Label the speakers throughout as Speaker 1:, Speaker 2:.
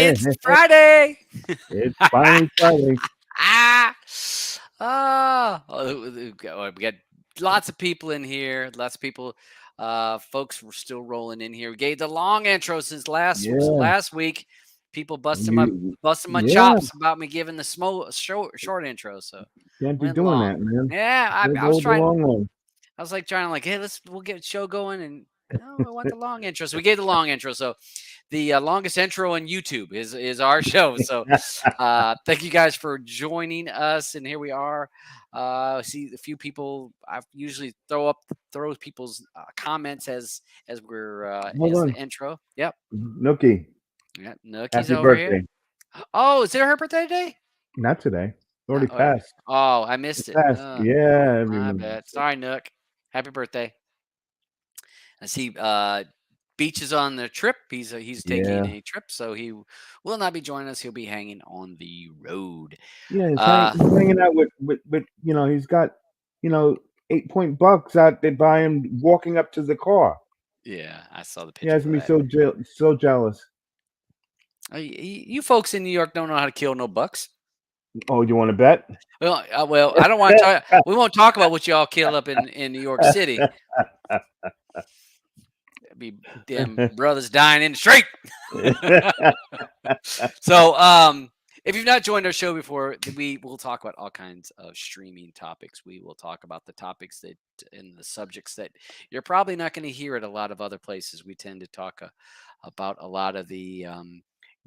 Speaker 1: It's Friday.
Speaker 2: It's finally Friday.
Speaker 1: Ah. We got lots of people in here. Lots of people. Folks were still rolling in here. We gave the long intro since
Speaker 2: Yeah,
Speaker 1: last week. People
Speaker 2: you,
Speaker 1: busting my
Speaker 2: yeah,
Speaker 1: chops about me giving the short intro. So
Speaker 2: can't be
Speaker 1: went
Speaker 2: doing
Speaker 1: long.
Speaker 2: that, man.
Speaker 1: Yeah,
Speaker 2: Gotta
Speaker 1: I was
Speaker 2: go the
Speaker 1: trying.
Speaker 2: long way.
Speaker 1: I was like trying to hey, we'll get a show going, and no, I want the long intro. So we gave the long intro. So the longest intro on YouTube is our show. So thank you guys for joining us, and here we are. I see a few people. I usually throw people's comments as we're
Speaker 2: Hold
Speaker 1: as the
Speaker 2: on,
Speaker 1: intro. Yep,
Speaker 2: Nookie.
Speaker 1: yeah, Nookie's
Speaker 2: Happy
Speaker 1: over here.
Speaker 2: birthday.
Speaker 1: Oh, is it her birthday today?
Speaker 2: Not today. It's
Speaker 1: No,
Speaker 2: already passed.
Speaker 1: oh, I missed
Speaker 2: It
Speaker 1: it.
Speaker 2: passed. Yeah,
Speaker 1: My
Speaker 2: everyone.
Speaker 1: bad. Sorry, Nook. Happy birthday. I see Beach is on the trip. He's taking
Speaker 2: Yeah,
Speaker 1: a trip, so he will not be joining us. He'll be hanging on the road.
Speaker 2: yeah.
Speaker 1: Uh,
Speaker 2: He's hanging out with he's got you know 8 point bucks out there by him walking up to the car.
Speaker 1: yeah, I saw the
Speaker 2: He
Speaker 1: picture
Speaker 2: has
Speaker 1: of
Speaker 2: me
Speaker 1: that.
Speaker 2: so jealous.
Speaker 1: You folks in New York don't know how to kill no bucks.
Speaker 2: Oh, you want to bet?
Speaker 1: Well, I don't want to talk. We won't talk about what y'all kill up in New York City. Be them brothers dying in the street. So, if you've not joined our show before, we will talk about all kinds of streaming topics. We will talk about the topics that and the subjects that you're probably not going to hear at a lot of other places. We tend to talk about a lot of the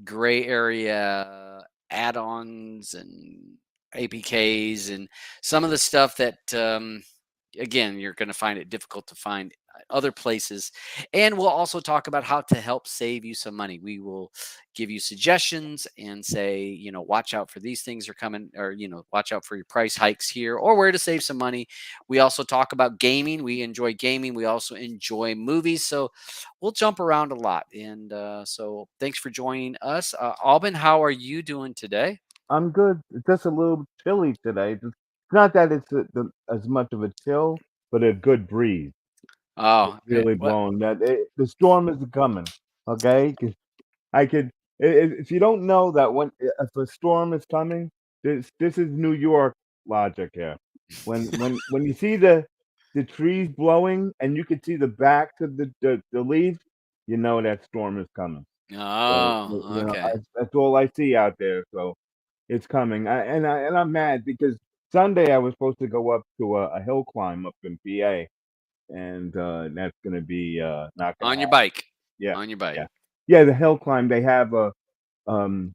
Speaker 1: gray area add-ons and APKs and some of the stuff that again you're going to find it difficult to find other places. And we'll also talk about how to help save you some money. We will give you suggestions and say, watch out for these things are coming, or, watch out for your price hikes here, or where to save some money. We also talk about gaming. We enjoy gaming. We also enjoy movies. So we'll jump around a lot. And so thanks for joining us. Auburn, how are you doing today?
Speaker 2: I'm good. It's just a little chilly today. It's not that it's as much of a chill, but a good breeze. It's
Speaker 1: Oh,
Speaker 2: really
Speaker 1: what?
Speaker 2: blowing. The storm is coming. Okay, 'cause I could. If you don't know that if a storm is coming, this is New York logic here. When you see the trees blowing and you can see the backs of the leaves, you know that storm is coming. So
Speaker 1: Oh, okay.
Speaker 2: that's all I see out there. So it's coming. I'm mad because Sunday I was supposed to go up to a hill climb up in PA, and that's gonna be not gonna
Speaker 1: On your
Speaker 2: happen.
Speaker 1: bike.
Speaker 2: Yeah,
Speaker 1: On your bike.
Speaker 2: yeah, yeah. The hill climb, they have um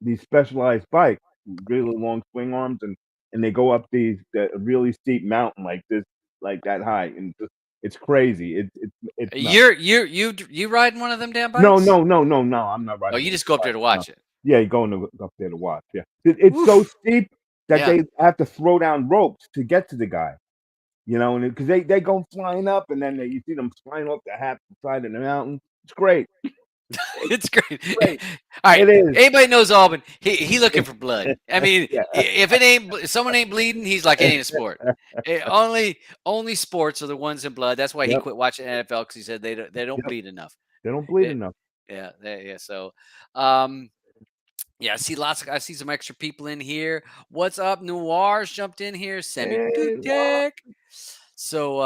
Speaker 2: these specialized bikes, really long swing arms, and they go up the really steep mountain like this, like that high, and it's crazy. It's nuts.
Speaker 1: You riding one of them damn
Speaker 2: No,
Speaker 1: bikes?
Speaker 2: no, no, no, no. I'm not
Speaker 1: Oh,
Speaker 2: riding
Speaker 1: you
Speaker 2: one of
Speaker 1: just go up
Speaker 2: the
Speaker 1: there
Speaker 2: bikes.
Speaker 1: to
Speaker 2: No.
Speaker 1: watch it.
Speaker 2: Yeah, you're going to up there to watch. Yeah, it's so
Speaker 1: Oof.
Speaker 2: steep that
Speaker 1: Yeah.
Speaker 2: they have to throw down ropes to get to the guy. And because they go flying up, and then you see them flying up the half side of the mountain. It's great. It's
Speaker 1: It's great.
Speaker 2: great.
Speaker 1: All right.
Speaker 2: It is.
Speaker 1: Anybody knows Auburn? He looking for blood. I mean,
Speaker 2: Yeah.
Speaker 1: if someone ain't bleeding, he's like, it ain't a sport. Only sports are the ones in blood. That's why he
Speaker 2: Yep.
Speaker 1: quit watching NFL because he said they don't
Speaker 2: Yep.
Speaker 1: bleed enough.
Speaker 2: They don't bleed
Speaker 1: It,
Speaker 2: enough.
Speaker 1: yeah. So, um, yeah, I see some extra people in here. What's up? Noir's jumped in here. Semi
Speaker 2: Hey, what?
Speaker 1: Tech. So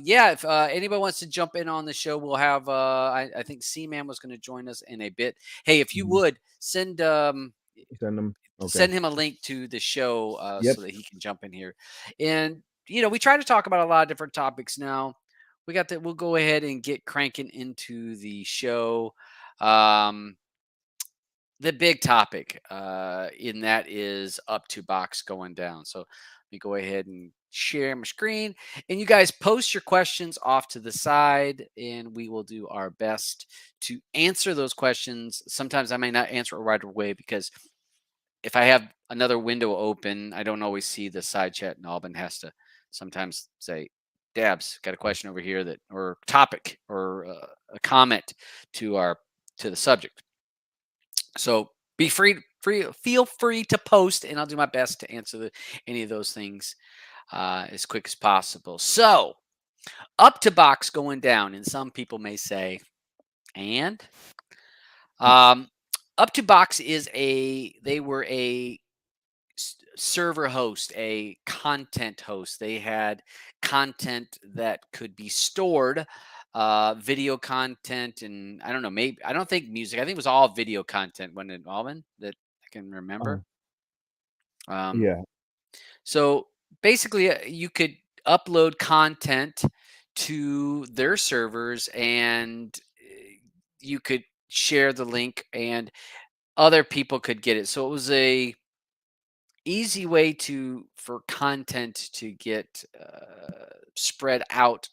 Speaker 1: yeah, if anybody wants to jump in on the show, we'll have I think C-Man was going to join us in a bit. Hey, if you
Speaker 2: Mhm.
Speaker 1: would
Speaker 2: Send them. Okay.
Speaker 1: send him a link to the show
Speaker 2: Yep.
Speaker 1: so that he can jump in here. And we try to talk about a lot of different topics now. We'll go ahead and get cranking into the show. Um the big topic in that is Uptobox going down. So let me go ahead and share my screen, and you guys post your questions off to the side, and we will do our best to answer those questions. Sometimes I may not answer it right away because if I have another window open, I don't always see the side chat, and Alban has to sometimes say, Dabs, got a question over here that, or topic, or a comment to the subject. So be feel free to post, and I'll do my best to answer any of those things as quick as possible. So, up to box going down, and some people may say, and um, Up2Box they were a server host, a content host. They had content that could be stored, video content, and I don't know, maybe I don't think music. I think it was all video content when it Auburn that I can remember.
Speaker 2: Oh,
Speaker 1: Um,
Speaker 2: yeah.
Speaker 1: so basically, you could upload content to their servers, and you could share the link, and other people could get it. So it was a easy way to for content to get spread out.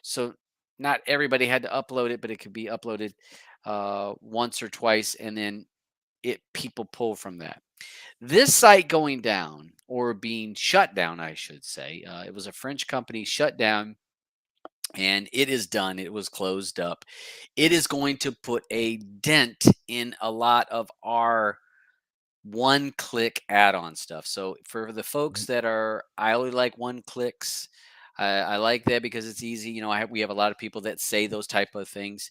Speaker 1: So not everybody had to upload it, but it could be uploaded once or twice, and then it people pull from that. This site going down or being shut down, I should say. It was a French company shut down, and it is done. It was closed up. It is going to put a dent in a lot of our one click add-on stuff. So for the folks that are, I only like one clicks. I like that because it's easy. We have a lot of people that say those type of things.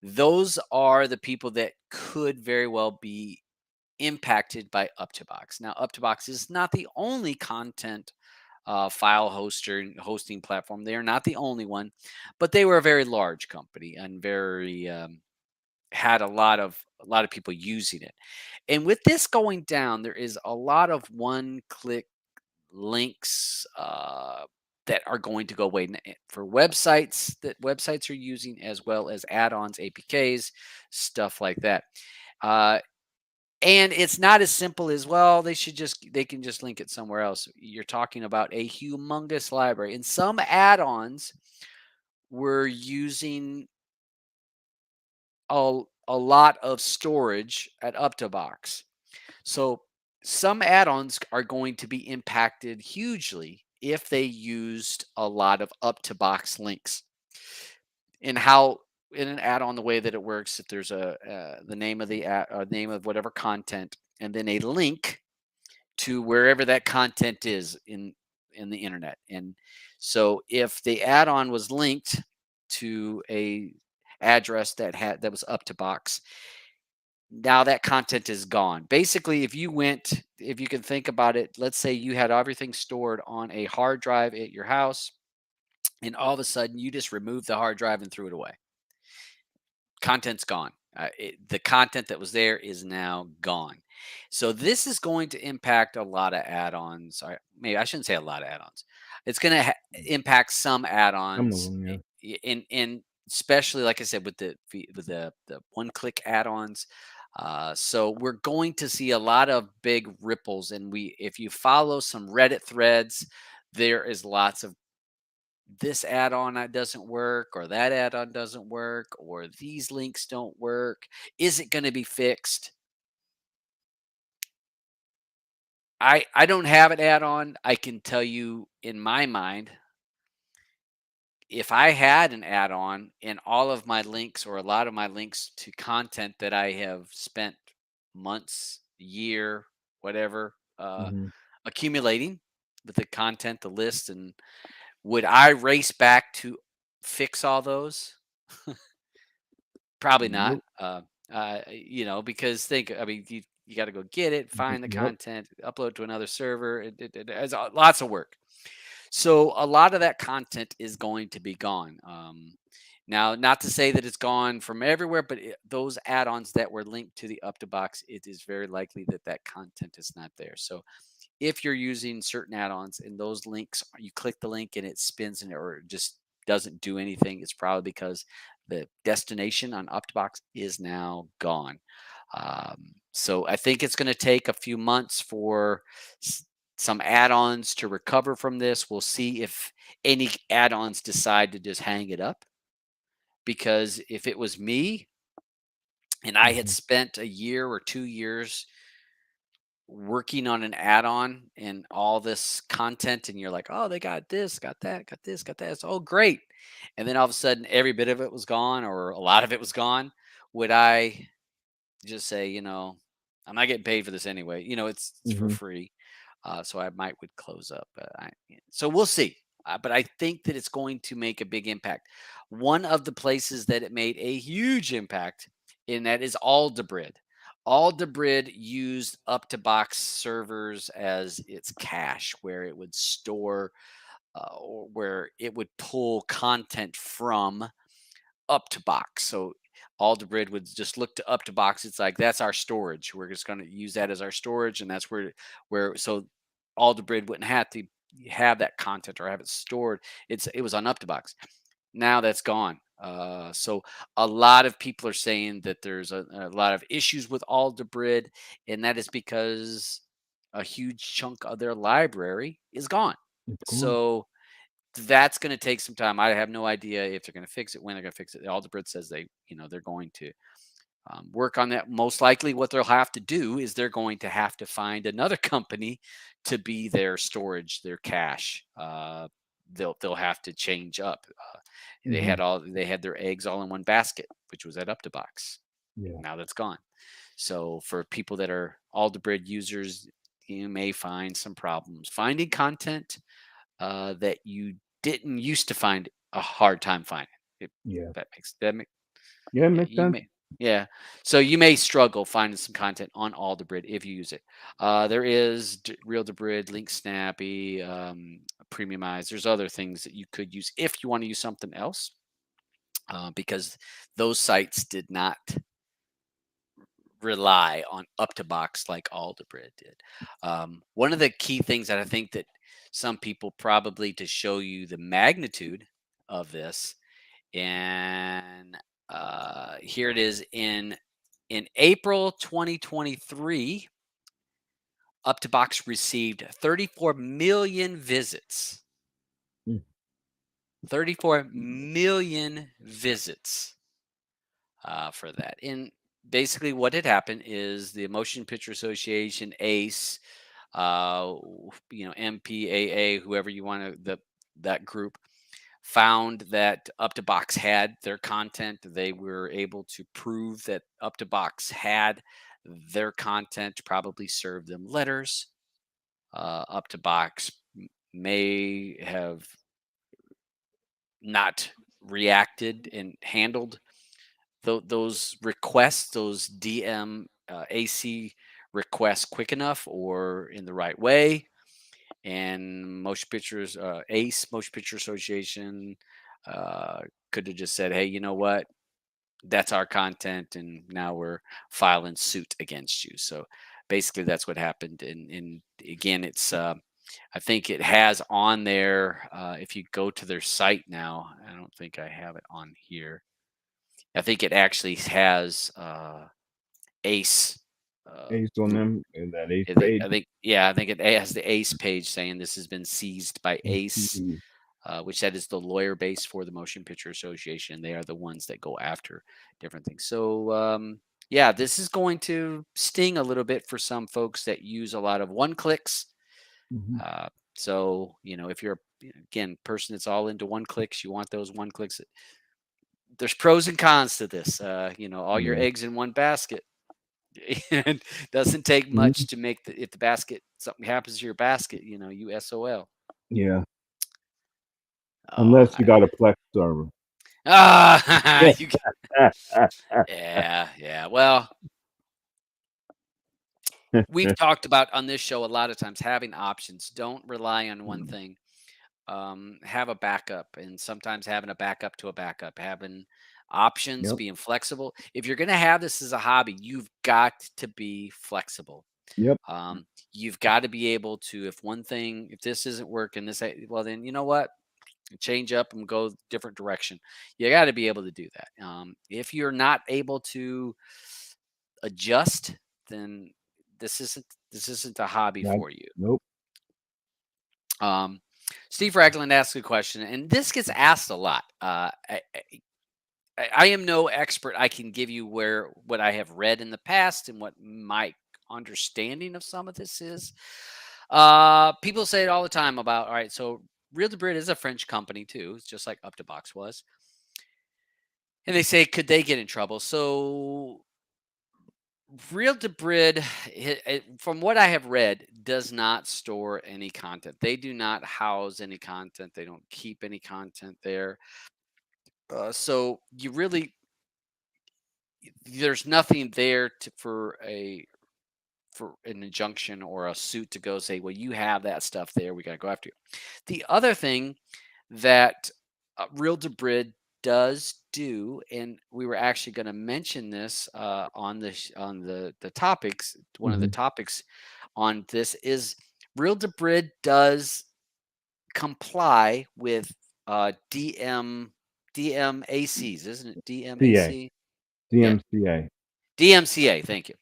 Speaker 1: Those are the people that could very well be impacted by Uptobox. Now, Uptobox is not the only content file hosting platform. They are not the only one, but they were a very large company and very had a lot of people using it. And with this going down, there is a lot of one-click links that are going to go away for websites that websites are using, as well as add-ons, APKs, stuff like that. Uh, and it's not as simple as, well, they can just link it somewhere else. You're talking about a humongous library, and some add-ons were using a lot of storage at Uptobox. So some add-ons are going to be impacted hugely if they used a lot of Uptobox links. And how in an add-on, the way that it works, if there's a the name of the name of whatever content, and then a link to wherever that content is in the internet. And so if the add-on was linked to a address that was up to box, now that content is gone. Basically, if you can think about it, let's say you had everything stored on a hard drive at your house, and all of a sudden you just removed the hard drive and threw it away. Content's gone. The content that was there is now gone. So this is going to impact a lot of add-ons. Or maybe I shouldn't say a lot of add-ons. It's going to impact some
Speaker 2: Some of
Speaker 1: add-ons,
Speaker 2: them, yeah.
Speaker 1: in especially, like I said, with the one-click add-ons. So we're going to see a lot of big ripples, and if you follow some Reddit threads, there is lots of this add-on that doesn't work, or that add-on doesn't work, or these links don't work. Is it going to be fixed? I don't have an add-on. I can tell you in my mind, if I had an add-on and all of my links, or a lot of my links to content that I have spent months, year, whatever,
Speaker 2: Mhm.
Speaker 1: accumulating with the content, the list, and would I race back to fix all those? Probably not.
Speaker 2: Nope.
Speaker 1: Because I mean, you got to go get it, find the
Speaker 2: Yep.
Speaker 1: content, upload to another server. It has lots of work. So a lot of that content is going to be gone. Now, not to say that it's gone from everywhere, but those add-ons that were linked to the Uptobox, it is very likely that that content is not there. So if you're using certain add-ons and those links, you click the link and it spins in, or it just doesn't do anything, it's probably because the destination on Uptobox is now gone. So I think it's going to take a few months for some add-ons to recover from this. We'll see if any add-ons decide to just hang it up, because if it was me and I had
Speaker 2: Mhm.
Speaker 1: spent a year or 2 years working on an add-on and all this content, and you're like, oh, they got this, got that, got this, got that, it's all great, and then all of a sudden every bit of it was gone, or a lot of it was gone, would I just say, I'm not getting paid for this anyway, it's for
Speaker 2: Mhm.
Speaker 1: free, so I might would close up, so we'll see. But I think that it's going to make a big impact. One of the places that it made a huge impact in that is Aldebrid. Aldebrid used Uptobox servers as its cache, where it would store or where it would pull content from Uptobox. So Aldebrid would just look to Uptobox. It's like that's our storage. We're just going to use that as our storage, and that's where so Aldebrid wouldn't have to have that content or have it stored. It was on Uptobox. Now that's gone. So a lot of people are saying that there's a lot of issues with Aldebrid, and that is because a huge chunk of their library is gone.
Speaker 2: It's gone.
Speaker 1: So that's going to take some time. I have no idea if they're going to fix it, when they're going to fix it. Aldebrid says they're going to work on that. Most likely, what they'll have to do is they're going to have to find another company to be their storage, their cache. They'll have to change up.
Speaker 2: Mhm.
Speaker 1: They had their eggs all in one basket, which was at Uptobox.
Speaker 2: Yeah.
Speaker 1: Now that's gone. So for people that are Aldebrid users, you may find some problems finding content that you didn't used to find a hard time finding. If
Speaker 2: Yeah.
Speaker 1: that makes
Speaker 2: Yeah, it
Speaker 1: yeah,
Speaker 2: makes
Speaker 1: you
Speaker 2: sense.
Speaker 1: may yeah. So you may struggle finding some content on Aldebrid if you use it. There is Real Debrid, Link Snappy, Premiumize. There's other things that you could use if you want to use something else, because those sites did not rely on Uptobox like Aldebrid did. One of the key things that I think that some people probably to show you the magnitude of this, and here it is in April 2023, Uptobox received 34 million visits.
Speaker 2: Mm.
Speaker 1: 34 million visits for that. And basically, what had happened is the Motion Picture Association, ACE, MPAA, whoever you want to, that group found that Uptobox had their content. They were able to prove that Uptobox had their content, probably served them letters. Uptobox may have not reacted and handled those requests, those DM AC requests quick enough or in the right way. And Motion Pictures, ACE, Motion Picture Association, uh, could have just said, hey, you know what? That's our content. And now we're filing suit against you. So basically, that's what happened. And again, I think it has on there, if you go to their site now, I don't think I have it on here. I think it actually has ACE.
Speaker 2: Ace on them and that Ace
Speaker 1: I
Speaker 2: page.
Speaker 1: think, yeah, I think it has the ACE page saying this has been seized by ACE,
Speaker 2: Mhm.
Speaker 1: which that is the lawyer base for the Motion Picture Association. They are the ones that go after different things. So yeah, this is going to sting a little bit for some folks that use a lot of one clicks.
Speaker 2: Mhm.
Speaker 1: Uh, so if you're again person that's all into one clicks, you want those one clicks. There's pros and cons to this. All your
Speaker 2: Yeah.
Speaker 1: eggs in one basket. And doesn't take
Speaker 2: Mhm.
Speaker 1: much to make if the basket something happens to your basket, you SOL.
Speaker 2: Yeah.
Speaker 1: Oh,
Speaker 2: Unless you got a Plex server.
Speaker 1: you yeah, yeah. Well, we've talked about on this show a lot of times having options. Don't rely on one
Speaker 2: Mm.
Speaker 1: thing. Have a backup, and sometimes having a backup to a backup, having options,
Speaker 2: Yep.
Speaker 1: being flexible. If you're going to have this as a hobby, you've got to be flexible.
Speaker 2: Yep.
Speaker 1: You've got to be able to, if this isn't working, well, then you know what? Change up and go different direction. You got to be able to do that. If you're not able to adjust, then this isn't a hobby
Speaker 2: That
Speaker 1: for you.
Speaker 2: nope.
Speaker 1: Um, Steve Ragland asked a question, and this gets asked a lot. I am no expert. I can give you what I have read in the past and what my understanding of some of this is. People say it all the time about, all right, so Real de Brit is a French company too, it's just like Uptobox was. And they say, could they get in trouble? So Real de Brid, from what I have read, does not store any content. They do not house any content. They don't keep any content there. So you really there's nothing there for an injunction or a suit to go say, well, you have that stuff there. We got to go after you. The other thing that Real Debrid does do, and we were actually going to mention this on the topics. One of the
Speaker 2: Mhm.
Speaker 1: topics on this is Real Debrid does comply with DMACs, isn't it?
Speaker 2: CA.
Speaker 1: DMAC, yeah,
Speaker 2: DMCA.
Speaker 1: DMCA. Thank you.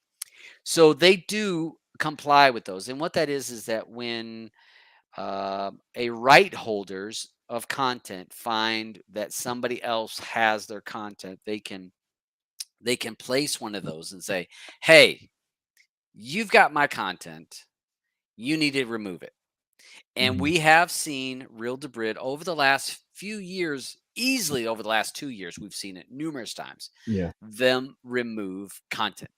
Speaker 1: So they do comply with those, and what that is that when a right holders of content find that somebody else has their content, they can place one of those and say, "Hey, you've got my content. You need to remove it." And
Speaker 2: Mhm.
Speaker 1: we have seen Real Debrid over the last few years, easily over the last 2 years, we've seen it numerous times,
Speaker 2: Yeah.
Speaker 1: them remove content.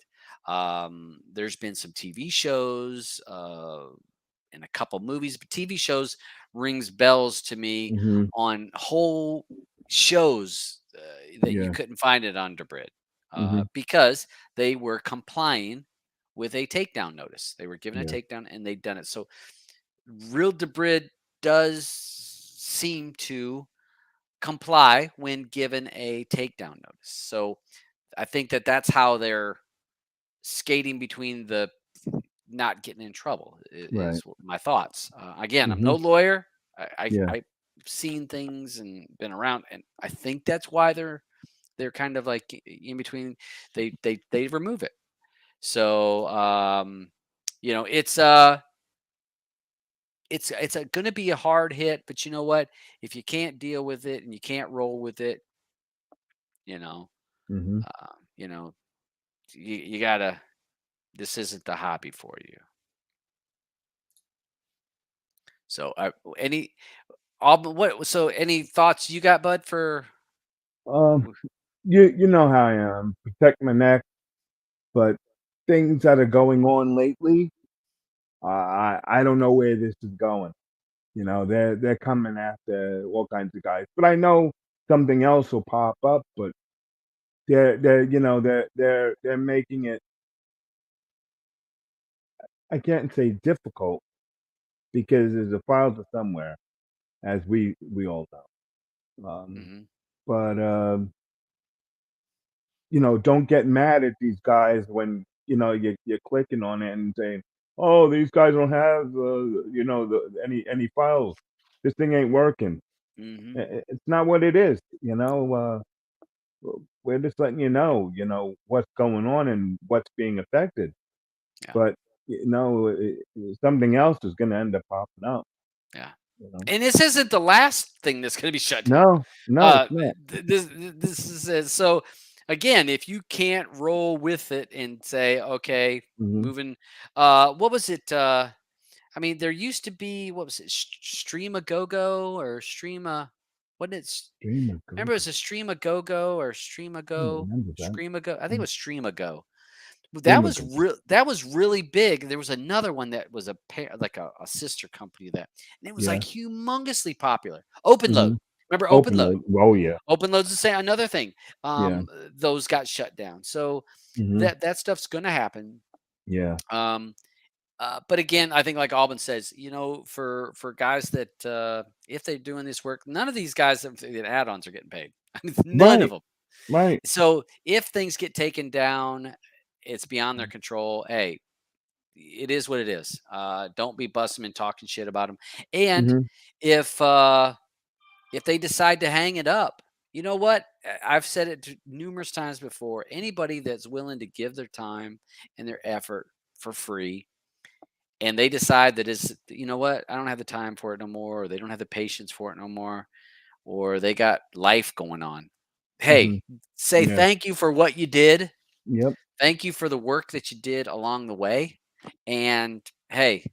Speaker 1: There's been some TV shows and a couple movies, but TV shows rings bells to me
Speaker 2: Mhm.
Speaker 1: on whole shows that you
Speaker 2: Yeah.
Speaker 1: couldn't find it on Debrid
Speaker 2: Mhm.
Speaker 1: because they were complying with a takedown notice. They were given a
Speaker 2: Yeah.
Speaker 1: takedown and they'd done it. So Real Debrid does seem to comply when given a takedown notice. So I think that that's how they're skating between the not getting in trouble
Speaker 2: Right.
Speaker 1: is my thoughts. Again, I'm no
Speaker 2: Mhm.
Speaker 1: lawyer.
Speaker 2: Yeah.
Speaker 1: I've seen things and been around, and I think that's why they're kind of like in between. They remove it. So it's going to be a hard hit, but you know what? If you can't deal with it and you can't roll with it, you know,
Speaker 2: Mhm.
Speaker 1: you know, you gotta. This isn't the hobby for you. So, any all but what? So, any thoughts you got, Bud? For
Speaker 2: Um, you know how I am. Protect my neck, but things that are going on lately, I don't know where this is going. You know, they're coming after all kinds of guys, but I know something else will pop up. But they're you know they're making it. I can't say difficult because there's a file to somewhere, as we all know.
Speaker 1: hmm
Speaker 2: But you know, don't get mad at these guys when you know you're clicking on it and saying, "Oh, these guys don't have you know any files. This thing ain't working."
Speaker 1: hmm
Speaker 2: It's not what it is. You know, we're just letting you know what's going on and what's being affected.
Speaker 1: yeah,
Speaker 2: But you know, something else is going to end up popping up.
Speaker 1: yeah.
Speaker 2: You know,
Speaker 1: And this isn't the last thing that's going to be shut down.
Speaker 2: no, no,
Speaker 1: Uh,
Speaker 2: it's not.
Speaker 1: this is so. Again, if you can't roll with it and say, okay,
Speaker 2: Hmm.
Speaker 1: moving. What was it? I mean, there used to be what was it? Stream a Go Go or Stream a Wasn't it?
Speaker 2: Dream of
Speaker 1: Remember, it
Speaker 2: Ghost.
Speaker 1: was a Stream a Go Go or Stream a
Speaker 2: I don't
Speaker 1: Go,
Speaker 2: remember that.
Speaker 1: Stream a Go. I think it was Stream a Go.
Speaker 2: Dream of Ghost.
Speaker 1: That was really big. There was another one that was a pair, like a sister company of that, and it was like
Speaker 2: Yeah.
Speaker 1: humongously popular. Open Load.
Speaker 2: Hmm.
Speaker 1: Remember Open
Speaker 2: Open
Speaker 1: Load?
Speaker 2: load. Oh yeah.
Speaker 1: Open Load's the same. Another thing.
Speaker 2: Yeah.
Speaker 1: Those got shut down. So
Speaker 2: Hmm.
Speaker 1: that stuff's going to happen.
Speaker 2: Yeah.
Speaker 1: Um, but again, I think like Auburn says, for guys that if they're doing this work, none of these guys that add-ons are getting paid. I mean, none of
Speaker 2: Right.
Speaker 1: them.
Speaker 2: Right.
Speaker 1: So if things get taken down, it's beyond their control. Hey, it is what it is. Don't be busting and talking shit about them. And
Speaker 2: Hmm.
Speaker 1: if uh, if they decide to hang it up, you know what? I've said it numerous times before. Anybody that's willing to give their time and their effort for free and they decide that it's you know what, I don't have the time for it no more, or they don't have the patience for it no more, or they got life going on.
Speaker 2: Hmm.
Speaker 1: Hey, say
Speaker 2: Yeah.
Speaker 1: thank you for what you did.
Speaker 2: Yep.
Speaker 1: Thank you for the work that you did along the way. And hey,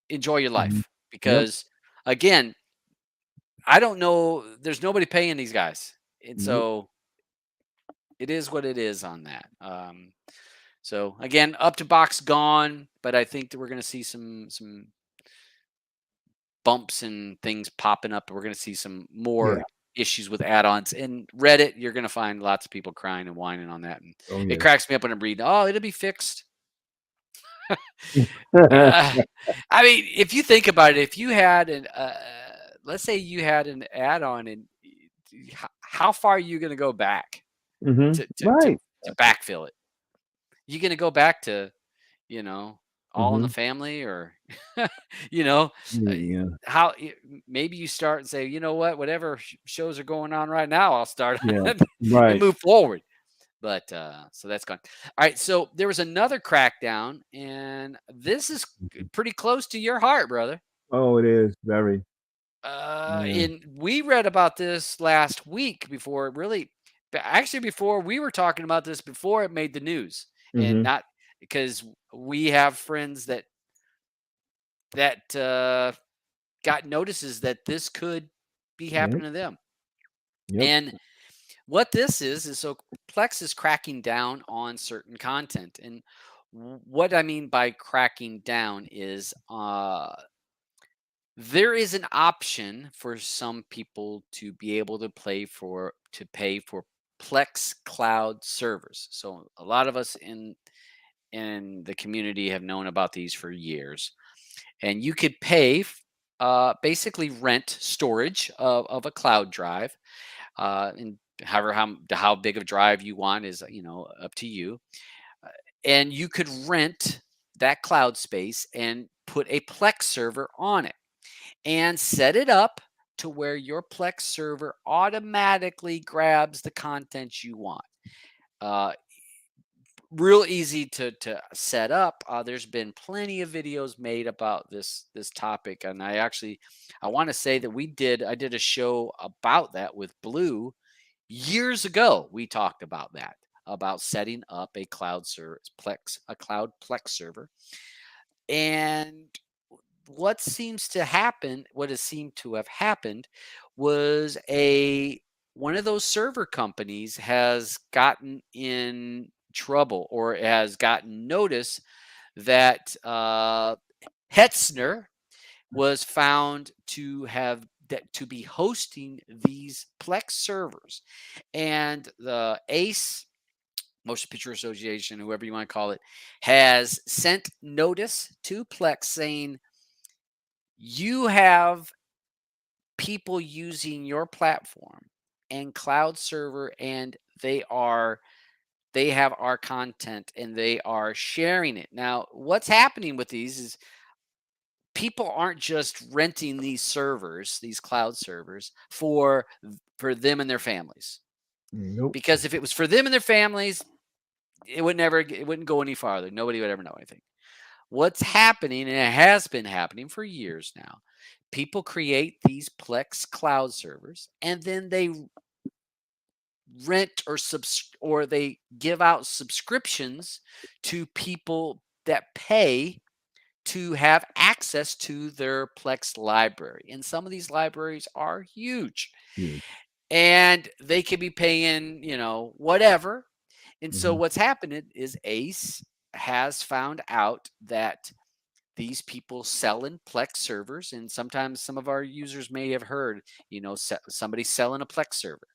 Speaker 1: enjoy your
Speaker 2: Hmm.
Speaker 1: life.
Speaker 2: Yep.
Speaker 1: Because again, I don't know, there's nobody paying these guys. And
Speaker 2: Nope.
Speaker 1: so it is what it is on that. So again, up to box gone, but I think that we're gonna see some bumps and things popping up. We're going to see some
Speaker 2: Yeah.
Speaker 1: more issues with add-ons. And Reddit, you're going to find lots of people crying and whining on that. And
Speaker 2: Oh,
Speaker 1: it
Speaker 2: yes.
Speaker 1: cracks me up when I'm reading, oh, it'll be fixed. Uh, I mean, if you think about it, if you had let's say you had an add-on, and how far are you going to go back
Speaker 2: Mhm.
Speaker 1: to, to, to,
Speaker 2: Right.
Speaker 1: to backfill it? You going to go back to, you know, All in the
Speaker 2: Mhm.
Speaker 1: Family, or, you know, uh,
Speaker 2: Yeah.
Speaker 1: how maybe you start and say, you know what, whatever shows are going on right now, I'll start
Speaker 2: Yeah.
Speaker 1: and
Speaker 2: Right.
Speaker 1: move forward. But so that's gone. All right. So there was another crackdown, and this is
Speaker 2: Mhm.
Speaker 1: pretty close to your heart, brother.
Speaker 2: Oh, it is very. Yeah.
Speaker 1: And we read about this last week before it really, actually, before we were talking about this before it made the news, and
Speaker 2: Mhm.
Speaker 1: not because we have friends that got notices that this could be
Speaker 2: Yep.
Speaker 1: happening to them.
Speaker 2: Yep.
Speaker 1: And what this is so Plex is cracking down on certain content. And what I mean by cracking down is there is an option for some people to be able to pay for Plex cloud servers. So a lot of us in the community have known about these for years, and you could pay basically rent storage of a cloud drive, and however how big of a drive you want is, up to you. Uh, and you could rent that cloud space and put a Plex server on it and set it up to where your Plex server automatically grabs the content you want. Uh, Real easy to set up. There's been plenty of videos made about this topic, and I want to say that I did a show about that with Blue years ago. We talked about that, about setting up a cloud server, a cloud Plex server. And what has seemed to have happened was a one of those server companies has gotten in trouble, or has gotten notice that Hetzner was found to be hosting these Plex servers. And the ACE, Motion Picture Association, whoever you want to call it, has sent notice to Plex saying, you have people using your platform and cloud server, and they have our content and they are sharing it. Now, what's happening with these is people aren't just renting these servers, these cloud servers, for them and their families.
Speaker 2: Nope.
Speaker 1: Because if it was for them and their families, it wouldn't go any farther. Nobody would ever know anything. What's happening, and it has been happening for years now, people create these Plex cloud servers, and then they rent or they give out subscriptions to people that pay to have access to their Plex library. And some of these libraries are huge,
Speaker 2: Huge.
Speaker 1: and they could be paying, whatever. And so
Speaker 2: Mhm.
Speaker 1: what's happened is Ace has found out that these people sell in Plex servers, and sometimes some of our users may have heard, somebody selling a Plex server.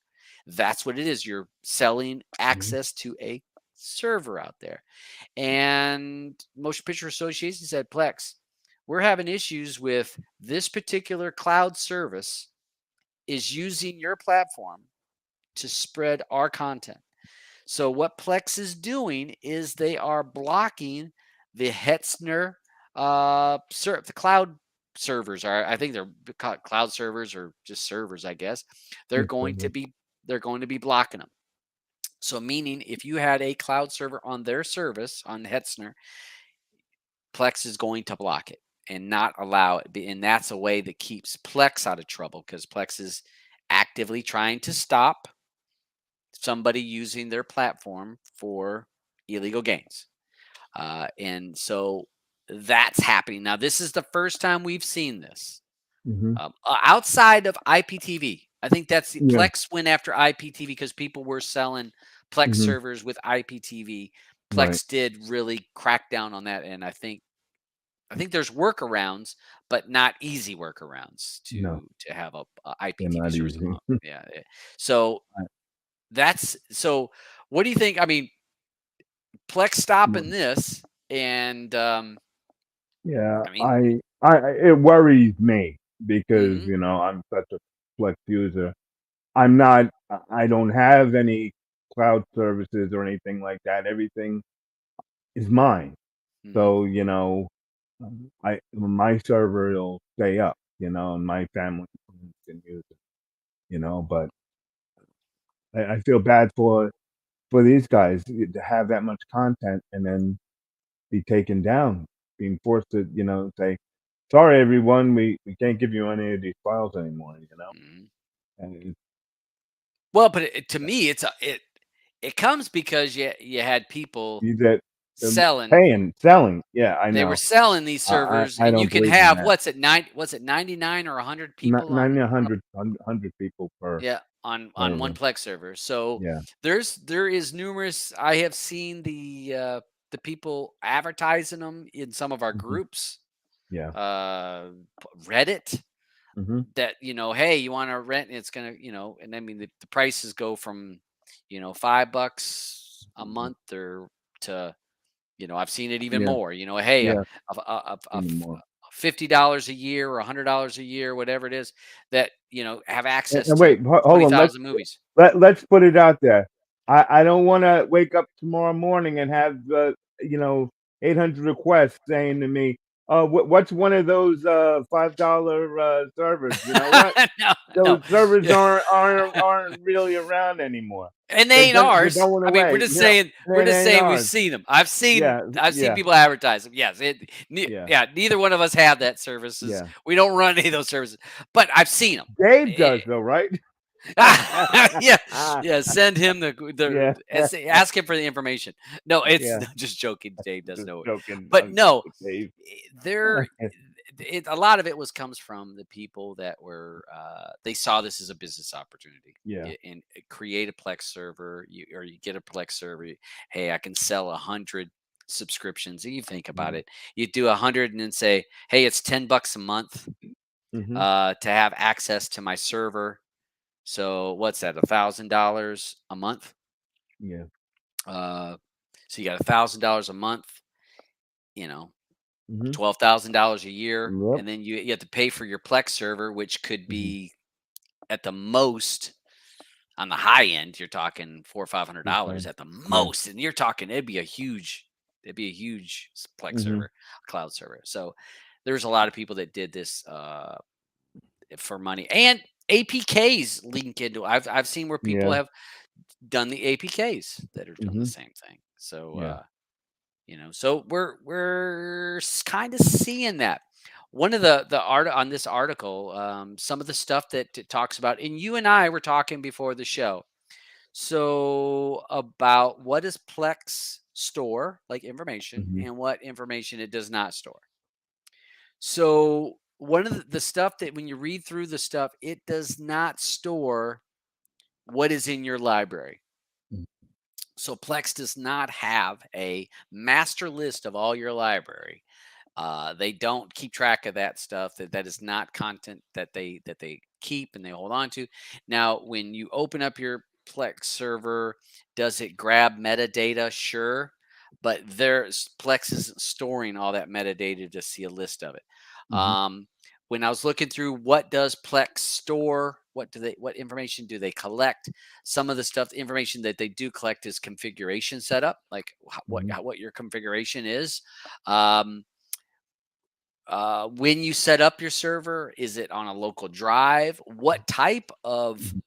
Speaker 1: That's what it is. You're selling
Speaker 2: Mhm.
Speaker 1: access to a server out there. And Motion Picture Association said, Plex, we're having issues with this particular cloud service is using your platform to spread our content. So what Plex is doing is they are blocking the Hetzner the cloud servers. Are I think they're cloud servers, or just servers, I guess. They're
Speaker 2: Yes,
Speaker 1: going to
Speaker 2: mhm.
Speaker 1: be they're going to be blocking them. So meaning, if you had a cloud server on their service on Hetzner, Plex is going to block it and not allow it. And that's a way that keeps Plex out of trouble, because Plex is actively trying to stop somebody using their platform for illegal gains. And so that's happening. Now, this is the first time we've seen this
Speaker 2: Mhm.
Speaker 1: outside of IPTV. I think that's
Speaker 2: Yeah.
Speaker 1: Plex went after IPTV because people were selling Plex
Speaker 2: Mhm.
Speaker 1: servers with IPTV.
Speaker 2: Right.
Speaker 1: Plex did really crack down on that, and I I think there's workarounds, but not easy workarounds
Speaker 2: No,
Speaker 1: to have a
Speaker 2: they're
Speaker 1: IPTV
Speaker 2: not
Speaker 1: service
Speaker 2: easy.
Speaker 1: on. Yeah, yeah. So
Speaker 2: I
Speaker 1: that's so. What do you think? I mean, Plex stopping
Speaker 2: mm,
Speaker 1: this, and
Speaker 2: yeah,
Speaker 1: I mean,
Speaker 2: it worries me because,
Speaker 1: mhm,
Speaker 2: I'm such a Flex user. I don't have any cloud services or anything like that. Everything is mine.
Speaker 1: mhm,
Speaker 2: So, I my server will stay up, and my family can use it, but I feel bad for these guys to have that much content and then be taken down, being forced to, say, sorry everyone, we can't give you any of these files anymore,
Speaker 1: mhm.
Speaker 2: and
Speaker 1: Well, but to me, it comes because you had people
Speaker 2: you that
Speaker 1: selling.
Speaker 2: paying, selling. Yeah, I
Speaker 1: They were
Speaker 2: know.
Speaker 1: selling these servers,
Speaker 2: I
Speaker 1: and you
Speaker 2: don't
Speaker 1: can
Speaker 2: believe in
Speaker 1: have
Speaker 2: that.
Speaker 1: what's it 99 or 100
Speaker 2: Not
Speaker 1: people on
Speaker 2: 900, 100 people per
Speaker 1: yeah, on one
Speaker 2: server.
Speaker 1: Plex server. So
Speaker 2: Yeah.
Speaker 1: there is numerous. I have seen the people advertising them in some of our
Speaker 2: Mhm.
Speaker 1: groups,
Speaker 2: Yeah.
Speaker 1: Reddit.
Speaker 2: Mhm.
Speaker 1: That hey, you want to rent? It's gonna and I mean the prices go from $5 a
Speaker 2: Mhm.
Speaker 1: month or to I've seen it even
Speaker 2: Yeah.
Speaker 1: more. Hey,
Speaker 2: Yeah.
Speaker 1: a
Speaker 2: Anymore.
Speaker 1: $50 a year or $100 a year, whatever it is, that have access
Speaker 2: And
Speaker 1: to
Speaker 2: wait, hold
Speaker 1: twenty
Speaker 2: on.
Speaker 1: thousand movies.
Speaker 2: Let's put it out there. I don't want to wake up tomorrow morning and have 800 requests saying to me, "Oh, what's one of those $5 servers?" You know what?
Speaker 1: No, no,
Speaker 2: Those servers
Speaker 1: yeah.
Speaker 2: aren't really around anymore.
Speaker 1: And they ain't
Speaker 2: They're
Speaker 1: ours.
Speaker 2: going
Speaker 1: I mean,
Speaker 2: away.
Speaker 1: we're
Speaker 2: It
Speaker 1: just
Speaker 2: ain't
Speaker 1: saying we've
Speaker 2: ours.
Speaker 1: seen them.
Speaker 2: Yeah.
Speaker 1: I've seen
Speaker 2: Yeah.
Speaker 1: people advertise them. Yes,
Speaker 2: Yeah.
Speaker 1: yeah. Neither one of us have that services.
Speaker 2: Yeah.
Speaker 1: We don't run any of those services, but I've seen them.
Speaker 2: Dave does though, right?
Speaker 1: Yeah, yeah. Send him
Speaker 2: Yeah.
Speaker 1: ask him for the information. No, it's
Speaker 2: Yeah.
Speaker 1: just joking. Dave does
Speaker 2: Just
Speaker 1: know it,
Speaker 2: joking,
Speaker 1: but no,
Speaker 2: Uncle Dave.
Speaker 1: there. A lot of it comes from the people that were they saw this as a business opportunity
Speaker 2: Yeah.
Speaker 1: and create a Plex server, or you get a Plex server. Hey, I can sell 100 subscriptions. And you think about
Speaker 2: Mhm.
Speaker 1: it, you do 100 and then say, hey, it's $10 a month
Speaker 2: Mhm.
Speaker 1: to have access to my server. So what's that? $1,000 a month.
Speaker 2: Yeah.
Speaker 1: Uh, so you got $1,000 a month. You know,
Speaker 2: Mhm.
Speaker 1: $12,000 a year,
Speaker 2: Yep.
Speaker 1: and then you have to pay for your Plex server, which could
Speaker 2: Mhm.
Speaker 1: be at the most on the high end. You're talking four or $500
Speaker 2: Okay.
Speaker 1: at the
Speaker 2: Yeah.
Speaker 1: most, and you're talking it'd be a huge Plex
Speaker 2: Mhm.
Speaker 1: server, cloud server. So there's a lot of people that did this for money, and APKs link into. I've seen where people
Speaker 2: Yeah.
Speaker 1: have done the APKs that are doing the
Speaker 2: Mhm.
Speaker 1: same thing. So
Speaker 2: Yeah.
Speaker 1: so we're kind of seeing that. One of the art on this article, some of the stuff that it talks about, and you and I were talking before the show. So about what does Plex store, like information,
Speaker 2: Mhm.
Speaker 1: and what information it does not store. So one of the stuff that when you read through the stuff, it does not store what is in your library.
Speaker 2: Mm.
Speaker 1: So Plex does not have a master list of all your library. They don't keep track of that stuff. That is not content that they keep and they hold on to. Now, when you open up your Plex server, does it grab metadata? Sure, but there's Plex isn't storing all that metadata to see a list of it.
Speaker 2: Mhm.
Speaker 1: When I was looking through what does Plex store, what information do they collect? Some of the stuff, information that they do collect is configuration setup, like
Speaker 2: Mhm.
Speaker 1: what your configuration is. Um, when you set up your server, is it on a local drive? What type of
Speaker 2: Mhm.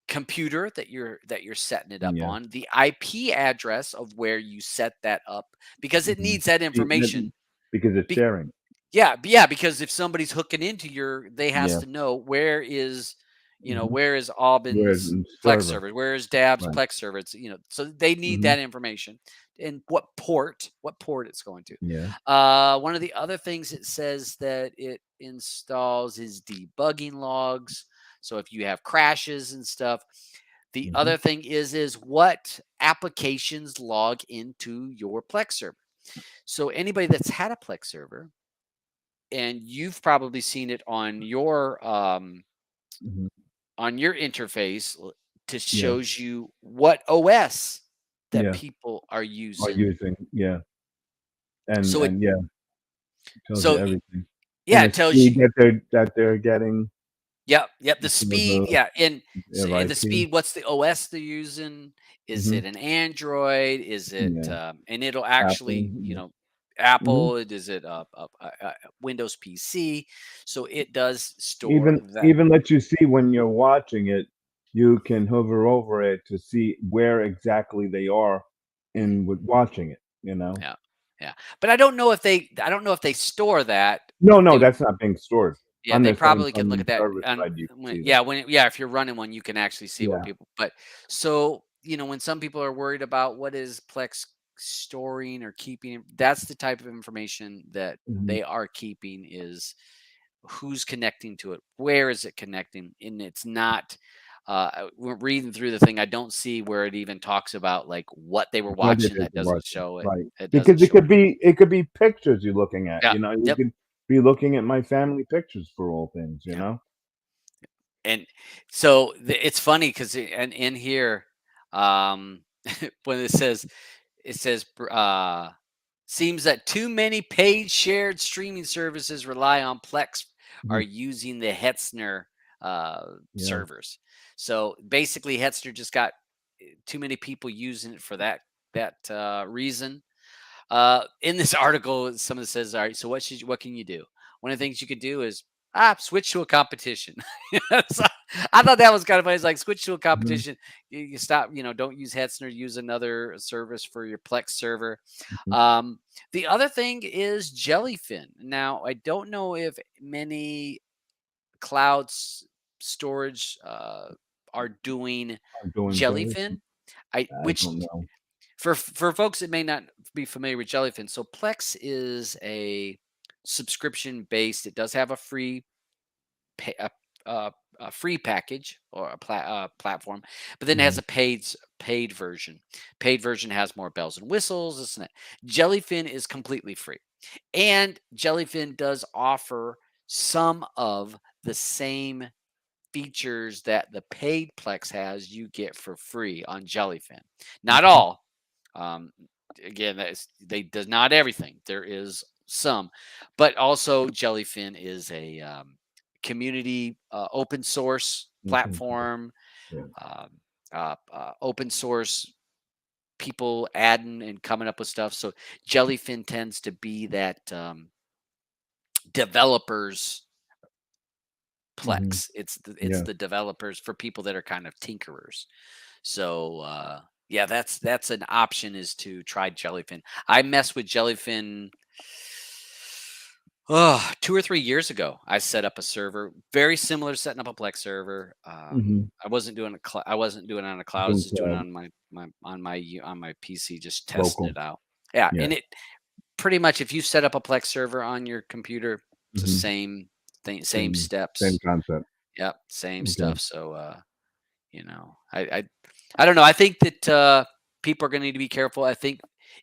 Speaker 1: computer that you're setting it up
Speaker 2: Yeah.
Speaker 1: on? The IP address of where you set that up, because it
Speaker 2: Mhm.
Speaker 1: needs that
Speaker 2: It
Speaker 1: information.
Speaker 2: because it's
Speaker 1: Be,
Speaker 2: sharing.
Speaker 1: yeah, because if somebody's hooking into they has
Speaker 2: Yeah.
Speaker 1: to know where is,
Speaker 2: Mhm.
Speaker 1: where is
Speaker 2: Whereas
Speaker 1: Aubyns
Speaker 2: in
Speaker 1: Plex
Speaker 2: server.
Speaker 1: server, where is Dab's
Speaker 2: Right.
Speaker 1: Plex server. It's so they need
Speaker 2: Mhm.
Speaker 1: that information and what port it's going to.
Speaker 2: Yeah.
Speaker 1: One of the other things it says that it installs is debugging logs. So if you have crashes and stuff, the
Speaker 2: Mhm.
Speaker 1: other thing is what applications log into your Plex server. So anybody that's had a Plex server, and you've probably seen it
Speaker 2: Mhm.
Speaker 1: on your interface to
Speaker 2: Yeah.
Speaker 1: shows you what OS that
Speaker 2: Yeah.
Speaker 1: people are
Speaker 2: Are
Speaker 1: using.
Speaker 2: using, yeah,
Speaker 1: So it
Speaker 2: yeah, tells you
Speaker 1: so y-
Speaker 2: everything. And
Speaker 1: yeah,
Speaker 2: the
Speaker 1: it tells
Speaker 2: speed
Speaker 1: you.
Speaker 2: that they're getting
Speaker 1: Yep, yep, the
Speaker 2: because of
Speaker 1: speed, yeah, and
Speaker 2: of
Speaker 1: the
Speaker 2: IP.
Speaker 1: speed, what's the OS they're using? Is
Speaker 2: Mhm.
Speaker 1: it an Android? Is it,
Speaker 2: Yeah.
Speaker 1: and it'll
Speaker 2: Apple,
Speaker 1: actually,
Speaker 2: yeah. Mhm.
Speaker 1: Apple, is it Windows PC? So it does store
Speaker 2: Even
Speaker 1: that.
Speaker 2: even let you see when you're watching it, you can hover over it to see where exactly they are
Speaker 1: Mhm,
Speaker 2: in with watching it, you know?
Speaker 1: yeah, yeah, but I don't know if they store that.
Speaker 2: No, no,
Speaker 1: They
Speaker 2: that's not being stored
Speaker 1: Yeah,
Speaker 2: on
Speaker 1: they
Speaker 2: this
Speaker 1: probably could
Speaker 2: on
Speaker 1: look
Speaker 2: the
Speaker 1: at that
Speaker 2: server
Speaker 1: on
Speaker 2: side, you can
Speaker 1: when
Speaker 2: see
Speaker 1: yeah,
Speaker 2: that.
Speaker 1: if you're running one, you can actually see what
Speaker 2: Yeah.
Speaker 1: people. But so, when some people are worried about what is Plex storing or keeping, that's the type of information that
Speaker 2: Mhm.
Speaker 1: they are keeping, is who's connecting to it, where is it connecting, and it's not. We're reading through the thing. I don't see where it even talks about like what they were
Speaker 2: What it
Speaker 1: watching.
Speaker 2: is
Speaker 1: That
Speaker 2: you're
Speaker 1: doesn't
Speaker 2: watching,
Speaker 1: show it.
Speaker 2: right.
Speaker 1: It doesn't
Speaker 2: Because
Speaker 1: show it.
Speaker 2: it could be pictures you're looking at,
Speaker 1: Yeah.
Speaker 2: you know? You
Speaker 1: Yep.
Speaker 2: could be looking at my family pictures for all things, you
Speaker 1: Yeah.
Speaker 2: know?
Speaker 1: And so it's funny because and in here, um, when it says seems that too many paid shared streaming services rely on Plex are
Speaker 2: Mhm.
Speaker 1: using the Hetzner
Speaker 2: Yeah.
Speaker 1: servers. So basically, Hetzner just got too many people using it for that reason. In this article, someone says, "All right, so what can you do? One of the things you could do is switch to a competition." So, I thought that was kind of funny. It's like switch to a
Speaker 2: Mhm.
Speaker 1: competition. You stop, don't use Hetzner, use another service for your Plex server.
Speaker 2: Mhm.
Speaker 1: Um, the other thing is Jellyfin. Now, I don't know if many storage are doing
Speaker 2: I'm doing
Speaker 1: Jellyfin. I
Speaker 2: I
Speaker 1: which
Speaker 2: don't know.
Speaker 1: for folks that may not be familiar with Jellyfin, so Plex is a subscription based. It does have a pay, a, a free package or platform, but then it has
Speaker 2: Mhm.
Speaker 1: a paid version. Paid version has more bells and whistles. This and that. Jellyfin is completely free, and Jellyfin does offer some of the same features that the paid Plex has. You get for free on Jellyfin. Not
Speaker 2: Mhm.
Speaker 1: all, um, again, they does not everything. There is some, but also Jellyfin is a community open source
Speaker 2: Open source,
Speaker 1: platform.
Speaker 2: yeah.
Speaker 1: Um, Open source people adding and coming up with stuff. So Jellyfin tends to be that developers
Speaker 2: Mhm.
Speaker 1: Plex. It's
Speaker 2: Yeah.
Speaker 1: the developers for people that are kind of tinkerers. So yeah, that's an option, is to try Jellyfin. I messed with Jellyfin 2 or 3 years ago. I set up a server very similar to setting up a Plex server.
Speaker 2: Mhm.
Speaker 1: I wasn't doing it on a cloud. I was
Speaker 2: Doing
Speaker 1: just doing it
Speaker 2: cloud,
Speaker 1: on my PC, just testing
Speaker 2: local.
Speaker 1: it out. Yeah,
Speaker 2: Yeah.
Speaker 1: and it pretty much, if you set up a Plex server on your computer, it's the
Speaker 2: Mhm.
Speaker 1: same thing, same
Speaker 2: Same same
Speaker 1: steps.
Speaker 2: concept.
Speaker 1: Yep, same
Speaker 2: Okay.
Speaker 1: stuff. So I don't know. I think that people are going to need to be careful. I think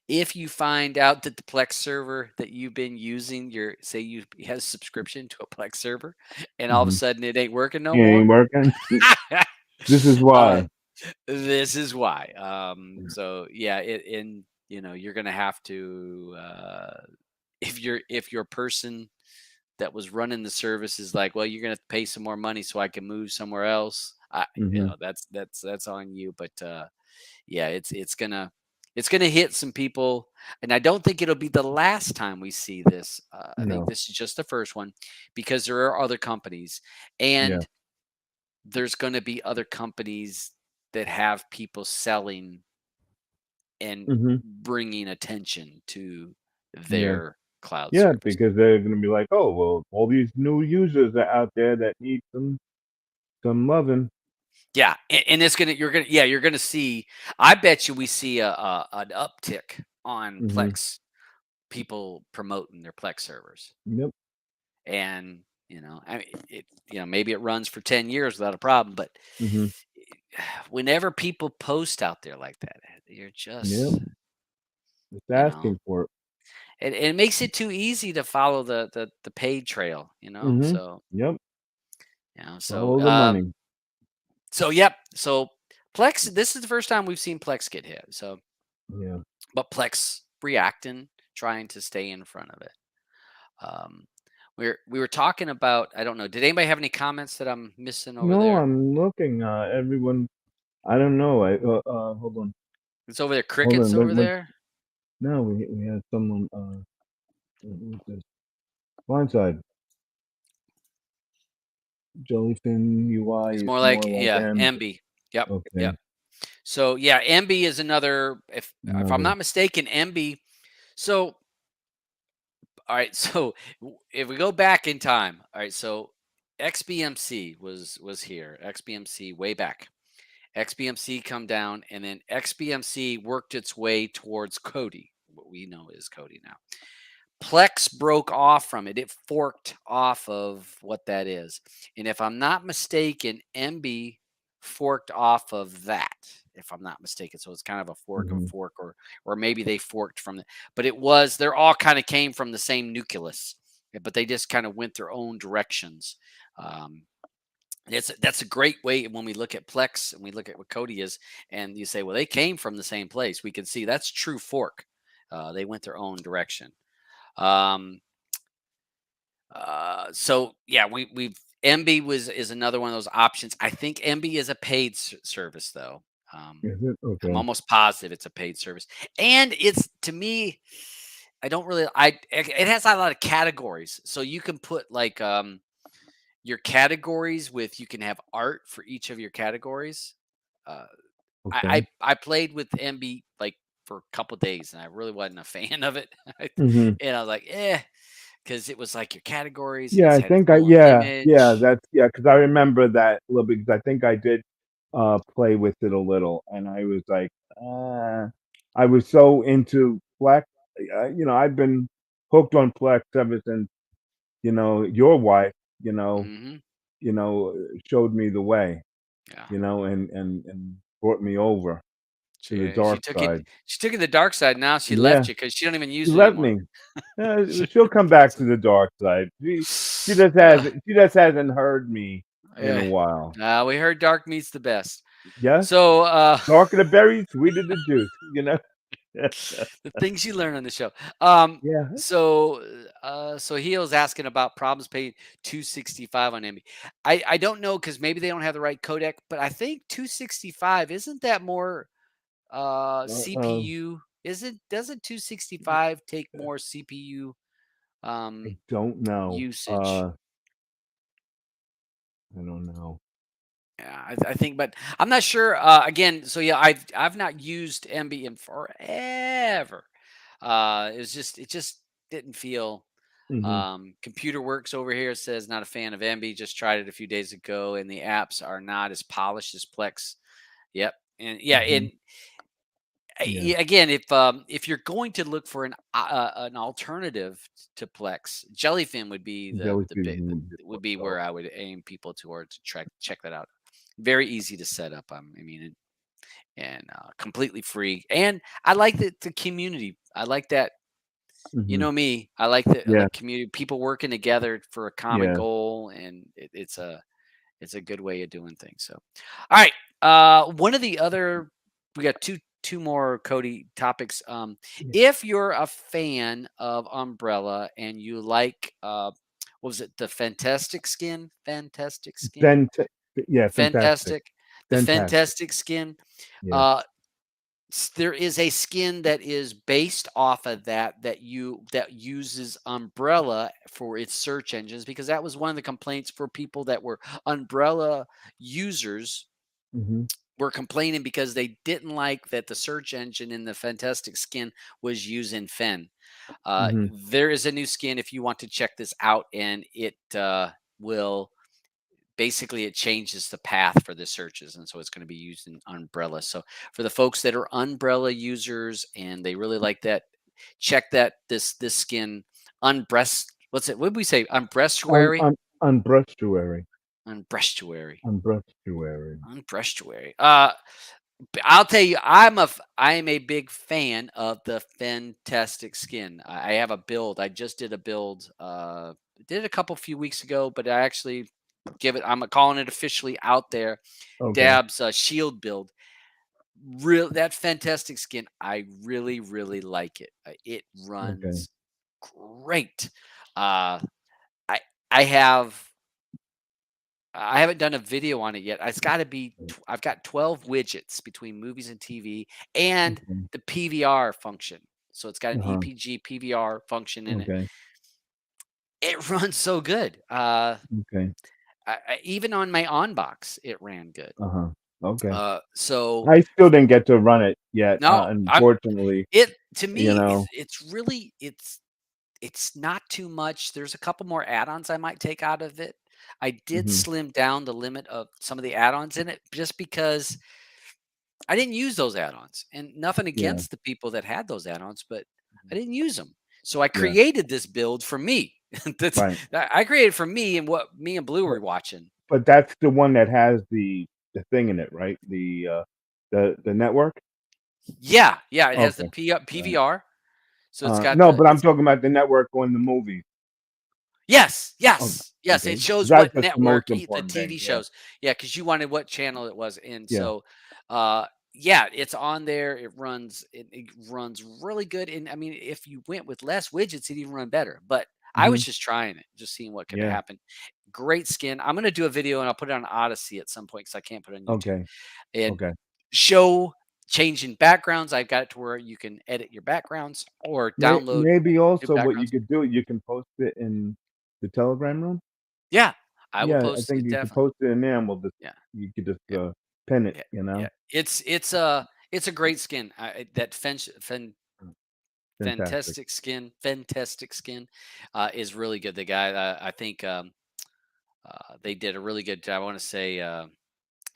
Speaker 1: if you find out that the Plex server that you've been using, say you has subscription to a Plex server, and all of a
Speaker 2: Mhm.
Speaker 1: sudden it ain't working no
Speaker 2: It
Speaker 1: more.
Speaker 2: ain't working. This is
Speaker 1: uh,
Speaker 2: why.
Speaker 1: this is why.
Speaker 2: Yeah.
Speaker 1: So yeah, you're going to have to if your person that was running the service is like, well, you're gonna have to pay some more money so I can move somewhere else.
Speaker 2: Mhm.
Speaker 1: That's on you. But yeah, it's gonna hit some people, and I don't think it'll be the last time we see this. I think
Speaker 2: No.
Speaker 1: this is just the first one, because there are other companies,
Speaker 2: Yeah.
Speaker 1: and there's going to be other companies that have people selling and
Speaker 2: Mhm.
Speaker 1: bringing attention to
Speaker 2: Yeah.
Speaker 1: their cloud
Speaker 2: Yeah,
Speaker 1: service.
Speaker 2: because they're gonna be like, "Oh, well, all these new users are out there that need some loving."
Speaker 1: Yeah, and you're gonna see. I bet you we see an uptick on
Speaker 2: Mhm.
Speaker 1: Plex people promoting their Plex servers,
Speaker 2: Yep.
Speaker 1: and I mean, maybe it runs for 10 years without a problem, but
Speaker 2: Mhm.
Speaker 1: whenever people post out there like that, you're
Speaker 2: Yep.
Speaker 1: just
Speaker 2: Just
Speaker 1: you know
Speaker 2: asking for it.
Speaker 1: and it makes it too easy to follow the paid trail, you know.
Speaker 2: Mhm.
Speaker 1: So
Speaker 2: Yep.
Speaker 1: so
Speaker 2: Follow the money.
Speaker 1: so yep. So Plex, this is the first time we've seen Plex get hit. So,
Speaker 2: Yeah.
Speaker 1: but Plex reacting, trying to stay in front of it. Um, we were talking about. I don't know. Did anybody have any comments that I'm missing over
Speaker 2: No,
Speaker 1: there?
Speaker 2: I'm looking. Everyone. I don't know. Hold on.
Speaker 1: It's over there.
Speaker 2: Hold
Speaker 1: Crickets
Speaker 2: on.
Speaker 1: over there.
Speaker 2: No, we had someone. What's this? Blindside. Jellyfin UI
Speaker 1: It's
Speaker 2: is
Speaker 1: more
Speaker 2: more
Speaker 1: like,
Speaker 2: like
Speaker 1: yeah,
Speaker 2: M.
Speaker 1: MB. Yep,
Speaker 2: Okay.
Speaker 1: yep. So yeah, MB is another. If I'm
Speaker 2: Another.
Speaker 1: not mistaken, MB. So all right. So if we go back in time, all right. So XBMC was here. XBMC way back. XBMC come down, and then XBMC worked its way towards Kodi. What we know is Kodi now. Plex broke off from it. It forked off of what that is. And if I'm not mistaken, MB forked off of that, if I'm not mistaken. So it's kind of a fork of
Speaker 2: Mhm.
Speaker 1: fork, or maybe they forked from it. But it was, they're all kind of came from the same nucleus, but they just kind of went their own directions. Um, that's a great way when we look at Plex and we look at what Kodi is, and you say, well, they came from the same place. We can see that's true fork. They went their own direction. Um, so yeah, we've MB was is another one of those options. I think MB is a paid service though. Um,
Speaker 2: Is it
Speaker 1: I'm
Speaker 2: okay?
Speaker 1: almost positive it's a paid service, and it's to me, I don't really. It has a lot of categories, so you can put like your categories with you can have art for each of your categories. Uh,
Speaker 2: Okay.
Speaker 1: I played with MB like for a couple days, and I really wasn't a fan of it.
Speaker 2: Mhm.
Speaker 1: And I was like, eh, because it was like your categories and
Speaker 2: Yeah,
Speaker 1: it
Speaker 2: I
Speaker 1: had its
Speaker 2: think
Speaker 1: own image.
Speaker 2: that's yeah, because I remember that a little bit, because I think I did, play with it a little, and I was like, uh I was so into Plex. I've been hooked on Plex ever since, your wife, you know
Speaker 1: Hmm.
Speaker 2: showed me the way,
Speaker 1: Yeah.
Speaker 2: and brought me over to the
Speaker 1: She
Speaker 2: dark
Speaker 1: took it.
Speaker 2: side.
Speaker 1: She took it the dark side. Now she
Speaker 2: Yeah,
Speaker 1: left you because she don't even
Speaker 2: she
Speaker 1: use it
Speaker 2: left
Speaker 1: anymore.
Speaker 2: me. She'll come back to the dark side.
Speaker 1: Uh,
Speaker 2: She just hasn't heard me in a
Speaker 1: yeah.
Speaker 2: while.
Speaker 1: We heard dark meat's the best.
Speaker 2: Yes,
Speaker 1: So
Speaker 2: darker the berry, sweeter the juice,
Speaker 1: the things you learn on the show. Um,
Speaker 2: Yeah.
Speaker 1: so Heel's asking about problems paying 265 on Emmy. I don't know because maybe they don't have the right codec, but I think 265 isn't that more
Speaker 2: Uh, uh,
Speaker 1: CPU? Isn't doesn't 265 take more CPU
Speaker 2: I
Speaker 1: um
Speaker 2: don't know.
Speaker 1: usage?
Speaker 2: I don't know.
Speaker 1: Yeah, I think, but I'm not sure. Again, so yeah, I've not used MB in forever. It just didn't feel.
Speaker 2: Mhm,
Speaker 1: Computer Works over here says not a fan of MB. Just tried it a few days ago, and the apps are not as polished as Plex. Yep, and yeah,
Speaker 2: mhm.
Speaker 1: and
Speaker 2: Yeah,
Speaker 1: again, if you're going to look for an alternative to Plex, Jellyfin would be the
Speaker 2: jellyfish
Speaker 1: big
Speaker 2: would be
Speaker 1: would be
Speaker 2: so.
Speaker 1: where I would aim people towards to check that out. Very easy to set up. I mean, and completely free. And I like the community. I like that. You
Speaker 2: Mhm.
Speaker 1: know me. I like the
Speaker 2: Yeah,
Speaker 1: like community, people working together for a common
Speaker 2: yeah.
Speaker 1: goal, and it's a good way of doing things. So, all right. One of the other we got two more Cody topics.
Speaker 2: Yeah.
Speaker 1: If you're a fan of Umbrella and you like what was it, the fantastic skin,
Speaker 2: Fant yeah, fantastic,
Speaker 1: fantastic, the
Speaker 2: fantastic.
Speaker 1: fantastic skin.
Speaker 2: Yeah.
Speaker 1: Uh, there is a skin that is based off of that uses Umbrella for its search engines, because that was one of the complaints for people that were Umbrella users,
Speaker 2: Mhm,
Speaker 1: were complaining because they didn't like that the search engine in the fantastic skin was using Fen.
Speaker 2: mhm,
Speaker 1: There is a new skin if you want to check this out, and it will basically it changes the path for the searches, and so it's going to be used in Umbrella. So for the folks that are Umbrella users and they really like that, check that this skin, unbreast what's it, what did we say, unbreastuary,
Speaker 2: unbreastuary,
Speaker 1: unbreastuary
Speaker 2: unbreastuary.
Speaker 1: unbreastuary. I'll tell you, I am a big fan of the Fantastic Skin. I have a build. I just did a build. Did it a couple few weeks ago, but I actually give it. I'm calling it officially out there.
Speaker 2: Okay.
Speaker 1: Dab's shield build. Real that Fantastic Skin. I really really like it. It
Speaker 2: Okay.
Speaker 1: runs great. Uh, I I have I haven't done a video on it yet. It's got to be. I've got 12 widgets between movies and TV and
Speaker 2: Okay.
Speaker 1: the PVR function. So it's got an
Speaker 2: Uh-huh.
Speaker 1: EPG PVR function in it.
Speaker 2: Okay.
Speaker 1: It runs so good.
Speaker 2: Okay.
Speaker 1: Even on my on box, it ran good.
Speaker 2: Uh-huh. Okay.
Speaker 1: So
Speaker 2: I still didn't get to run it yet,
Speaker 1: no, I'm
Speaker 2: unfortunately,
Speaker 1: it to
Speaker 2: you
Speaker 1: me.
Speaker 2: know?
Speaker 1: It's really it's not too much. There's a couple more add-ons I might take out of it. I did
Speaker 2: Mhm.
Speaker 1: slim down the limit of some of the add-ons in it just because I didn't use those add-ons, and nothing
Speaker 2: Yeah.
Speaker 1: against the people that had those add-ons, but I
Speaker 2: Mhm.
Speaker 1: didn't use them. So I
Speaker 2: Yeah.
Speaker 1: created this build for me.
Speaker 2: Right.
Speaker 1: That I created for me and what me and Blue
Speaker 2: But
Speaker 1: were watching.
Speaker 2: but that's the one that has the thing in it, right? The network?
Speaker 1: Yeah, yeah, it has the
Speaker 2: Okay. Right.
Speaker 1: PVR, so it's got
Speaker 2: No,
Speaker 1: the
Speaker 2: but I'm
Speaker 1: it's
Speaker 2: talking about the network on the movie.
Speaker 1: yes,
Speaker 2: Okay.
Speaker 1: yes, yes. It
Speaker 2: Okay.
Speaker 1: shows
Speaker 2: That's
Speaker 1: what
Speaker 2: just the most
Speaker 1: network the
Speaker 2: important thing.
Speaker 1: TV
Speaker 2: Yeah.
Speaker 1: shows. Yeah, because you wanted what channel it was in.
Speaker 2: Yeah.
Speaker 1: So, uh, yeah, it's on there. It runs really good. And I mean, if you went with less widgets, it'd even run better. But I was
Speaker 2: Mhm.
Speaker 1: just trying it, just seeing what could
Speaker 2: Yeah.
Speaker 1: happen. Great skin. I'm gonna do a video and I'll put it on Odyssey at some point because I can't put it on YouTube
Speaker 2: Okay.
Speaker 1: and
Speaker 2: Okay.
Speaker 1: show changing backgrounds. I've got it to where you can edit your backgrounds or download
Speaker 2: Maybe
Speaker 1: new
Speaker 2: also what you
Speaker 1: backgrounds.
Speaker 2: could do, you can post it in the Telegram room?
Speaker 1: Yeah, I will
Speaker 2: Yeah, I
Speaker 1: post
Speaker 2: think
Speaker 1: it
Speaker 2: you could
Speaker 1: definitely.
Speaker 2: post it in there and we'll just
Speaker 1: Yeah.
Speaker 2: you could just,
Speaker 1: Yeah,
Speaker 2: pin it,
Speaker 1: yeah,
Speaker 2: you
Speaker 1: yeah.
Speaker 2: know?
Speaker 1: It's a great skin. That
Speaker 2: Mm, fantastic.
Speaker 1: fantastic skin is really good. The guy, I think they did a really good job. I want to say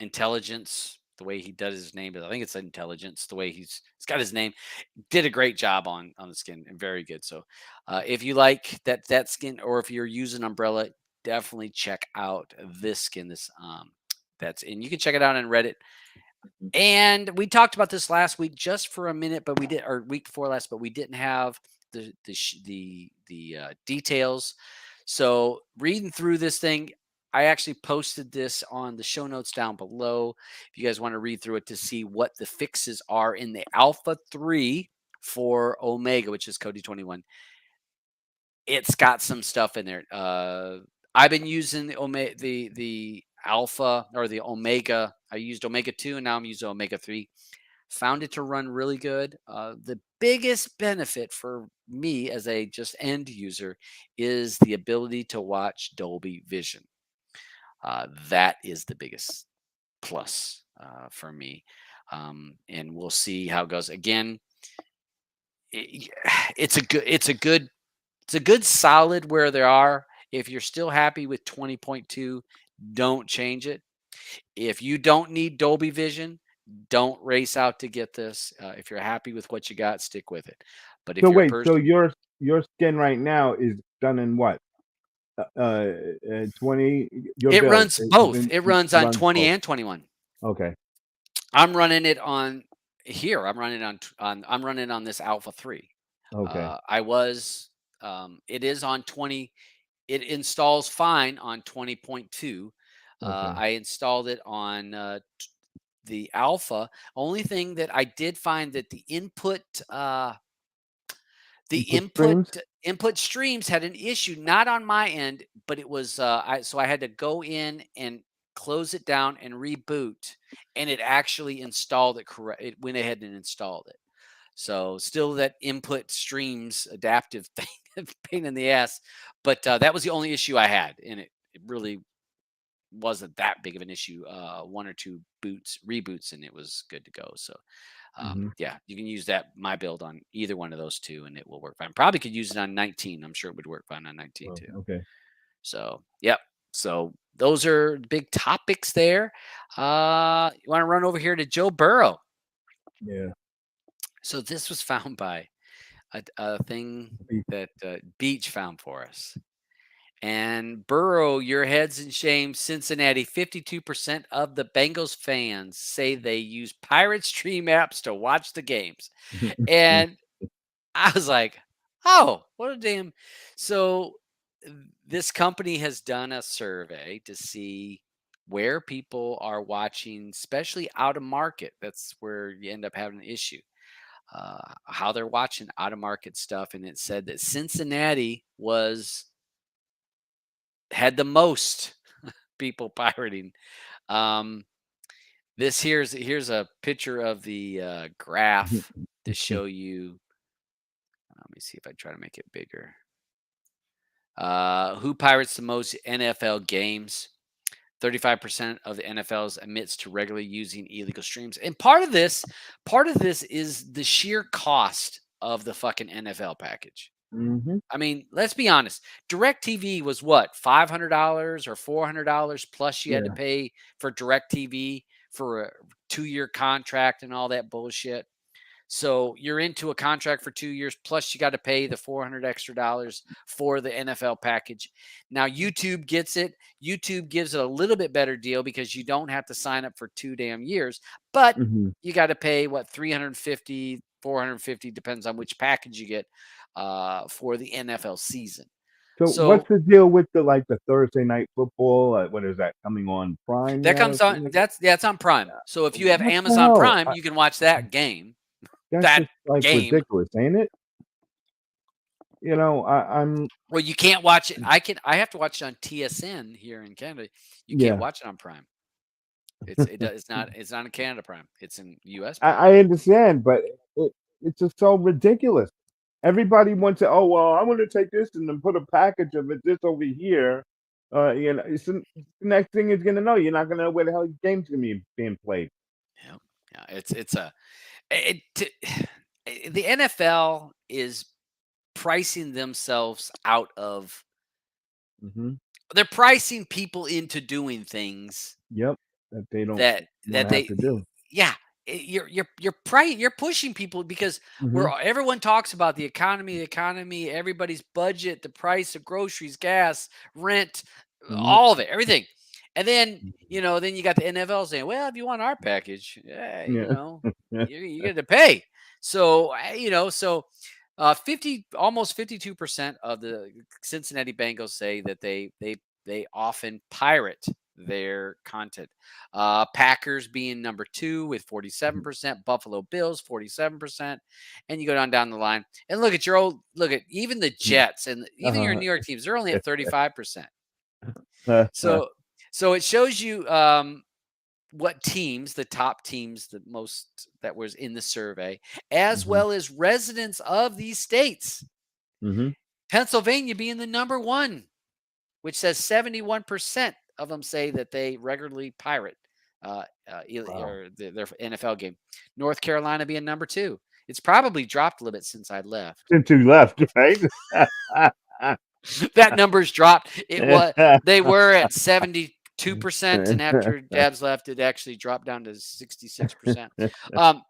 Speaker 1: intelligence. The way he does his name, but I think it's intelligence. The way he's got his name did a great job on the skin and very good. So if you like that skin, or if you're using umbrella, definitely check out this skin. That's and you can check it out on Reddit.
Speaker 2: Mhm.
Speaker 1: And we talked about this last week just for a minute, but we did, or week before last, but we didn't have the details. So reading through this thing, I actually posted this on the show notes down below. If you guys want to read through it to see what the fixes are in the Alpha 3 for Omega, which is Kodi 21, it's got some stuff in there. I've been using the Alpha or the Omega. I used Omega 2 and now I'm using Omega 3. Found it to run really good. The biggest benefit for me as a just end user is the ability to watch Dolby Vision. That is the biggest plus for me. And we'll see how it goes. Again, it, it's a good it's a good solid where there are. If you're still happy with 20.2, don't change it. If you don't need Dolby Vision, don't race out to get this. If you're happy with what you got, stick with it. But if
Speaker 2: So
Speaker 1: you're a
Speaker 2: wait, so
Speaker 1: person,
Speaker 2: your skin right now is done in what? 20 your
Speaker 1: it
Speaker 2: build,
Speaker 1: runs
Speaker 2: it
Speaker 1: both.
Speaker 2: been
Speaker 1: It
Speaker 2: it
Speaker 1: runs on
Speaker 2: runs
Speaker 1: 20
Speaker 2: both.
Speaker 1: and 21.
Speaker 2: Okay.
Speaker 1: I'm running it on here. I'm running on this Alpha 3.
Speaker 2: Okay.
Speaker 1: I was it is on 20. It installs fine on 20.2.
Speaker 2: Okay.
Speaker 1: I installed it on the alpha. Only thing that I did find that the
Speaker 2: You put
Speaker 1: input
Speaker 2: streams?
Speaker 1: input streams had an issue, not on my end, but it was I had to go in and close it down and reboot, and it actually installed it correct. It went ahead and installed it. So still that input streams adaptive thing, pain in the ass. But that was the only issue I had, and it really wasn't that big of an issue. One or two reboots, and it was good to go. So
Speaker 2: Mhm.
Speaker 1: yeah, you can use that my build on either one of those two, and it will work fine. Probably could use it on 19. I'm sure it would work fine on 19
Speaker 2: Oh,
Speaker 1: too.
Speaker 2: okay.
Speaker 1: So yep. So those are big topics there. You want to run over here to Joe Burrow?
Speaker 2: Yeah.
Speaker 1: So this was found by a thing
Speaker 2: Be
Speaker 1: that Beach found for us. And Burrow, your head's in shame. Cincinnati, 52% of the Bengals fans say they use pirate stream apps to watch the games. And I was like, oh, what a damn. So this company has done a survey to see where people are watching, especially out of market. That's where you end up having an issue. How they're watching out of market stuff. And it said that Cincinnati had the most people pirating. Um, here's a picture of the graph to show you. Let me see if I try to make it bigger. Who pirates the most NFL games? 35% of the NFLs admits to regularly using illegal streams. And part of this is the sheer cost of the fucking NFL package.
Speaker 2: Mhm.
Speaker 1: I mean, let's be honest. DirecTV was what, $500 or $400 plus you had to
Speaker 2: Yeah.
Speaker 1: pay for DirecTV for a 2-year contract and all that bullshit. So you're into a contract for 2 years, plus you got to pay the 400 extra dollars for the NFL package. Now YouTube gets it. YouTube gives it a little bit better deal because you don't have to sign up for 2 damn years, but
Speaker 2: Mhm.
Speaker 1: you got to pay what, 350, 450, depends on which package you get for the NFL season.
Speaker 2: So what's
Speaker 1: So
Speaker 2: the deal with the Thursday night football? What is that coming on Prime
Speaker 1: that
Speaker 2: yet or
Speaker 1: comes on.
Speaker 2: something like that?
Speaker 1: That's on Prime. So if you have
Speaker 2: What the
Speaker 1: Amazon
Speaker 2: hell?
Speaker 1: Prime, you can watch that game.
Speaker 2: That's
Speaker 1: That
Speaker 2: just, like,
Speaker 1: game.
Speaker 2: ridiculous, ain't it? I'm
Speaker 1: Well, you can't watch it. I have to watch it on TSN here in Canada. You can't
Speaker 2: yeah.
Speaker 1: watch it on Prime. It's not in Canada Prime. It's in US Prime.
Speaker 2: I understand, but it's just so ridiculous. Everybody wants to, "Oh, well, I wanna take this and then put a package of it this over here." It's the next thing is gonna know, you're not gonna know where the hell your game's gonna be being played.
Speaker 1: Yeah, yeah. It's a it, the NFL is pricing themselves out of.
Speaker 2: Mhm.
Speaker 1: They're pricing people into doing things
Speaker 2: Yep. That they don't
Speaker 1: that
Speaker 2: wanna have
Speaker 1: they
Speaker 2: to do.
Speaker 1: yeah, you're pushing people because
Speaker 2: Mhm.
Speaker 1: everyone talks about the economy, everybody's budget, the price of groceries, gas, rent,
Speaker 2: Yep.
Speaker 1: all of it, everything. And then,
Speaker 2: Mhm.
Speaker 1: then you got the NFL saying, "Well, if you want our package,
Speaker 2: Yeah.
Speaker 1: you got to pay." So, 50 almost 52% of the Cincinnati Bengals say that they often pirate their content. Packers being number 2 with 47%, Buffalo Bills 47%, and you go down the line and look at even the Jets and even your
Speaker 2: Uh-huh.
Speaker 1: New York teams. They're only at 35%. So it shows you what teams, the top teams, the most that was in the survey, as
Speaker 2: Mhm.
Speaker 1: well as residents of these states.
Speaker 2: Mhm.
Speaker 1: Pennsylvania being the number 1, which says 71% of them say that they regularly pirate
Speaker 2: Wow.
Speaker 1: their NFL game. North Carolina being number 2. It's probably dropped a little bit since I left.
Speaker 2: Since you left, right?
Speaker 1: That number's dropped. They were at 72%, and after Dabs left, it actually dropped down to 66%. Um,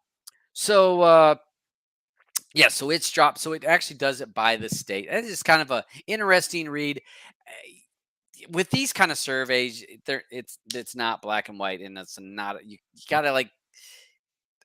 Speaker 1: so yeah, so it's dropped. So it actually does it by the state. That is kind of a interesting read. With these kind of surveys, it's not black and white, and it's not you gotta like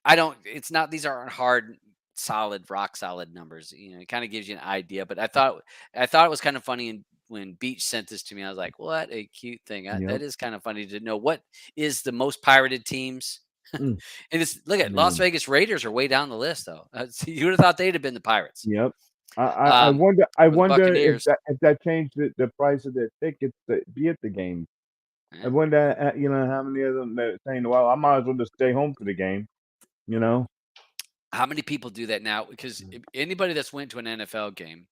Speaker 1: I don't. It's not. These aren't hard, solid, rock solid numbers. It kind of gives you an idea. But I thought it was kind of funny, and when Beach sent this to me, I was like, "What a cute thing!
Speaker 2: Yep.
Speaker 1: That is kind of funny to know what is the most pirated teams."
Speaker 2: Mm,
Speaker 1: And it's look at Las
Speaker 2: man.
Speaker 1: Vegas Raiders are way down the list though. You would have thought they'd have been the Pirates.
Speaker 2: Yep. I
Speaker 1: Um,
Speaker 2: wonder I
Speaker 1: or the
Speaker 2: wonder if
Speaker 1: Buccaneers.
Speaker 2: that changed the price of their tickets to be at the game. I
Speaker 1: Yeah.
Speaker 2: wonder, how many of them that are saying, "Well, I might as well just stay home for the game," you know?
Speaker 1: How many people do that now? Because
Speaker 2: Mm,
Speaker 1: anybody that's went to an NFL game,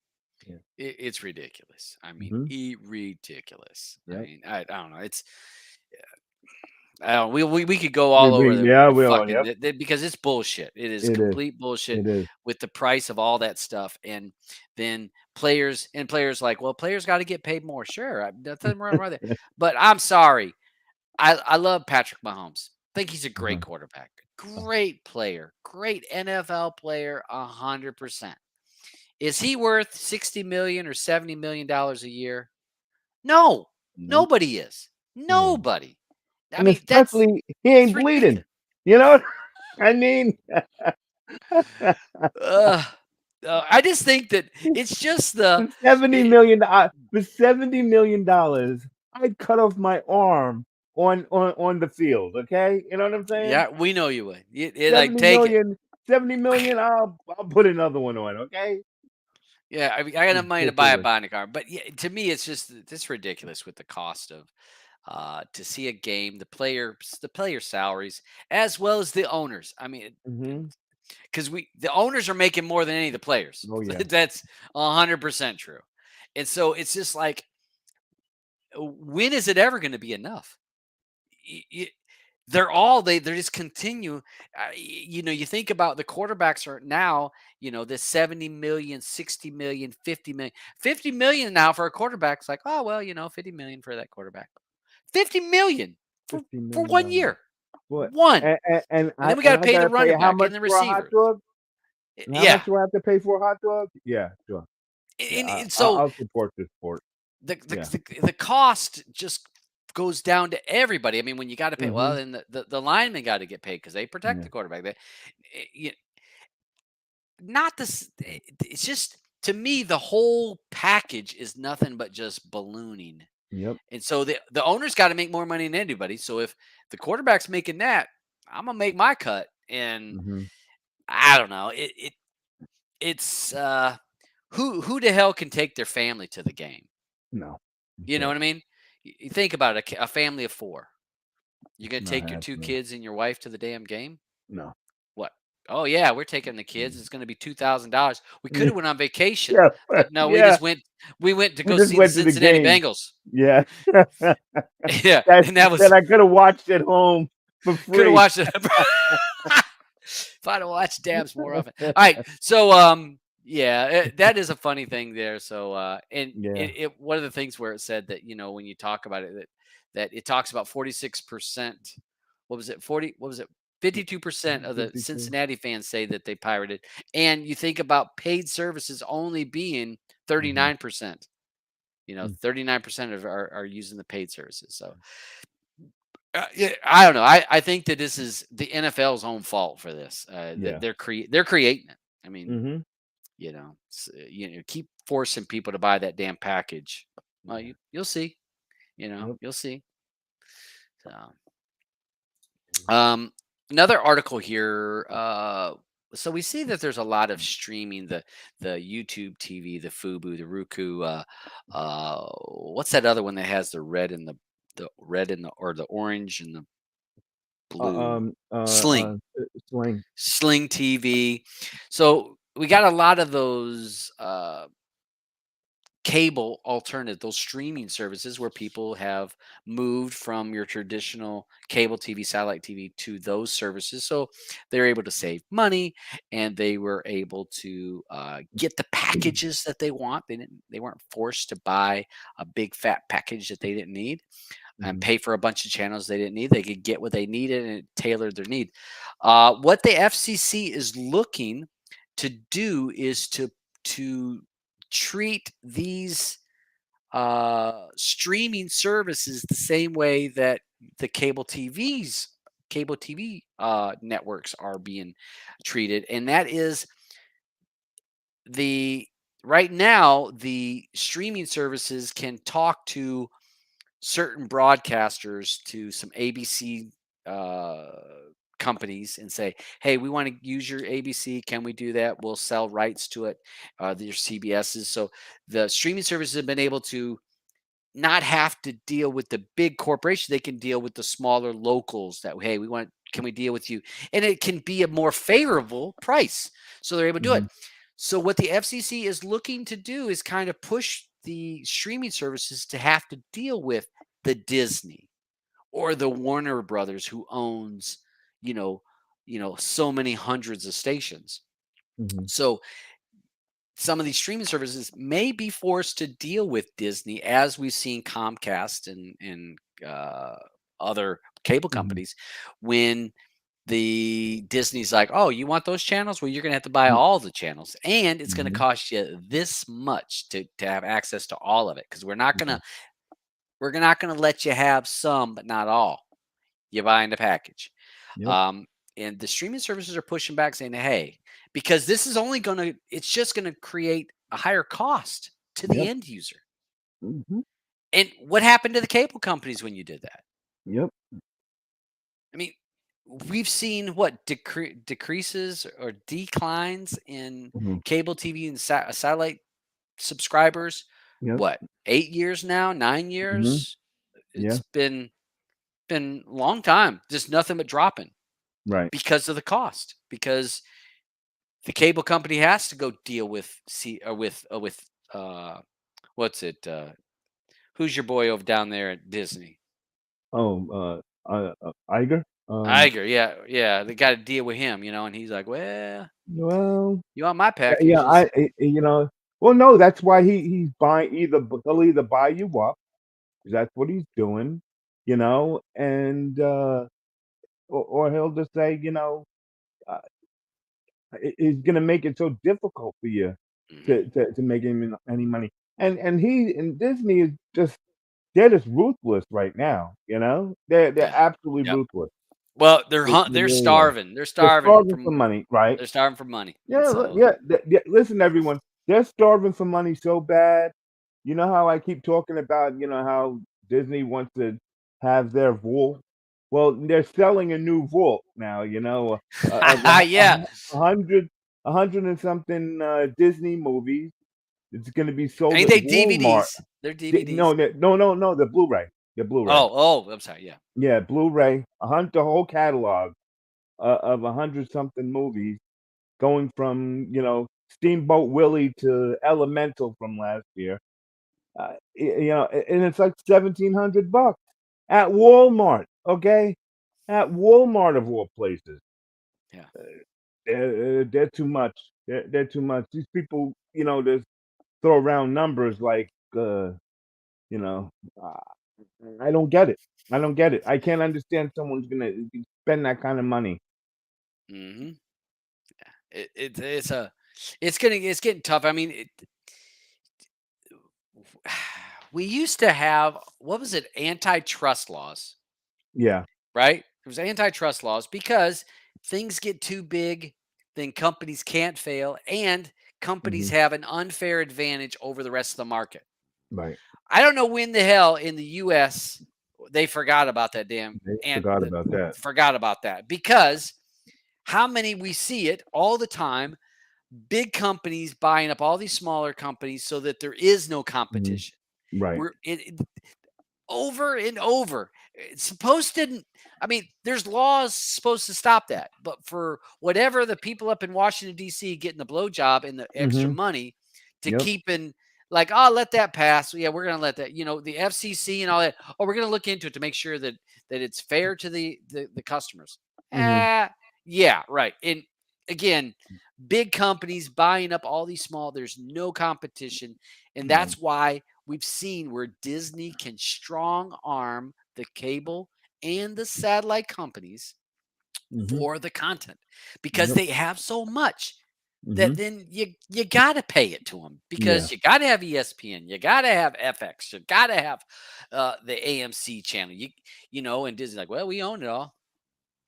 Speaker 2: yeah.
Speaker 1: it's ridiculous. I mean,
Speaker 2: Mhm.
Speaker 1: ridiculous. I
Speaker 2: Yep.
Speaker 1: mean, I don't know. It's we could go
Speaker 2: We
Speaker 1: all over
Speaker 2: we yeah,
Speaker 1: the
Speaker 2: we all
Speaker 1: fucking
Speaker 2: yep.
Speaker 1: because it's bullshit. It is
Speaker 2: It is.
Speaker 1: complete bullshit
Speaker 2: It is.
Speaker 1: with the price of all that stuff, and then players like, well, players got to get paid more. Sure, nothing wrong with it, but I'm sorry. I love Patrick Mahomes. Think he's a great
Speaker 2: Uh-huh.
Speaker 1: quarterback,
Speaker 2: Uh,
Speaker 1: great player, great NFL player, 100%. Is he worth 60 million or 70 million dollars a year? No,
Speaker 2: Nope.
Speaker 1: nobody is.
Speaker 2: Yeah.
Speaker 1: Nobody. I
Speaker 2: And
Speaker 1: mean, that's
Speaker 2: especially he
Speaker 1: it's
Speaker 2: ain't bleeding.
Speaker 1: ridiculous.
Speaker 2: You know what I mean?
Speaker 1: Ugh. I just think that it's just the
Speaker 2: For $70
Speaker 1: it,
Speaker 2: million, for $70 million, I'd cut off my arm on the field. Okay, you know what I'm saying?
Speaker 1: yeah, we know you would. Like
Speaker 2: 70
Speaker 1: take it.
Speaker 2: million, 70 million. I'll put another one on. Okay,
Speaker 1: Yeah, I mean, I got enough money to buy a
Speaker 2: ridiculous.
Speaker 1: Bionic arm, but yeah, to me, it's just it's ridiculous with the cost of to see a game, the player salaries, as well as the owners. I mean,
Speaker 2: Hmm.
Speaker 1: because the owners are making more than any of the players.
Speaker 2: Oh yeah.
Speaker 1: That's 100% true, and so it's just like, when is it ever going to be enough? Y- y- they're just continue. You think about the quarterbacks are now, this 70 million, 60 million, 50 million, 50 million now for a quarterback. It's like, oh well, 50 million for that quarterback, 50 million for 1
Speaker 2: $50 million.
Speaker 1: year,
Speaker 2: What?
Speaker 1: one,
Speaker 2: And
Speaker 1: and
Speaker 2: I
Speaker 1: then we got
Speaker 2: and
Speaker 1: to
Speaker 2: I
Speaker 1: pay the
Speaker 2: gotta pay
Speaker 1: running
Speaker 2: how
Speaker 1: back
Speaker 2: much
Speaker 1: and the
Speaker 2: for a hot
Speaker 1: receiver.
Speaker 2: dog? And how
Speaker 1: Yeah,
Speaker 2: much do I have to pay for a hot dog? Yeah, sure. Yeah,
Speaker 1: and so
Speaker 2: I'll support this sport.
Speaker 1: the,
Speaker 2: Yeah.
Speaker 1: the the the cost just goes down to everybody. I mean, when you got to pay, well,
Speaker 2: Hmm.
Speaker 1: then the linemen got to get paid because they protect
Speaker 2: Yeah.
Speaker 1: the quarterback. Not this. It's just, to me, the whole package is nothing but just ballooning.
Speaker 2: Yep.
Speaker 1: And so the owner's got to make more money than anybody. So if the quarterback's making that, I'm gonna make my cut. And
Speaker 2: Hmm.
Speaker 1: I don't know. It's who the hell can take their family to the game?
Speaker 2: No, you
Speaker 1: You know
Speaker 2: can't.
Speaker 1: what I mean? You think about it, a family of four. You're
Speaker 2: It's
Speaker 1: gonna
Speaker 2: not
Speaker 1: take your two
Speaker 2: happening.
Speaker 1: kids and your wife to the damn game?
Speaker 2: No.
Speaker 1: What? Oh yeah, we're taking the kids.
Speaker 2: Mm.
Speaker 1: It's going to be $2,000. We could
Speaker 2: Yeah,
Speaker 1: have went on vacation,
Speaker 2: yeah,
Speaker 1: but no, we
Speaker 2: yeah.
Speaker 1: just went. We went to
Speaker 2: We
Speaker 1: go
Speaker 2: just
Speaker 1: see the
Speaker 2: went to the
Speaker 1: Cincinnati
Speaker 2: game.
Speaker 1: Bengals.
Speaker 2: Yeah.
Speaker 1: Yeah,
Speaker 2: That
Speaker 1: and that
Speaker 2: that
Speaker 1: was
Speaker 2: I coulda watched at home for
Speaker 1: could have
Speaker 2: free.
Speaker 1: watched it. If I'd have watched Dabs more often. All right, so yeah, that is a funny thing there. So and
Speaker 2: Yeah.
Speaker 1: one of the things where it said that, when you talk about it, that it talks about 46%. What was it? 40? What was it? 52% of the
Speaker 2: 52.
Speaker 1: Cincinnati fans say that they pirated, and you think about paid services only being
Speaker 2: Mhm.
Speaker 1: 39%.
Speaker 2: Mm.
Speaker 1: 39% are using the paid services. So yeah, I don't know. I think that this is the NFL's own fault for this. That
Speaker 2: Yeah.
Speaker 1: they're creating it. I mean,
Speaker 2: Mhm.
Speaker 1: keep forcing people to buy that damn package. Well,
Speaker 2: Yeah.
Speaker 1: you'll see.
Speaker 2: Yep.
Speaker 1: You'll see. So, um, another article here. So we see that there's a lot of streaming, the YouTube TV, the Fubu, the Roku. What's that other one that has the red and the or the orange and the blue? Sling.
Speaker 2: Sling.
Speaker 1: Sling TV. So we got a lot of those cable alternative, those streaming services where people have moved from your traditional cable TV, satellite TV to those services. So they're able to save money, and they were able to get the packages that they want. They weren't forced to buy a big fat package that they didn't need and
Speaker 2: Mhm.
Speaker 1: pay for a bunch of channels they didn't need. They could get what they needed and it tailored their need. What the FCC is looking to do is to treat these streaming services the same way that the cable TV networks are being treated, and that is the right now the streaming services can talk to certain broadcasters, to some ABC uh, companies, and say, "Hey, we want to use your ABC. Can we do that? We'll sell rights to it." Your CBSs. So the streaming services have been able to not have to deal with the big corporation. They can deal with the smaller locals. That, hey, we want. Can we deal with you? And it can be a more favorable price. So they're able to do it.
Speaker 2: Mhm.
Speaker 1: So what the FCC is looking to do is kind of push the streaming services to have to deal with the Disney or the Warner Brothers, who owns, you know, so many hundreds of stations.
Speaker 2: Mhm.
Speaker 1: So some of these streaming services may be forced to deal with Disney, as we've seen Comcast and other cable
Speaker 2: Mhm.
Speaker 1: companies, when the Disney's like, "Oh, you want those channels? Well, you're gonna have to buy
Speaker 2: Mm.
Speaker 1: all the channels, and it's gonna
Speaker 2: Mhm.
Speaker 1: cost you this much to have access to all of it, because we're not
Speaker 2: Yeah.
Speaker 1: gonna We're not going to let you have some, but not all. You buy in the package.
Speaker 2: Yep.
Speaker 1: Um, and the streaming services are pushing back saying, hey, because this is only going to, it's just going to create a higher cost to the
Speaker 2: Yep.
Speaker 1: end user.
Speaker 2: Mhm.
Speaker 1: And what happened to the cable companies when you did that?
Speaker 2: Yep.
Speaker 1: I mean, we've seen what decreases or declines in
Speaker 2: Mhm.
Speaker 1: cable TV and satellite subscribers.
Speaker 2: Yep.
Speaker 1: What, 8 years now? nine
Speaker 2: Mhm.
Speaker 1: years? It's
Speaker 2: Yeah.
Speaker 1: been a long time. Just nothing but dropping
Speaker 2: Right.
Speaker 1: because of the cost. Because the cable company has to go deal with what's it? Who's your boy over down there at Disney?
Speaker 2: Oh, Iger?
Speaker 1: Iger, yeah, yeah. They got to deal with him, and he's like, "Well,
Speaker 2: Well,
Speaker 1: you want my
Speaker 2: yeah,
Speaker 1: packages?"
Speaker 2: well, no, that's why he's buying he'll either buy you up, 'cause that's what he's doing, and, or he'll just say, uh, he's gonna make it so difficult for you
Speaker 1: Hmm.
Speaker 2: to make any money. And Disney is just they're just ruthless right now, you know? They're
Speaker 1: Yeah.
Speaker 2: absolutely
Speaker 1: Yep.
Speaker 2: ruthless.
Speaker 1: Well,
Speaker 2: They
Speaker 1: they're
Speaker 2: really are.
Speaker 1: starving. They're
Speaker 2: They're
Speaker 1: starving
Speaker 2: starving for
Speaker 1: from
Speaker 2: money, right?
Speaker 1: they're starving for money, and
Speaker 2: Yeah,
Speaker 1: so
Speaker 2: yeah, yeah, listen, everyone, they're starving for money so bad. You know how I keep talking about, how Disney wants to have their vault? Well, they're selling a new vault now, of
Speaker 1: yeah.
Speaker 2: 100 and something, Disney movies. It's gonna be sold
Speaker 1: Ain't
Speaker 2: at
Speaker 1: they
Speaker 2: Walmart.
Speaker 1: DVDs? They're
Speaker 2: No,
Speaker 1: DVDs.
Speaker 2: no, the Blu-ray. The Blu-ray.
Speaker 1: Oh, I'm sorry. Yeah.
Speaker 2: Yeah, Blu-ray, the whole catalog, of 100 something movies going from, Steamboat Willie to Elemental from last year. And it's like $1,700 at Walmart, okay? At Walmart of all places.
Speaker 1: Yeah.
Speaker 2: They're too much. They're too much. These people, just throw around numbers like, you know, uh, I don't get it. I don't get it. I can't understand someone's gonna spend that kind of money.
Speaker 1: Hmm. It's getting tough. I mean, we used to have, what was it, antitrust laws,
Speaker 2: Yeah.
Speaker 1: right? It was antitrust laws because things get too big, then companies can't fail, and companies
Speaker 2: Mhm.
Speaker 1: have an unfair advantage over the rest of the market.
Speaker 2: Right.
Speaker 1: I don't know when the hell in the US they forgot about that damn
Speaker 2: They
Speaker 1: and
Speaker 2: forgot about that.
Speaker 1: forgot about that, because how many we see it all the time, big companies buying up all these smaller companies so that there is no
Speaker 2: Mhm.
Speaker 1: competition.
Speaker 2: Right.
Speaker 1: Over and over. It's supposed to, I mean, there's laws supposed to stop that. But for whatever the people up in Washington, D.C. getting the blowjob and the extra
Speaker 2: Mhm.
Speaker 1: money to
Speaker 2: Yep.
Speaker 1: keep in, like, oh, let that pass. Yeah, we're going to let that, the FCC and all that. Oh, we're going to look into it to make sure that it's fair to the customers.
Speaker 2: Mhm.
Speaker 1: Yeah, right. And again, big companies buying up all these small, there's no competition. And
Speaker 2: Right.
Speaker 1: that's why we've seen where Disney can strong arm the cable and the satellite companies
Speaker 2: Mhm.
Speaker 1: for the content, because
Speaker 2: Yep.
Speaker 1: they have so much that
Speaker 2: Mhm.
Speaker 1: then you got to pay it to them,
Speaker 2: Yeah.
Speaker 1: because you got to have ESPN, you got to have FX, you got to have the AMC channel. And Disney's like, well, we own it all.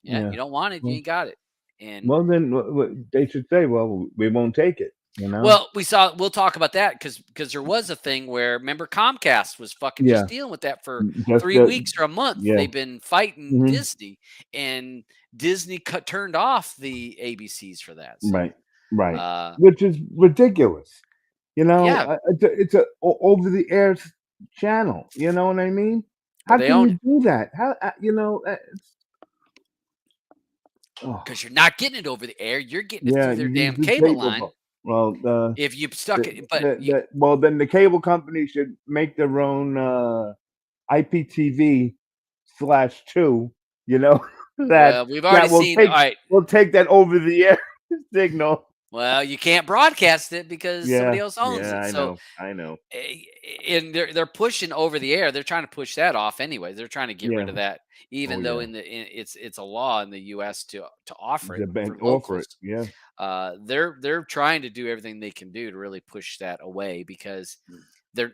Speaker 1: Yeah,
Speaker 2: Yeah.
Speaker 1: you don't want it, you
Speaker 2: Well,
Speaker 1: ain't got it. And
Speaker 2: then they should say, "Well, we won't take it," you know?
Speaker 1: well, we'll talk about that, because there was a thing where, remember, Comcast was fucking just
Speaker 2: Yeah.
Speaker 1: dealing with that for
Speaker 2: Just
Speaker 1: 3 weeks or a month.
Speaker 2: yeah.
Speaker 1: They've been fighting
Speaker 2: Mhm.
Speaker 1: Disney, and Disney turned off the ABCs for that. So,
Speaker 2: Right. Right.
Speaker 1: uh,
Speaker 2: Which is ridiculous.
Speaker 1: yeah,
Speaker 2: It's a over the air channel, you know what I mean?
Speaker 1: well,
Speaker 2: How
Speaker 1: they
Speaker 2: can
Speaker 1: own
Speaker 2: you
Speaker 1: it
Speaker 2: do that? It's
Speaker 1: because
Speaker 2: oh,
Speaker 1: you're not getting it over the air. You're getting it
Speaker 2: yeah,
Speaker 1: through their
Speaker 2: you use
Speaker 1: damn
Speaker 2: the
Speaker 1: cable
Speaker 2: cable
Speaker 1: line.
Speaker 2: well,
Speaker 1: If you stuck it, but
Speaker 2: well, then the cable company should make their own, IPTV/2, you know, that
Speaker 1: well, we've already
Speaker 2: that
Speaker 1: seen. All right.
Speaker 2: will take that over the air signal.
Speaker 1: Well, you can't broadcast it because somebody
Speaker 2: Yeah,
Speaker 1: else owns
Speaker 2: yeah,
Speaker 1: it. So,
Speaker 2: I know.
Speaker 1: and they're pushing over the air. They're trying to push that off anyway. They're trying to get rid
Speaker 2: Yeah.
Speaker 1: of that,
Speaker 2: Oh,
Speaker 1: even though
Speaker 2: yeah.
Speaker 1: it's a law in the U.S. to offer it
Speaker 2: The bank
Speaker 1: for
Speaker 2: offer it,
Speaker 1: locals.
Speaker 2: yeah.
Speaker 1: They're trying to do everything they can do to really push that away, because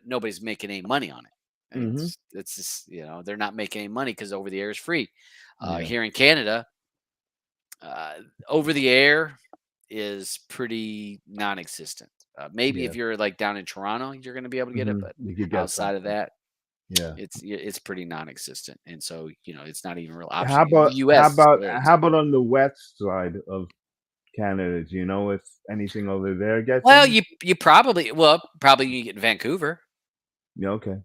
Speaker 1: nobody's making any money on it.
Speaker 2: Mhm.
Speaker 1: It's just, they're not making any money because over the air is free.
Speaker 2: Yeah.
Speaker 1: Here in Canada, uh, over the air is pretty non-existent. Maybe
Speaker 2: Yeah.
Speaker 1: if you're like down in Toronto, you're going to be able to get it,
Speaker 2: Mhm.
Speaker 1: but
Speaker 2: You could get
Speaker 1: outside of
Speaker 2: something.
Speaker 1: that,
Speaker 2: Yeah.
Speaker 1: it's pretty non-existent, and so it's not even a real
Speaker 2: How
Speaker 1: option. In the
Speaker 2: about how
Speaker 1: U.S.
Speaker 2: about
Speaker 1: it is.
Speaker 2: how about on the west side of Canada? Do you know if anything over there gets
Speaker 1: Well,
Speaker 2: in?
Speaker 1: you probably you get Vancouver,
Speaker 2: Yeah, okay.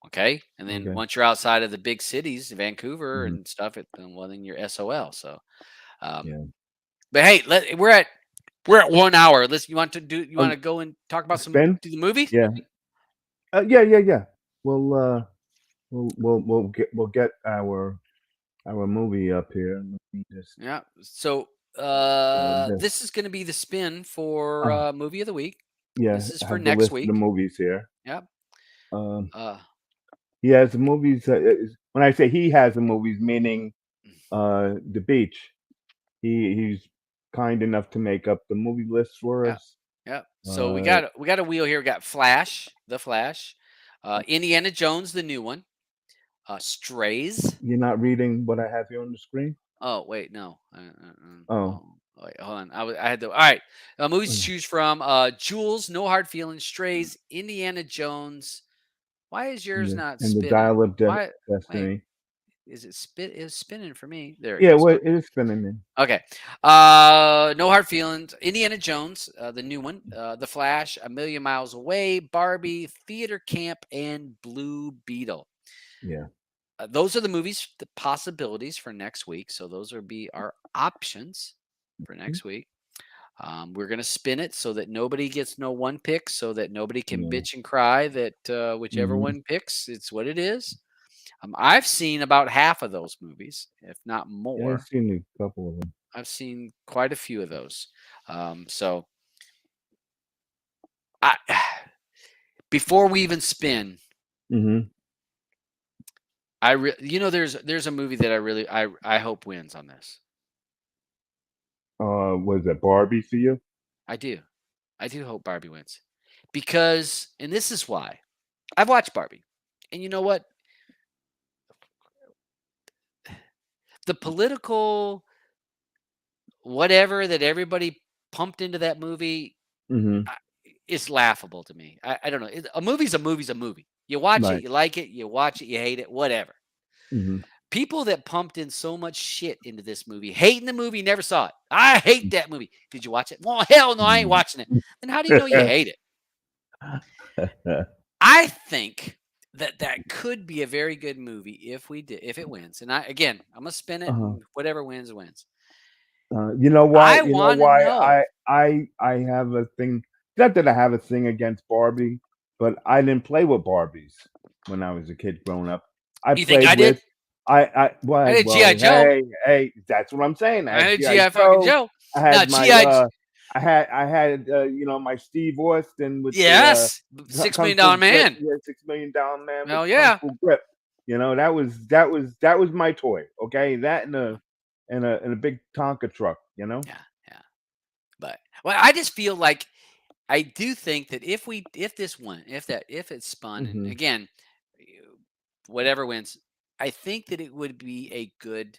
Speaker 1: okay, and then
Speaker 2: Okay.
Speaker 1: once you're outside of the big cities, Vancouver
Speaker 2: Mhm.
Speaker 1: and stuff, then you're SOL. So, um,
Speaker 2: Yeah.
Speaker 1: but hey, we're at 1 hour. Let's you want
Speaker 2: Oh,
Speaker 1: to go and talk about
Speaker 2: spin?
Speaker 1: do the movie?
Speaker 2: Yeah. Yeah, yeah, yeah. We'll, we'll get our movie up here. Let me just
Speaker 1: Yeah. So
Speaker 2: this.
Speaker 1: this is going to be the spin for
Speaker 2: Uh,
Speaker 1: movie of the week.
Speaker 2: yeah,
Speaker 1: This is
Speaker 2: I
Speaker 1: for
Speaker 2: have the
Speaker 1: next
Speaker 2: list of the
Speaker 1: week.
Speaker 2: movies here.
Speaker 1: Yep.
Speaker 2: Um,
Speaker 1: Uh,
Speaker 2: he has the movies. When I say he has the movies, meaning the beach. He's kind enough to make up the movie list for
Speaker 1: yeah.
Speaker 2: us.
Speaker 1: Yeah. So we
Speaker 2: Uh,
Speaker 1: got a wheel here. We got Flash, The Flash, Indiana Jones, the new one, Strays.
Speaker 2: you're not reading what I have here on the screen.
Speaker 1: Oh wait, no.
Speaker 2: Oh,
Speaker 1: Oh wait, hold on. I had to. All right, movies to
Speaker 2: mm,
Speaker 1: choose from: Jules, No Hard Feelings, Strays, Indiana Jones. Why is yours
Speaker 2: yeah,
Speaker 1: not
Speaker 2: and the
Speaker 1: spinning?
Speaker 2: Dial of
Speaker 1: Why? Wait,
Speaker 2: Destiny.
Speaker 1: is it spit? Is spinning for me? There it
Speaker 2: Yeah,
Speaker 1: goes.
Speaker 2: well,
Speaker 1: Okay.
Speaker 2: it is spinning in.
Speaker 1: Okay. No Hard Feelings, Indiana Jones, the new one, The Flash, A Million Miles Away, Barbie, Theater Camp, and Blue Beetle.
Speaker 2: Yeah.
Speaker 1: Those are the movies, the possibilities for next week. So those will be our options for
Speaker 2: Mhm.
Speaker 1: next week. We're going to spin it so that nobody gets no one pick, so that nobody can
Speaker 2: Yeah.
Speaker 1: bitch and cry that whichever
Speaker 2: Mhm.
Speaker 1: one picks, it's what it is. I've seen about half of those movies, if not
Speaker 2: Yeah, I've
Speaker 1: more.
Speaker 2: seen a couple of them.
Speaker 1: I've seen quite a few of those. So I, before we even spin,
Speaker 2: Mhm.
Speaker 1: there's a movie that I hope wins on this.
Speaker 2: Was it Barbie for you?
Speaker 1: I do. I do hope Barbie wins because, and this is why I've watched Barbie, and you know what? The political whatever that everybody pumped into that movie
Speaker 2: Mhm.
Speaker 1: I- is laughable to me. I don't know. A movie's a movie's a movie. You watch it,
Speaker 2: Right.
Speaker 1: you like it, you watch it, you hate it, whatever.
Speaker 2: Mhm.
Speaker 1: People that pumped in so much shit into this movie, hating the movie, never saw it. I hate that movie. Did you watch it? Well, hell no, I ain't
Speaker 2: Mhm.
Speaker 1: watching it. Then how do you know you hate it? I think that that could be a very good movie if it wins. And I'm gonna spin it,
Speaker 2: Uh-huh.
Speaker 1: and whatever wins wins.
Speaker 2: You know why?
Speaker 1: I
Speaker 2: You know
Speaker 1: want to
Speaker 2: why
Speaker 1: know.
Speaker 2: I have a thing. Not that I have a thing against Barbie, but I didn't play with Barbies when I was a kid growing up. I
Speaker 1: You think I
Speaker 2: played
Speaker 1: did?
Speaker 2: with I
Speaker 1: I
Speaker 2: well
Speaker 1: did GI
Speaker 2: well
Speaker 1: Joe.
Speaker 2: hey that's what I'm saying. I
Speaker 1: I
Speaker 2: had
Speaker 1: did
Speaker 2: GI
Speaker 1: GI fucking
Speaker 2: Joe.
Speaker 1: Joe.
Speaker 2: I
Speaker 1: Now
Speaker 2: had my
Speaker 1: GI.
Speaker 2: my Steve Austin with the
Speaker 1: Yes, six
Speaker 2: Kung
Speaker 1: million
Speaker 2: Fu
Speaker 1: dollar
Speaker 2: grip.
Speaker 1: man.
Speaker 2: Yeah, $6 million man with
Speaker 1: Hell
Speaker 2: the Kung
Speaker 1: yeah.
Speaker 2: Fu grip. That was my toy. Okay, that and a big Tonka truck.
Speaker 1: Yeah, yeah. But well, I just feel like I do think that if it's spun, and
Speaker 2: Mhm.
Speaker 1: again, whatever wins, I think that it would be a good.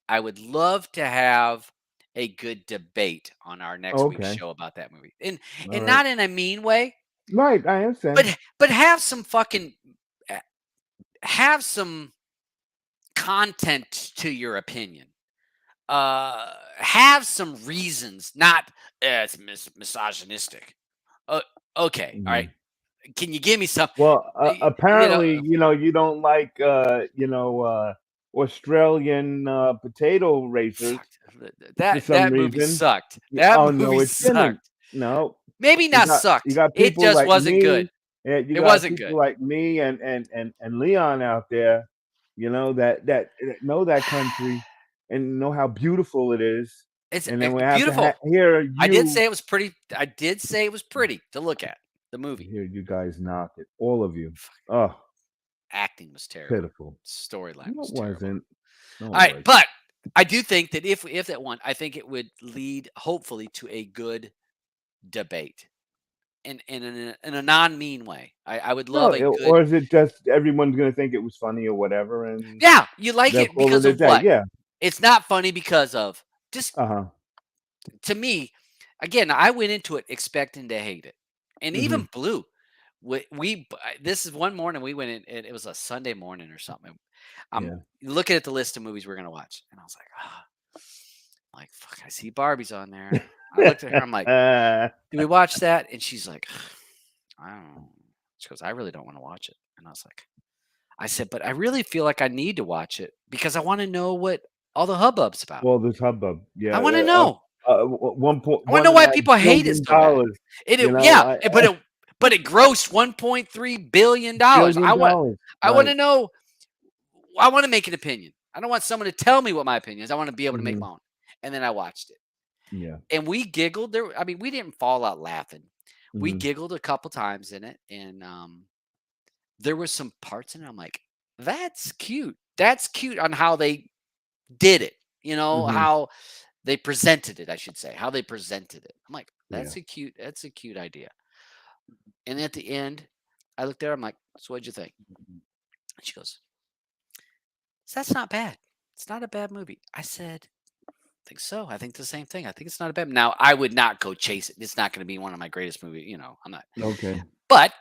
Speaker 1: I would love to have a good debate on our next week's
Speaker 2: Okay.
Speaker 1: show about that movie, and
Speaker 2: Alright.
Speaker 1: not in a mean way,
Speaker 2: Right, I understand.
Speaker 1: but have some fucking uh, have some content to your opinion. Have some reasons, not it's misogynistic. Uh, okay, all right.
Speaker 2: Mhm.
Speaker 1: Can you give me some?
Speaker 2: Well,
Speaker 1: y- You know,
Speaker 2: apparently, you don't like, Australian, potato racers
Speaker 1: fuck,
Speaker 2: for some
Speaker 1: that movie
Speaker 2: reason.
Speaker 1: sucked.
Speaker 2: Y
Speaker 1: That
Speaker 2: Oh, no,
Speaker 1: movie
Speaker 2: it didn't.
Speaker 1: sucked.
Speaker 2: No.
Speaker 1: Maybe
Speaker 2: You
Speaker 1: not
Speaker 2: got you
Speaker 1: sucked.
Speaker 2: got
Speaker 1: It
Speaker 2: people
Speaker 1: just
Speaker 2: like
Speaker 1: wasn't good.
Speaker 2: me, and you
Speaker 1: It
Speaker 2: got
Speaker 1: wasn't
Speaker 2: people
Speaker 1: good.
Speaker 2: like me and Leon out there, that know that country and know how beautiful it is,
Speaker 1: It's
Speaker 2: and then we have to
Speaker 1: beautiful.
Speaker 2: hear
Speaker 1: I did
Speaker 2: you
Speaker 1: say it was pretty. I did say it was pretty to look at. The movie
Speaker 2: hear you guys knock it, all of you. Oh,
Speaker 1: acting was terrible.
Speaker 2: pitiful.
Speaker 1: Storyline
Speaker 2: No,
Speaker 1: was
Speaker 2: it
Speaker 1: terrible.
Speaker 2: wasn't. No,
Speaker 1: All
Speaker 2: it
Speaker 1: right,
Speaker 2: wasn't.
Speaker 1: but I do think that if that won, I think it would lead hopefully to a good debate. in a non-mean way. I would
Speaker 2: No,
Speaker 1: love a good.
Speaker 2: or is it just everyone's gonna think it was funny or whatever, and
Speaker 1: Yeah, you like
Speaker 2: they'll
Speaker 1: it
Speaker 2: call
Speaker 1: because
Speaker 2: it a
Speaker 1: of
Speaker 2: day?
Speaker 1: what?
Speaker 2: Yeah.
Speaker 1: It's not funny because of just
Speaker 2: Uh-huh.
Speaker 1: to me, again, I went into it expecting to hate it. And
Speaker 2: Mhm.
Speaker 1: even Blue, this is one morning we went in, and it was a Sunday morning or something. I'm
Speaker 2: Yeah.
Speaker 1: looking at the list of movies we're gonna watch, and I was like, like fuck, I see Barbie's on there. I looked at her, I'm like, do we watch that? And she's like, I don't know. She goes, I really don't want to watch it. And I was like, I said, but I really feel like I need to watch it because I want to know what all the hubbub's about.
Speaker 2: Well, this hubbub,
Speaker 1: I
Speaker 2: yeah,
Speaker 1: want to know.
Speaker 2: one point
Speaker 1: I want to
Speaker 2: one
Speaker 1: know
Speaker 2: and a
Speaker 1: why
Speaker 2: half
Speaker 1: people hate it
Speaker 2: billion
Speaker 1: so bad.
Speaker 2: dollars.
Speaker 1: It,
Speaker 2: You
Speaker 1: it
Speaker 2: know,
Speaker 1: yeah, but it grossed 1.3 billion dollars.
Speaker 2: billion dollars,
Speaker 1: I want to
Speaker 2: right?
Speaker 1: know. I want to make an opinion. I don't want someone to tell me what my opinion is. I want to be able to make
Speaker 2: Mhm.
Speaker 1: my own. And then I watched it,
Speaker 2: Yeah.
Speaker 1: and we giggled. There, I mean, we didn't fall out laughing. We
Speaker 2: Mhm.
Speaker 1: giggled a couple times in it, and there was some parts in it. I'm like, that's cute. That's cute on how they did it.
Speaker 2: Mhm.
Speaker 1: How they presented it. I should say how they presented it. I'm like,
Speaker 2: Yeah.
Speaker 1: That's a cute idea. And at the end, I looked at her. I'm like, so what'd you think? And she goes, that's not bad. It's not a bad movie. I said, I think so. I think the same thing. I think it's not a bad. Now, I would not go chase it. It's not going to be one of my greatest movies. I'm not.
Speaker 2: Okay.
Speaker 1: But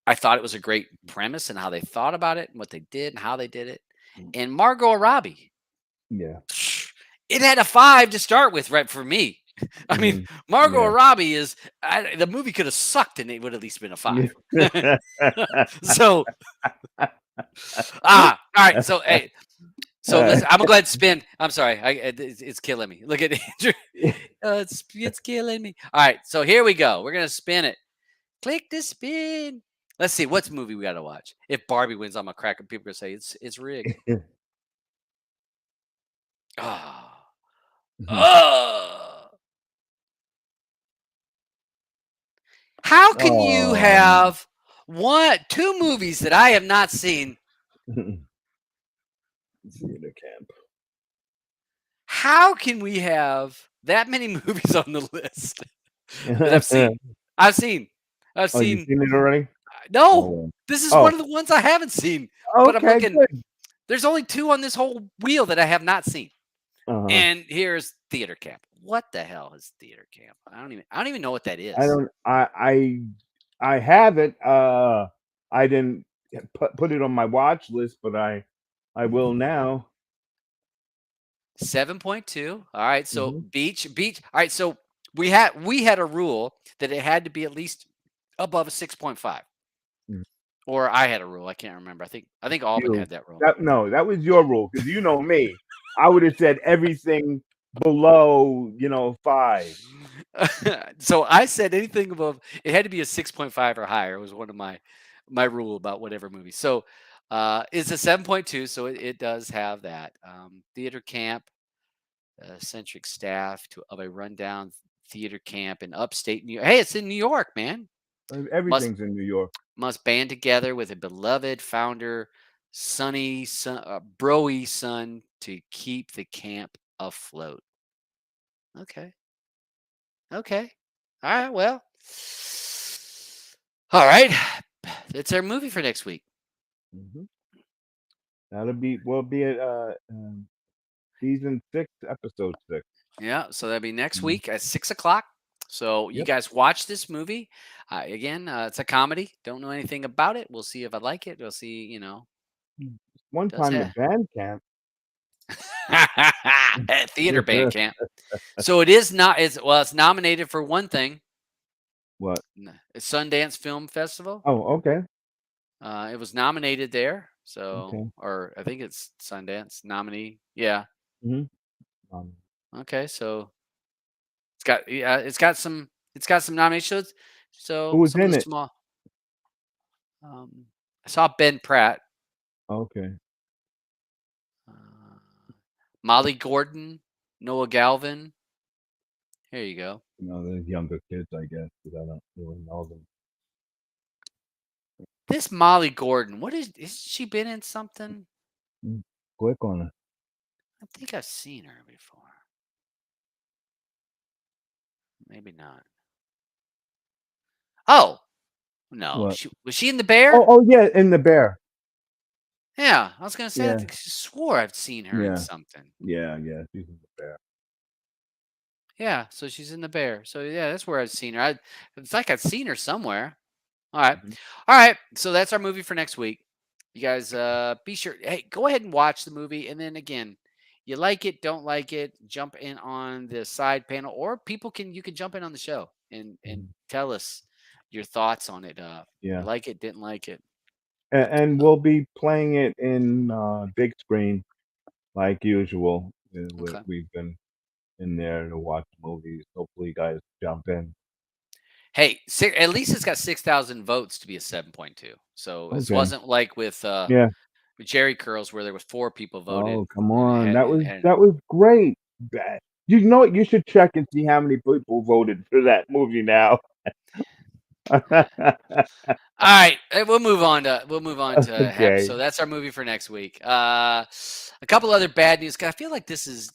Speaker 1: I thought it was a great premise and how they thought about it and what they did and how they did it. And Margot Robbie,
Speaker 2: Yeah.
Speaker 1: it had a 5 to start with, right, for me. I mean,
Speaker 2: Mhm.
Speaker 1: Margot
Speaker 2: Yeah.
Speaker 1: Robbie the movie could have sucked and it would at least been a 5.
Speaker 2: Yeah.
Speaker 1: So, all right. So, hey, so listen, I'm gonna go ahead and spin. I'm sorry, it's killing me. Look at Andrew. It's killing me. All right, so here we go. We're gonna spin it. Click to spin. Let's see what's movie we gotta watch. If Barbie wins, I'm gonna crack and people are gonna say it's rigged. Oh,
Speaker 2: Mhm.
Speaker 1: oh. How can you
Speaker 2: Um,
Speaker 1: have two movies that I have not seen?
Speaker 2: theater camp.
Speaker 1: How can we have that many movies on the list that I've seen? I've seen. I've
Speaker 2: Oh, you've
Speaker 1: seen.
Speaker 2: seen it already?
Speaker 1: No,
Speaker 2: Oh,
Speaker 1: this is
Speaker 2: oh,
Speaker 1: one of the ones I haven't seen. But I'm
Speaker 2: okay,
Speaker 1: looking.
Speaker 2: good.
Speaker 1: There's only two on this whole wheel that I have not seen.
Speaker 2: Uh-huh.
Speaker 1: And here's theater camp. What the hell is theater camp? I don't even know what that
Speaker 2: I
Speaker 1: is.
Speaker 2: don't I have it, I didn't put it on my watch list, but I will now.
Speaker 1: 7.2. All right. So
Speaker 2: Mhm.
Speaker 1: beach. All right. So we had a rule that it had to be at least above a 6.5.
Speaker 2: Mm.
Speaker 1: Or I had a rule. I can't remember. I think Auburn
Speaker 2: You
Speaker 1: had that rule.
Speaker 2: that no, that was your rule because you know me. I would have said everything below, 5.
Speaker 1: So I said anything above it had to be a 6.5 or higher was one of my rule about whatever movie. So it's a 7.2, so it does have that. Theater camp, centric staff of a rundown theater camp in upstate New York. Hey, it's in New York, man. Must
Speaker 2: Everything's in New York.
Speaker 1: must band together with a beloved founder, broy son to keep the camp afloat. Okay. Okay. All right. Well, all right. It's our movie for next week.
Speaker 2: Mhm. We'll be at, season 6, episode 6.
Speaker 1: Yeah. So that'll be next
Speaker 2: Mhm.
Speaker 1: week at 6 o'clock. So you
Speaker 2: Yep.
Speaker 1: guys watch this movie. Again, it's a comedy. Don't know anything about it. We'll see if I like it. We'll see.
Speaker 2: One
Speaker 1: Does
Speaker 2: time
Speaker 1: it
Speaker 2: at band camp.
Speaker 1: at theater band camp? So it is not. It's nominated for one thing.
Speaker 2: What?
Speaker 1: It's Sundance Film Festival.
Speaker 2: Oh, okay.
Speaker 1: It was nominated there. So,
Speaker 2: Okay.
Speaker 1: or I think it's Sundance nominee. Yeah.
Speaker 2: Mhm. Um,
Speaker 1: Okay. So it's got some nominations.
Speaker 2: who
Speaker 1: So
Speaker 2: was
Speaker 1: some of
Speaker 2: in
Speaker 1: the
Speaker 2: it?
Speaker 1: small. I saw Ben Pratt,
Speaker 2: Okay.
Speaker 1: uh, Molly Gordon, Noah Galvin. Here you go.
Speaker 2: No, there's younger kids, I guess, because I don't really know them.
Speaker 1: This Molly Gordon. What is she been in something?
Speaker 2: Mm. Click on it.
Speaker 1: I think I've seen her before. Maybe not. Oh, no.
Speaker 2: What?
Speaker 1: Was she in The Bear?
Speaker 2: Oh, yeah, in The Bear.
Speaker 1: Yeah, I was gonna say, I
Speaker 2: Yeah,
Speaker 1: think she swore I've seen her in
Speaker 2: yeah,
Speaker 1: something.
Speaker 2: yeah, she's in The Bear.
Speaker 1: Yeah, so she's in The Bear. So yeah, that's where I've seen her. It's like I've seen her somewhere. All right.
Speaker 2: Mhm,
Speaker 1: All right. So that's our movie for next week. You guys be sure, hey, go ahead and watch the movie, and then again, you like it, don't like it, jump in on the side panel, or you can jump in on the show and
Speaker 2: mhm.
Speaker 1: tell us your thoughts on it. You
Speaker 2: Yeah,
Speaker 1: like it, didn't like it.
Speaker 2: and we'll be playing it in, big screen like usual.
Speaker 1: Okay.
Speaker 2: We've been in there to watch movies. Hopefully, you guys jump in.
Speaker 1: Hey, at least it's got 6,000 votes to be a 7.2. So this
Speaker 2: Okay.
Speaker 1: wasn't like
Speaker 2: Yeah.
Speaker 1: with Jerry Curls where there was 4 people voted
Speaker 2: Oh, come
Speaker 1: and
Speaker 2: on.
Speaker 1: it had.
Speaker 2: That was great. That you know what? You should check and see how many people voted for that movie now.
Speaker 1: All right, we'll move on to have.
Speaker 2: Okay.
Speaker 1: So that's our movie for next week. A couple other bad news. 'Cause I feel like this is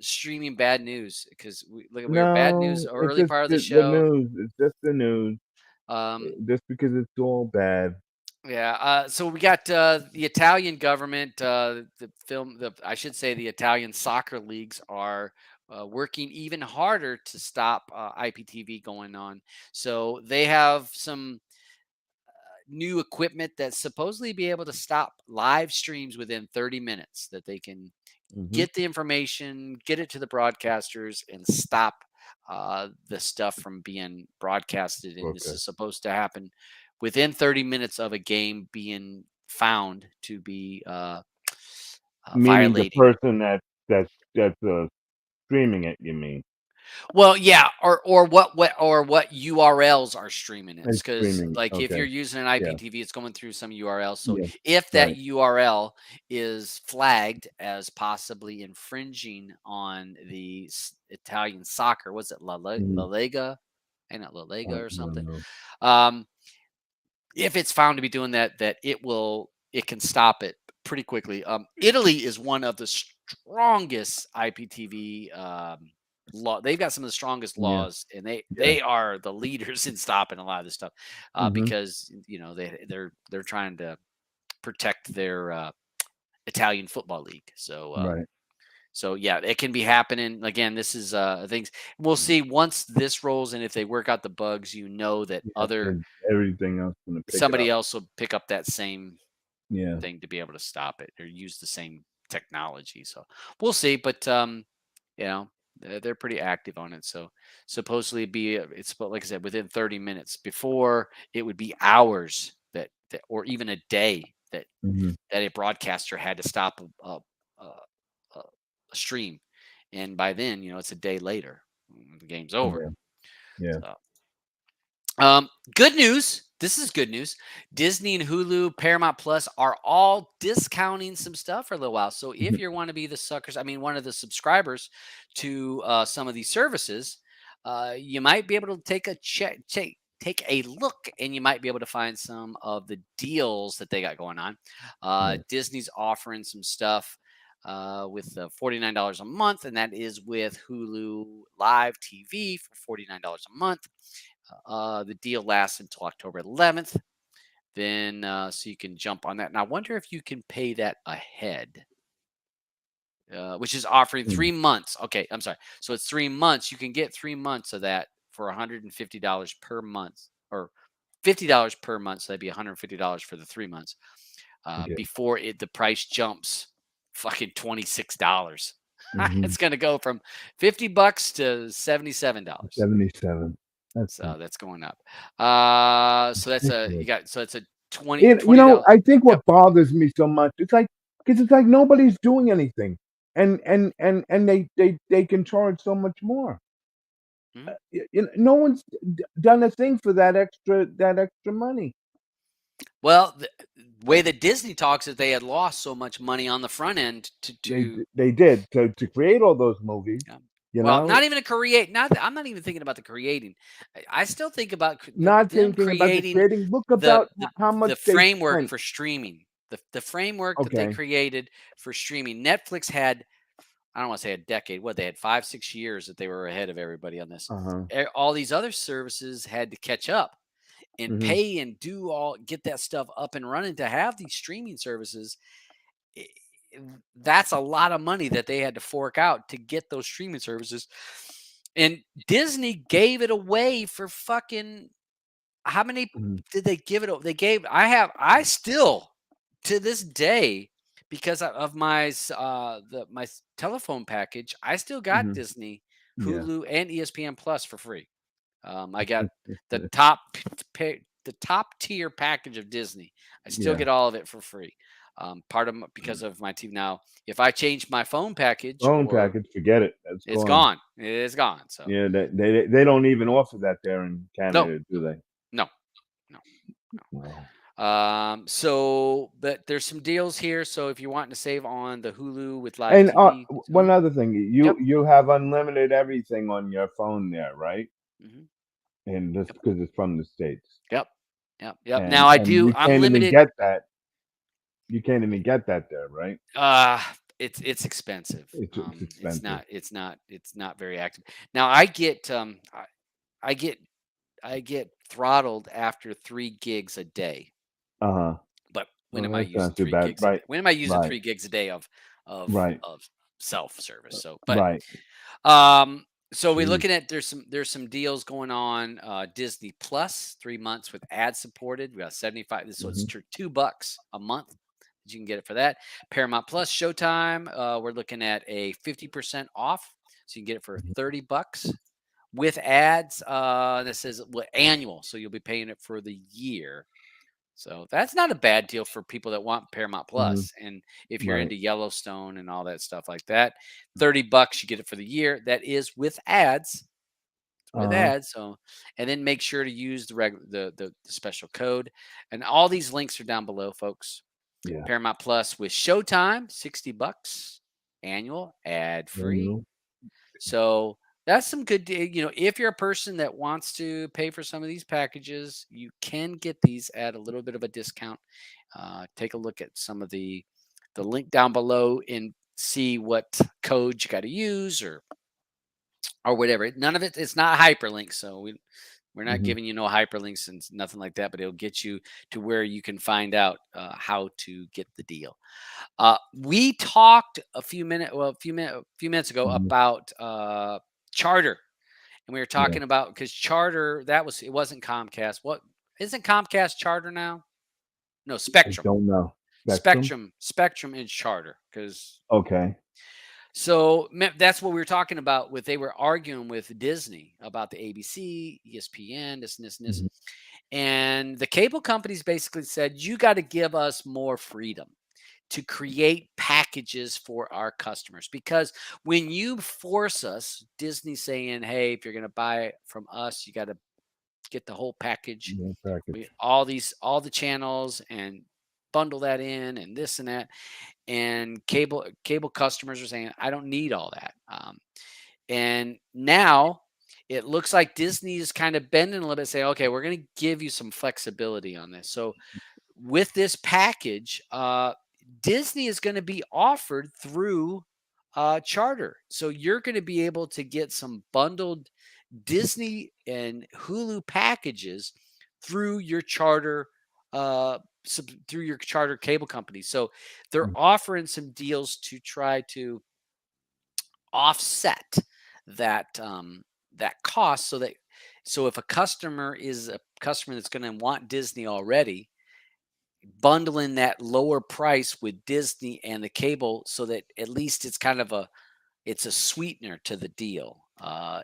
Speaker 1: streaming bad news because we're bad news
Speaker 2: No, it's
Speaker 1: early
Speaker 2: just
Speaker 1: part of the
Speaker 2: the
Speaker 1: show.
Speaker 2: news. It's just the news.
Speaker 1: Um,
Speaker 2: Just because it's all bad.
Speaker 1: yeah. So we got the Italian government. I should say the Italian soccer leagues are working even harder to stop IPTV going on. So they have some new equipment that's supposedly be able to stop live streams within 30 minutes, that they can
Speaker 2: Mhm.
Speaker 1: get the information, get it to the broadcasters, and stop the stuff from being broadcasted. And this
Speaker 2: Okay.
Speaker 1: is supposed to happen within 30 minutes of a game being found to be
Speaker 2: Meaning the
Speaker 1: violating.
Speaker 2: person that's streaming it, you mean,
Speaker 1: Well, yeah, or what URLs are streaming it?
Speaker 2: is
Speaker 1: Because
Speaker 2: streaming.
Speaker 1: like if
Speaker 2: Okay.
Speaker 1: you're using an
Speaker 2: Yeah.
Speaker 1: IPTV, it's going through some URL. So
Speaker 2: Yeah.
Speaker 1: if that
Speaker 2: Right.
Speaker 1: URL is flagged as possibly infringing on the Italian soccer, was it La
Speaker 2: Mhm.
Speaker 1: Lega? And not La Lega or
Speaker 2: I don't
Speaker 1: something.
Speaker 2: know.
Speaker 1: Um, if it's found to be doing that, it can stop it pretty quickly. Italy is one of the strongest IPTV law. They've got some of the strongest
Speaker 2: Yeah.
Speaker 1: laws, and they
Speaker 2: Yeah.
Speaker 1: they are the leaders in stopping a lot of this stuff
Speaker 2: Mhm.
Speaker 1: because they're trying to protect their Italian football league.
Speaker 2: Right.
Speaker 1: So yeah, it can be happening again. This is things we'll
Speaker 2: Mhm.
Speaker 1: see once this rolls, and if they work out the bugs, that
Speaker 2: Yeah,
Speaker 1: other
Speaker 2: then everything else gonna pick it
Speaker 1: somebody
Speaker 2: up.
Speaker 1: else will pick up that same
Speaker 2: Yeah.
Speaker 1: thing to be able to stop it or use the same technology. So we'll see, but you know, they're pretty active on it. So supposedly like I said, within 30 minutes. Before it would be hours or even a day
Speaker 2: Mhm.
Speaker 1: that a broadcaster had to stop a, a, a stream, and by then it's a day later. The game's over.
Speaker 2: Yeah. Yeah.
Speaker 1: So good news. This is good news. Disney and Hulu, Paramount Plus are all discounting some stuff for a little while. So if
Speaker 2: Mhm.
Speaker 1: you want to be the suckers, I mean, one of the subscribers to some of these services, you might be able to take a check, take a look, and you might be able to find some of the deals that they got going on.
Speaker 2: Yeah.
Speaker 1: Disney's offering some stuff with $49 a month, and that is with Hulu Live TV for $49 a month. The deal lasts until October 11th. Then, so you can jump on that. And I wonder if you can pay that ahead, which is offering
Speaker 2: Mm.
Speaker 1: 3 months. Okay, I'm sorry. So it's 3 months. You can get 3 months of that for $150 per month, or $50 per month. So that'd be $150 for the 3 months
Speaker 2: Yeah.
Speaker 1: before the price jumps fucking $26.
Speaker 2: Mhm.
Speaker 1: It's going to go from $50 to $77.
Speaker 2: 77. That's
Speaker 1: So that's going up. So that's a
Speaker 2: ridiculous.
Speaker 1: you got so it's a 20
Speaker 2: And,
Speaker 1: $20.
Speaker 2: I think
Speaker 1: Yep.
Speaker 2: what bothers me so much, it's like, because it's like nobody's doing anything, and they can charge so much more.
Speaker 1: Mhm.
Speaker 2: No one's done a thing for that extra money.
Speaker 1: Well, the way that Disney talks is they had lost so much money on the front end
Speaker 2: They did to create all those movies,
Speaker 1: yeah.
Speaker 2: you
Speaker 1: Well,
Speaker 2: know,
Speaker 1: not even to create. I'm not even thinking about the creating. I still think about
Speaker 2: not
Speaker 1: them
Speaker 2: thinking about the
Speaker 1: creating
Speaker 2: creating. Look about how much
Speaker 1: the
Speaker 2: they
Speaker 1: framework
Speaker 2: spent.
Speaker 1: for streaming. The framework that they
Speaker 2: Okay.
Speaker 1: created for streaming. Netflix had I don't want to say a decade. What, they had 5, 6 years that they were ahead of everybody on this.
Speaker 2: Uh-huh.
Speaker 1: All these other services had to catch up and
Speaker 2: Mhm.
Speaker 1: pay and get that stuff up and running to have these streaming services. i- that's a lot of money that they had to fork out to get those streaming services. And Disney gave it away for fucking, how many
Speaker 2: Mhm.
Speaker 1: did they give it? They gave, I still, to this day, because of my telephone package, I still got
Speaker 2: Mhm.
Speaker 1: Disney,
Speaker 2: Yeah.
Speaker 1: Hulu, and ESPN Plus for free. I got the top the top tier package of Disney. I still
Speaker 2: Yeah.
Speaker 1: get all of it for free. Part of because of my TV now. If I change my phone package,
Speaker 2: Phone
Speaker 1: or
Speaker 2: package, forget it. That's
Speaker 1: it's
Speaker 2: gone.
Speaker 1: gone. It is gone. So
Speaker 2: Yeah, they don't even offer that there in
Speaker 1: no,
Speaker 2: Canada, do they?
Speaker 1: no, no,
Speaker 2: No.
Speaker 1: no. So, but there's some deals here. So if you're wanting to save on the Hulu with live
Speaker 2: And,
Speaker 1: TV,
Speaker 2: one other thing,
Speaker 1: yep,
Speaker 2: you have unlimited everything on your phone there, right?
Speaker 1: hmm,
Speaker 2: And just
Speaker 1: yep,
Speaker 2: because it's from the States.
Speaker 1: yep, yep, yep. Now
Speaker 2: And
Speaker 1: I
Speaker 2: and
Speaker 1: do.
Speaker 2: you
Speaker 1: I'm
Speaker 2: can't even
Speaker 1: limited.
Speaker 2: get that. You can't even get that there, right?
Speaker 1: Uh it's expensive.
Speaker 2: It's expensive.
Speaker 1: It's not very active. Now I get I get throttled after 3 gigs a day.
Speaker 2: Uh-huh.
Speaker 1: But when
Speaker 2: Well,
Speaker 1: am I
Speaker 2: that's
Speaker 1: using
Speaker 2: not too
Speaker 1: three
Speaker 2: bad.
Speaker 1: gigs a day?
Speaker 2: Right.
Speaker 1: When am I using
Speaker 2: Right.
Speaker 1: 3 gigs a day of
Speaker 2: Right.
Speaker 1: of self service? So, but
Speaker 2: Right.
Speaker 1: um, so we're
Speaker 2: Jeez.
Speaker 1: looking at, there's some deals going on. Disney Plus, 3 months with ad supported. We got 75. So it's
Speaker 2: Mhm.
Speaker 1: $2 a month. You can get it for that. Paramount Plus, Showtime. We're looking at a 50% off. So you can get it for
Speaker 2: Mhm.
Speaker 1: $30 with ads. This is annual, so you'll be paying it for the year. So that's not a bad deal for people that want Paramount
Speaker 2: Mhm.
Speaker 1: Plus. And if you're
Speaker 2: Right.
Speaker 1: into Yellowstone and all that stuff like that, $30 you get it for the year. That is with ads. With
Speaker 2: Uh-huh.
Speaker 1: ads. So, and then make sure to use the special code. And all these links are down below, folks.
Speaker 2: Yeah.
Speaker 1: Paramount Plus with Showtime, $60 annual, ad free.
Speaker 2: Mhm.
Speaker 1: So that's some good. If you're a person that wants to pay for some of these packages, you can get these at a little bit of a discount. Take a look at some of the link down below and see what code you got to use, or whatever. None of it. It's not hyperlinks, so we're not
Speaker 2: Mhm.
Speaker 1: giving you no hyperlinks and nothing like that. But it'll get you to where you can find out how to get the deal. We talked a few minutes ago
Speaker 2: Mhm.
Speaker 1: about Charter, and we were
Speaker 2: Yeah.
Speaker 1: talking about, because Charter, it wasn't Comcast. What, isn't Comcast Charter now? No,
Speaker 2: I
Speaker 1: Spectrum.
Speaker 2: don't know. Spectrum?
Speaker 1: Spectrum is Charter, because
Speaker 2: Okay.
Speaker 1: so that's what we were talking about. They were arguing with Disney about the ABC, ESPN, this and this and this,
Speaker 2: Mhm.
Speaker 1: and the cable companies basically said, you got to give us more freedom to create packages for our customers. Because when you force us, Disney saying, hey, if you're going to buy it from us, you got to get the whole package.
Speaker 2: Yeah, package.
Speaker 1: All the channels, and bundle that in and this and that. And cable customers are saying, I don't need all that. And now it looks like Disney is kind of bending a little bit, saying, okay, we're going to give you some flexibility on this. So with this package, Disney is going to be offered through Charter. So you're going to be able to get some bundled Disney and Hulu packages through your Charter. Through your Charter cable company. So they're
Speaker 2: Mm.
Speaker 1: offering some deals to try to offset that cost, so if a customer is a customer that's going to want Disney already, bundling that lower price with Disney and the cable, so that at least it's a sweetener to the deal.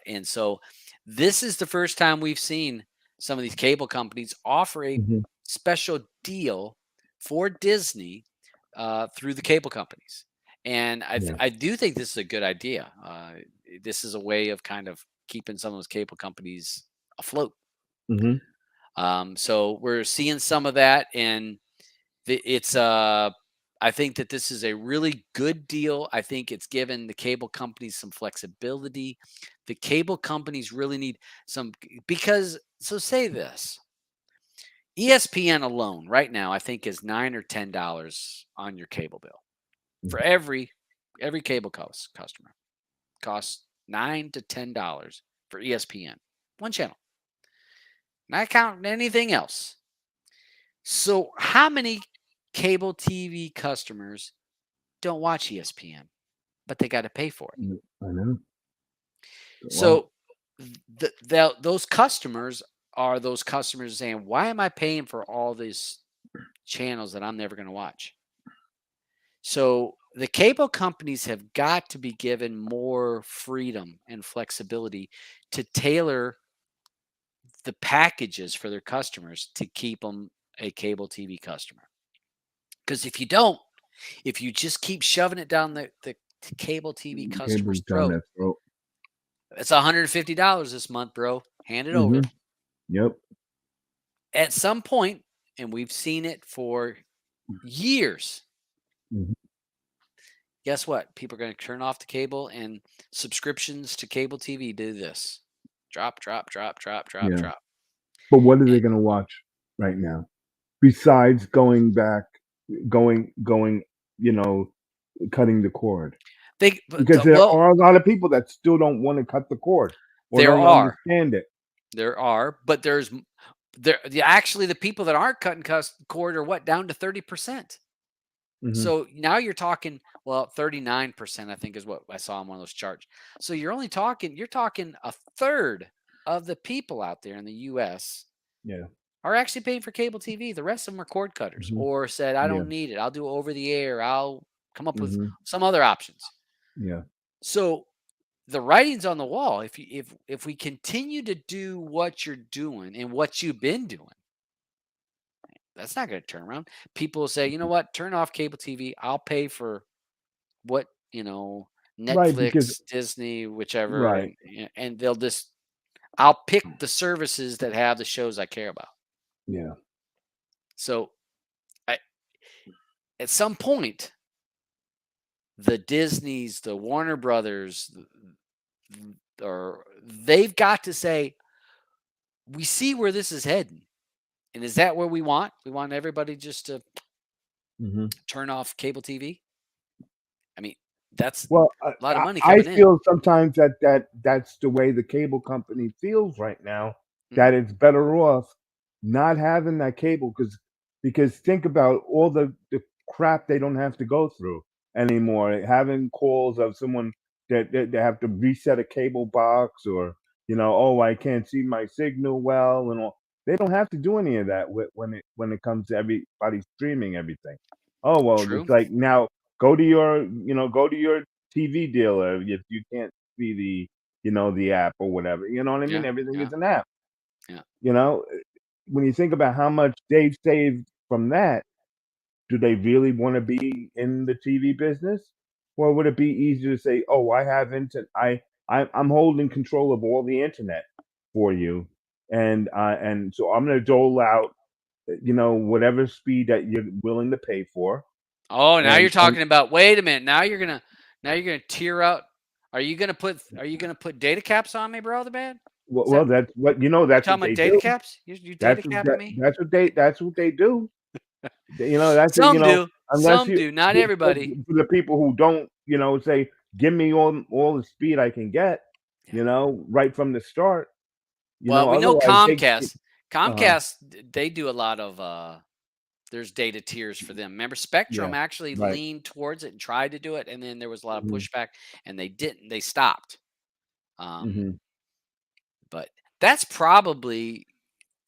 Speaker 1: And so this is the first time we've seen some of these cable companies offer a
Speaker 2: Mhm.
Speaker 1: special deal for Disney through the cable companies. And
Speaker 2: Yeah.
Speaker 1: I do think this is a good idea. This is a way of kind of keeping some of those cable companies afloat.
Speaker 2: Mhm.
Speaker 1: So we're seeing some of that, and it's I think that this is a really good deal. I think it's given the cable companies some flexibility. The cable companies really need some, because, so say this, ESPN alone right now I think is $9 or $10 on your cable bill for
Speaker 2: Mhm.
Speaker 1: every every cable customer costs $9 to $10 for ESPN, one channel, not counting anything else. So, how many cable TV customers don't watch ESPN, but they got to pay for it?
Speaker 2: I know. Well,
Speaker 1: So, those customers are those customers saying, "Why am I paying for all these channels that I'm never going to watch?" So, the cable companies have got to be given more freedom and flexibility to tailor the packages for their customers to keep them a cable TV customer. Because if you don't, if you just keep shoving it down the cable TV
Speaker 2: cable's
Speaker 1: customer's
Speaker 2: down
Speaker 1: throat,
Speaker 2: that throat.
Speaker 1: it's $150 this month, bro. Hand it over.
Speaker 2: Mhm. Yep.
Speaker 1: At some point, and we've seen it for years,
Speaker 2: Mhm.
Speaker 1: guess what? People are going to turn off the cable, and subscriptions to cable TV do this: drop, drop, drop, drop, drop,
Speaker 2: Yeah.
Speaker 1: drop.
Speaker 2: But what are
Speaker 1: And
Speaker 2: they gonna watch right now? Besides going back, going, you know, cutting the cord. Because there
Speaker 1: well,
Speaker 2: are a lot of people that still don't wanna cut the cord or
Speaker 1: there
Speaker 2: don't
Speaker 1: are,
Speaker 2: understand it.
Speaker 1: but actually the people that aren't cutting cord are what, down to 30%.
Speaker 2: Mhm.
Speaker 1: So now you're talking, well, 39%, I think is what I saw on one of those charts. So you're talking a third of the people out there in the US
Speaker 2: Yeah.
Speaker 1: are actually paying for cable TV. The rest of them are cord cutters
Speaker 2: Mhm.
Speaker 1: or said, I
Speaker 2: Yeah.
Speaker 1: don't need it. I'll do over the air. I'll come up with
Speaker 2: Mhm.
Speaker 1: some other options.
Speaker 2: Yeah.
Speaker 1: So the writing's on the wall. If we continue to do what you're doing and what you've been doing, that's not going to turn around. People will say, you know what, turn off cable TV. I'll pay for what,
Speaker 2: Right, because
Speaker 1: Netflix, Disney, whichever,
Speaker 2: right.
Speaker 1: and they'll just I'll pick the services that have the shows I care about.
Speaker 2: Yeah.
Speaker 1: So I, at some point, the Disneys, the Warner Brothers, or they've got to say, we see where this is heading. And is that where we want? We want everybody just to
Speaker 2: Mhm.
Speaker 1: turn off cable TV? I mean, that's
Speaker 2: Well,
Speaker 1: a lot of money
Speaker 2: I
Speaker 1: coming in.
Speaker 2: feel sometimes that's the way the cable company feels right now,
Speaker 1: Mhm.
Speaker 2: that it's better off not having that cable because think about all the crap they don't have to go through anymore. Having calls of someone that they have to reset a cable box or, "Oh, I can't see my signal well," and all. They don't have to do any of that when it comes to everybody streaming everything. Oh, well,
Speaker 1: True.
Speaker 2: it's like now go to your TV dealer if you can't see the app or whatever. You know what I mean?
Speaker 1: Yeah.
Speaker 2: Everything
Speaker 1: Yeah.
Speaker 2: is an app.
Speaker 1: Yeah.
Speaker 2: You know, when you think about how much they've saved from that, do they really want to be in the TV business? Or would it be easier to say, "Oh, I have internet. I'm holding control of all the internet for you, and so I'm going to dole out, whatever speed that you're willing to pay for."
Speaker 1: Oh, now you're
Speaker 2: And
Speaker 1: talking about, wait a minute. Now you're gonna tear out. Are you gonna put data caps on me, bro? The man? Is
Speaker 2: well,
Speaker 1: that
Speaker 2: that's what
Speaker 1: you
Speaker 2: that's
Speaker 1: talking
Speaker 2: what
Speaker 1: about
Speaker 2: they
Speaker 1: data
Speaker 2: do.
Speaker 1: caps? You data
Speaker 2: That's what
Speaker 1: capping
Speaker 2: that
Speaker 1: me?
Speaker 2: that's what they do. That's it,
Speaker 1: Some do.
Speaker 2: unless
Speaker 1: Some
Speaker 2: you
Speaker 1: do. Not
Speaker 2: but
Speaker 1: everybody.
Speaker 2: for the people who don't, say, "Give me all the speed I can get,"
Speaker 1: Yeah.
Speaker 2: right from the start,
Speaker 1: Well, we know
Speaker 2: otherwise they
Speaker 1: Comcast.
Speaker 2: uh-huh.
Speaker 1: They do a lot of there's data tiers for them. Remember,
Speaker 2: Yeah.
Speaker 1: Spectrum actually
Speaker 2: Right.
Speaker 1: leaned towards it and tried to do it, and then there was a lot of
Speaker 2: Mhm.
Speaker 1: pushback, and they didn't. They stopped. Um,
Speaker 2: Mhm.
Speaker 1: but that's probably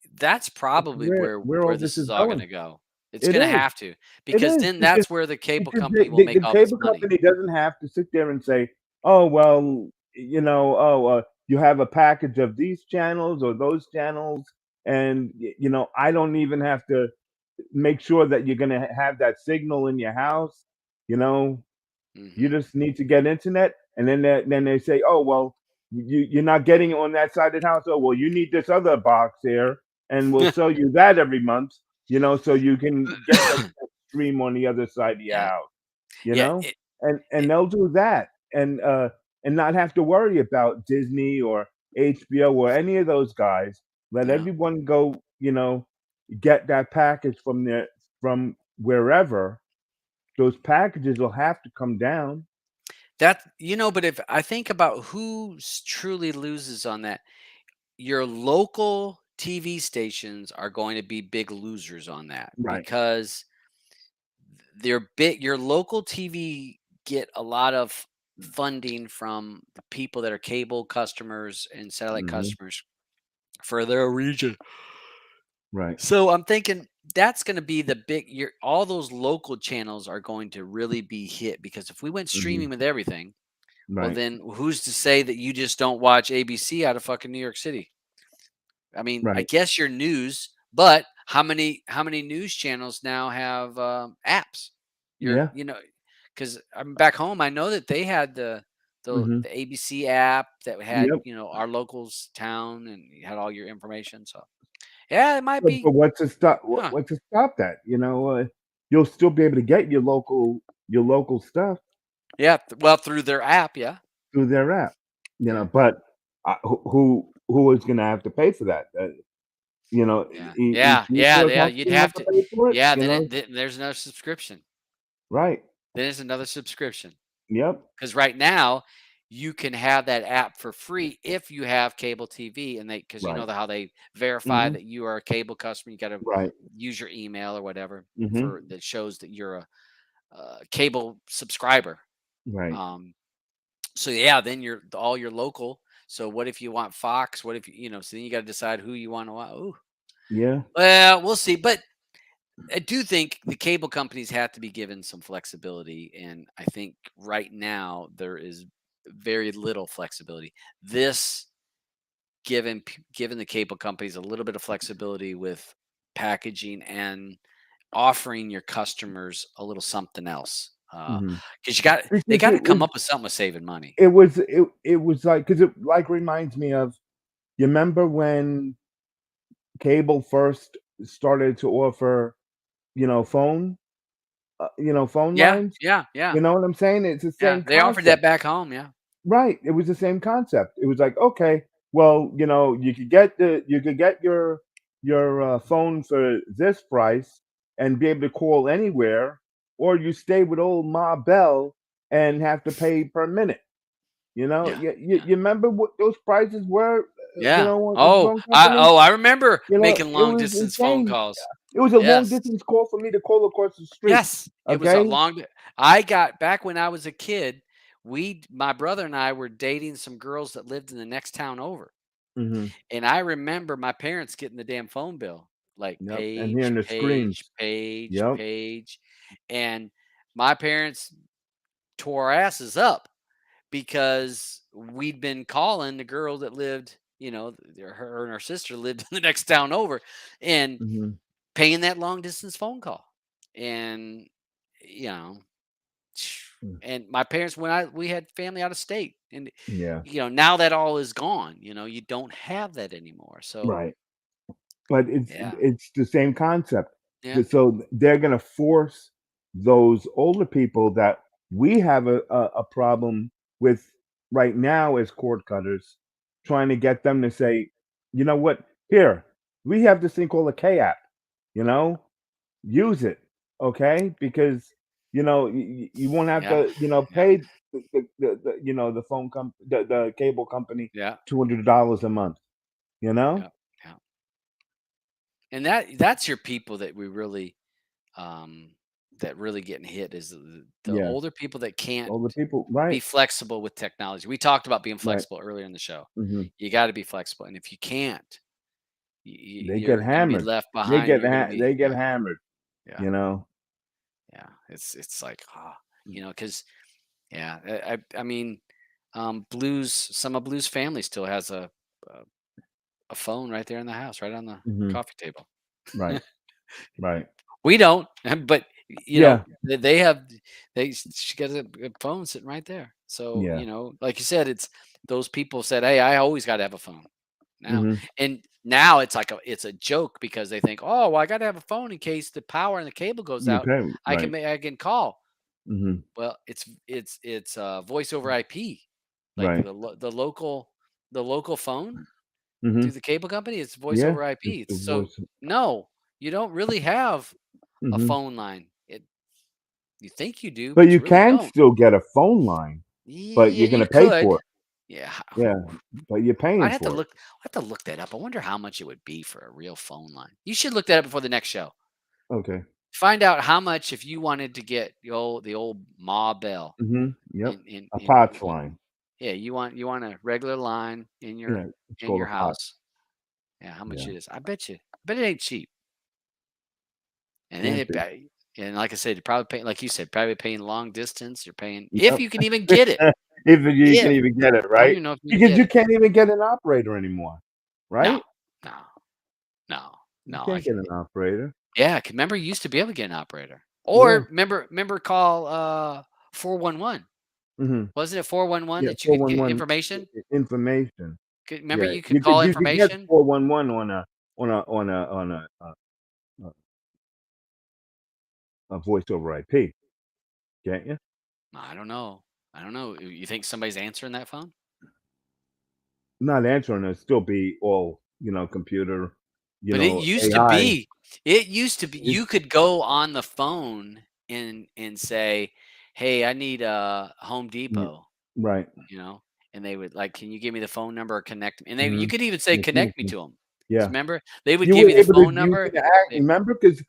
Speaker 1: that's
Speaker 2: That's
Speaker 1: probably
Speaker 2: where
Speaker 1: where
Speaker 2: all this
Speaker 1: this
Speaker 2: is
Speaker 1: is all going
Speaker 2: going.
Speaker 1: to go. It's
Speaker 2: It
Speaker 1: going to
Speaker 2: is.
Speaker 1: have to,
Speaker 2: It
Speaker 1: because
Speaker 2: is
Speaker 1: then
Speaker 2: because
Speaker 1: that's where the cable
Speaker 2: because the
Speaker 1: company will
Speaker 2: the
Speaker 1: make
Speaker 2: the
Speaker 1: all this
Speaker 2: cable
Speaker 1: money.
Speaker 2: company doesn't have to sit there and say, "Oh, well, you have a package of these channels or those channels," and, I don't even have to make sure that you're gonna have that signal in your house, you know? You
Speaker 1: Hmm.
Speaker 2: just need to get internet, and then they say, "Oh, well, you're not getting it on that side of the house. Oh, well, you need this other box here, and we'll sell you that every month, so you can get that stream on the other side of your
Speaker 1: Yeah,
Speaker 2: house." You
Speaker 1: yeah,
Speaker 2: know? And they'll do that, and not have to worry about Disney or HBO or any of those guys. Let
Speaker 1: yeah.
Speaker 2: everyone go, get that package from wherever. Those packages will have to come down.
Speaker 1: That but if I think about who truly loses on that, your local TV stations are going to be big losers on that
Speaker 2: Right.
Speaker 1: because they're big. Your local TV get a lot of funding from the people that are cable customers and satellite
Speaker 2: Mhm.
Speaker 1: customers for their region.
Speaker 2: Right.
Speaker 1: So I'm thinking that's going to be the big. Your all those local channels are going to really be hit because if we went
Speaker 2: Mhm.
Speaker 1: streaming with everything, well,
Speaker 2: Right.
Speaker 1: then who's to say that you just don't watch ABC out of fucking New York City? I mean, I
Speaker 2: Right.
Speaker 1: guess your news, but how many news channels now have apps? You're
Speaker 2: Yeah.
Speaker 1: because I'm back home. I know that they had
Speaker 2: Mhm.
Speaker 1: the ABC app that had
Speaker 2: Yep.
Speaker 1: our locals town and you had all your information. So yeah, it might
Speaker 2: But
Speaker 1: be.
Speaker 2: what's to stop
Speaker 1: Huh.
Speaker 2: what to stop that, you'll still be able to get your local stuff
Speaker 1: Yeah. Well, through their app. Yeah.
Speaker 2: through their app,
Speaker 1: Yeah.
Speaker 2: but, who is gonna have to pay for that?
Speaker 1: Yeah.
Speaker 2: each
Speaker 1: Yeah. Yeah.
Speaker 2: network
Speaker 1: Yeah.
Speaker 2: has
Speaker 1: You'd
Speaker 2: gonna have
Speaker 1: have
Speaker 2: to
Speaker 1: to.
Speaker 2: pay for it,
Speaker 1: Yeah. Then there's another subscription.
Speaker 2: Right.
Speaker 1: Then it's another subscription.
Speaker 2: Yep.
Speaker 1: Because right now you can have that app for free if you have cable TV, and they because
Speaker 2: Right.
Speaker 1: how they verify
Speaker 2: Mhm.
Speaker 1: that you are a cable customer. You got to
Speaker 2: Right.
Speaker 1: use your email or whatever
Speaker 2: Mhm.
Speaker 1: for that shows that you're a cable subscriber.
Speaker 2: Right.
Speaker 1: Um, so yeah, then you're all your local. So what if you want Fox? What if So then you got to decide who you want to watch. Ooh,
Speaker 2: Yeah.
Speaker 1: well, we'll see. But I do think the cable companies have to be given some flexibility, and I think right now there is very little flexibility. This given the cable companies a little bit of flexibility with packaging and offering your customers a little something else,
Speaker 2: Mhm.
Speaker 1: because they
Speaker 2: Because
Speaker 1: got to come up with something with saving money.
Speaker 2: it was like, because it, like, reminds me of, you remember when cable first started to offer, phone, phone
Speaker 1: Yeah,
Speaker 2: lines?
Speaker 1: yeah, yeah,
Speaker 2: You know what I'm saying? It's the
Speaker 1: yeah.
Speaker 2: same
Speaker 1: They offered that
Speaker 2: concept.
Speaker 1: back home. Yeah,
Speaker 2: Right, it was the same concept. It was like, okay, well, you could get your phone for this price and be able to call anywhere, or you stay with old Ma Bell and have to pay per minute.
Speaker 1: yeah,
Speaker 2: You
Speaker 1: yeah.
Speaker 2: remember what those prices were,
Speaker 1: Yeah.
Speaker 2: with the phone company?
Speaker 1: I remember making
Speaker 2: It
Speaker 1: long
Speaker 2: was
Speaker 1: distance phone
Speaker 2: insane.
Speaker 1: calls.
Speaker 2: It was a long
Speaker 1: Yes.
Speaker 2: distance call for me to call across the street,
Speaker 1: Yes. It was a
Speaker 2: okay?
Speaker 1: long I got back when I was a kid, my brother and I were dating some girls that lived in the next town over.
Speaker 2: Mhm.
Speaker 1: And I remember my parents getting the damn phone bill, like
Speaker 2: Yep, and
Speaker 1: page,
Speaker 2: hearing the screams.
Speaker 1: page, page,
Speaker 2: Yep.
Speaker 1: page. And my parents tore our asses up because we'd been calling the girl that lived, her and her sister lived in the next town over and
Speaker 2: Mhm.
Speaker 1: paying that long distance phone call. And, you know,
Speaker 2: Mm.
Speaker 1: and my parents, we had family out of state and,
Speaker 2: Yeah.
Speaker 1: now that all is gone, you don't have that anymore. So,
Speaker 2: Right. But it's
Speaker 1: yeah,
Speaker 2: it's the same concept.
Speaker 1: yeah,
Speaker 2: So they're gonna force those older people that we have a problem with right now as cord cutters, trying to get them to say, "You know what? Here, we have this thing called a K app, you know? Use it, okay? Because, you won't have
Speaker 1: yeah,
Speaker 2: to,
Speaker 1: yeah,
Speaker 2: pay the phone the cable company
Speaker 1: yeah,
Speaker 2: $200 a month, you know?"
Speaker 1: yeah, yeah. And that's your people that we really, um, that really getting hit is the
Speaker 2: Yes.
Speaker 1: older people that can't
Speaker 2: Older people,
Speaker 1: be
Speaker 2: right,
Speaker 1: flexible with technology. We talked about being
Speaker 2: right.
Speaker 1: flexible earlier in the show.
Speaker 2: Mhm.
Speaker 1: You got to be flexible, and if you can't,
Speaker 2: They get
Speaker 1: you're going to be
Speaker 2: hammered.
Speaker 1: left behind. You're going to be
Speaker 2: They get
Speaker 1: yeah,
Speaker 2: hammered,
Speaker 1: yeah,
Speaker 2: you know?
Speaker 1: yeah. It's like because yeah, I mean, Blues. Some of Blues family still has a a phone right there in the house, right on the
Speaker 2: Mhm.
Speaker 1: coffee table.
Speaker 2: Right, right.
Speaker 1: We don't, but
Speaker 2: Yeah,
Speaker 1: they have she got a phone sitting right there. So,
Speaker 2: yeah.
Speaker 1: like you said, it's those people said, "Hey, I always got to have a phone." Now,
Speaker 2: Mhm.
Speaker 1: and now it's a joke because they think, "Oh, well, I got to have a phone in case the power and the cable goes
Speaker 2: You
Speaker 1: out.
Speaker 2: pay 'em, right.
Speaker 1: I can call."
Speaker 2: Mhm.
Speaker 1: Well, it's voice over IP, like
Speaker 2: Right.
Speaker 1: the local phone through
Speaker 2: Mhm.
Speaker 1: the cable company. It's voice
Speaker 2: Yeah.
Speaker 1: over
Speaker 2: It's
Speaker 1: IP.
Speaker 2: the
Speaker 1: So
Speaker 2: voice.
Speaker 1: no, you don't really have a
Speaker 2: Mhm.
Speaker 1: phone line. You think you do,
Speaker 2: But
Speaker 1: but you
Speaker 2: you
Speaker 1: really
Speaker 2: can
Speaker 1: don't.
Speaker 2: still get a phone line. but
Speaker 1: Yeah,
Speaker 2: you're
Speaker 1: you
Speaker 2: gonna pay
Speaker 1: could.
Speaker 2: for it.
Speaker 1: Yeah,
Speaker 2: Yeah, but you're
Speaker 1: I'd
Speaker 2: paying
Speaker 1: have to
Speaker 2: for it.
Speaker 1: look. I have to look that up. I wonder how much it would be for a real phone line. You should look that up before the next show.
Speaker 2: Okay.
Speaker 1: Find out how much if you wanted to get the old Ma Bell
Speaker 2: Yep. A
Speaker 1: in
Speaker 2: POTS line.
Speaker 1: yeah, you want a regular line
Speaker 2: Yeah, it's
Speaker 1: in
Speaker 2: called
Speaker 1: your
Speaker 2: a POTS.
Speaker 1: house. Yeah, how much
Speaker 2: Yeah,
Speaker 1: it is? I bet you. I bet it ain't cheap. And then
Speaker 2: can't be.
Speaker 1: and like I said, you're probably paying, like you said, probably paying long distance. You're paying if
Speaker 2: Yep.
Speaker 1: you can even get it.
Speaker 2: If you can
Speaker 1: If
Speaker 2: even get it,
Speaker 1: I don't
Speaker 2: right?
Speaker 1: even know if you can
Speaker 2: Because
Speaker 1: get
Speaker 2: you
Speaker 1: it.
Speaker 2: can't even get an operator anymore,
Speaker 1: No,
Speaker 2: right?
Speaker 1: no, no,
Speaker 2: You
Speaker 1: no.
Speaker 2: can't get an operator.
Speaker 1: Yeah, 'cause remember you used to be able to get an operator.
Speaker 2: Yeah.
Speaker 1: Or remember call 411.
Speaker 2: Mhm.
Speaker 1: Wasn't it 411
Speaker 2: Yeah,
Speaker 1: that you could get
Speaker 2: 411
Speaker 1: information?
Speaker 2: information.
Speaker 1: Remember
Speaker 2: Yeah,
Speaker 1: you could call
Speaker 2: you could get
Speaker 1: information?
Speaker 2: 411 a voice over IP, can't you?
Speaker 1: I don't know. I don't know. You think somebody's answering that phone?
Speaker 2: Not answering it, still be all, computer,
Speaker 1: But it used to
Speaker 2: AI.
Speaker 1: be. It used to be
Speaker 2: It's
Speaker 1: you could go on the phone and say, "Hey, I need a Home
Speaker 2: yeah,
Speaker 1: Depot,"
Speaker 2: right.
Speaker 1: you know, and they would like, "Can you give me the phone number or connect me?" And you
Speaker 2: Mhm.
Speaker 1: could even say,
Speaker 2: Yeah,
Speaker 1: "Connect me
Speaker 2: communicate.
Speaker 1: to them."
Speaker 2: Yeah.
Speaker 1: Remember? They would
Speaker 2: You
Speaker 1: give
Speaker 2: were
Speaker 1: you the
Speaker 2: able to
Speaker 1: phone
Speaker 2: use
Speaker 1: number.
Speaker 2: it to act,
Speaker 1: They
Speaker 2: remember? Because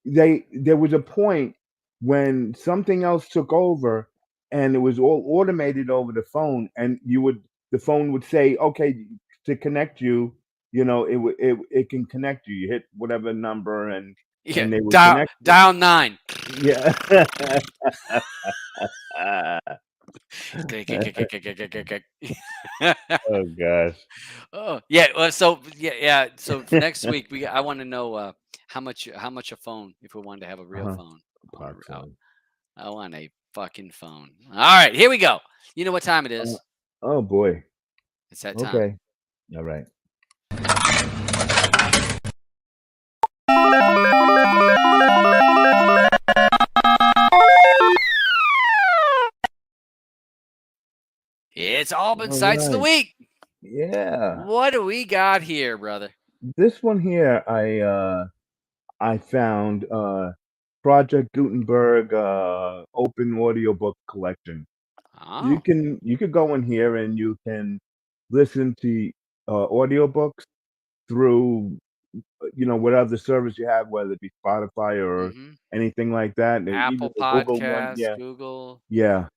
Speaker 2: there was a point when something else took over, and it was all automated over the phone, and the phone would say, "Okay, to connect you," it can connect you. You hit whatever number,
Speaker 1: yeah,
Speaker 2: and they would
Speaker 1: dial
Speaker 2: connect you.
Speaker 1: dial 9.
Speaker 2: Yeah.
Speaker 1: Click, click, click, click, click, click, click, click.
Speaker 2: Oh gosh.
Speaker 1: Oh, yeah, well, so yeah, so for next week, I wanna know, how much a phone if we wanted to have a real
Speaker 2: Uh-huh.
Speaker 1: phone. I want
Speaker 2: Pots
Speaker 1: a
Speaker 2: on.
Speaker 1: I want a fucking phone. Alright, here we go. You know what time it
Speaker 2: Uh,
Speaker 1: is.
Speaker 2: oh boy.
Speaker 1: It's that time.
Speaker 2: Okay. All right.
Speaker 1: It's Auburn
Speaker 2: All
Speaker 1: Sites of the
Speaker 2: right.
Speaker 1: Week.
Speaker 2: Yeah.
Speaker 1: What do we got here, brother?
Speaker 2: This one here, I found Project Gutenberg open audiobook collection.
Speaker 1: Oh.
Speaker 2: You could go in here and you can listen to audiobooks through what other service you have, whether it be Spotify or
Speaker 1: Mhm.
Speaker 2: anything like that. Even
Speaker 1: Apple
Speaker 2: the Google one,
Speaker 1: Podcasts,
Speaker 2: yeah,
Speaker 1: Google.
Speaker 2: yeah.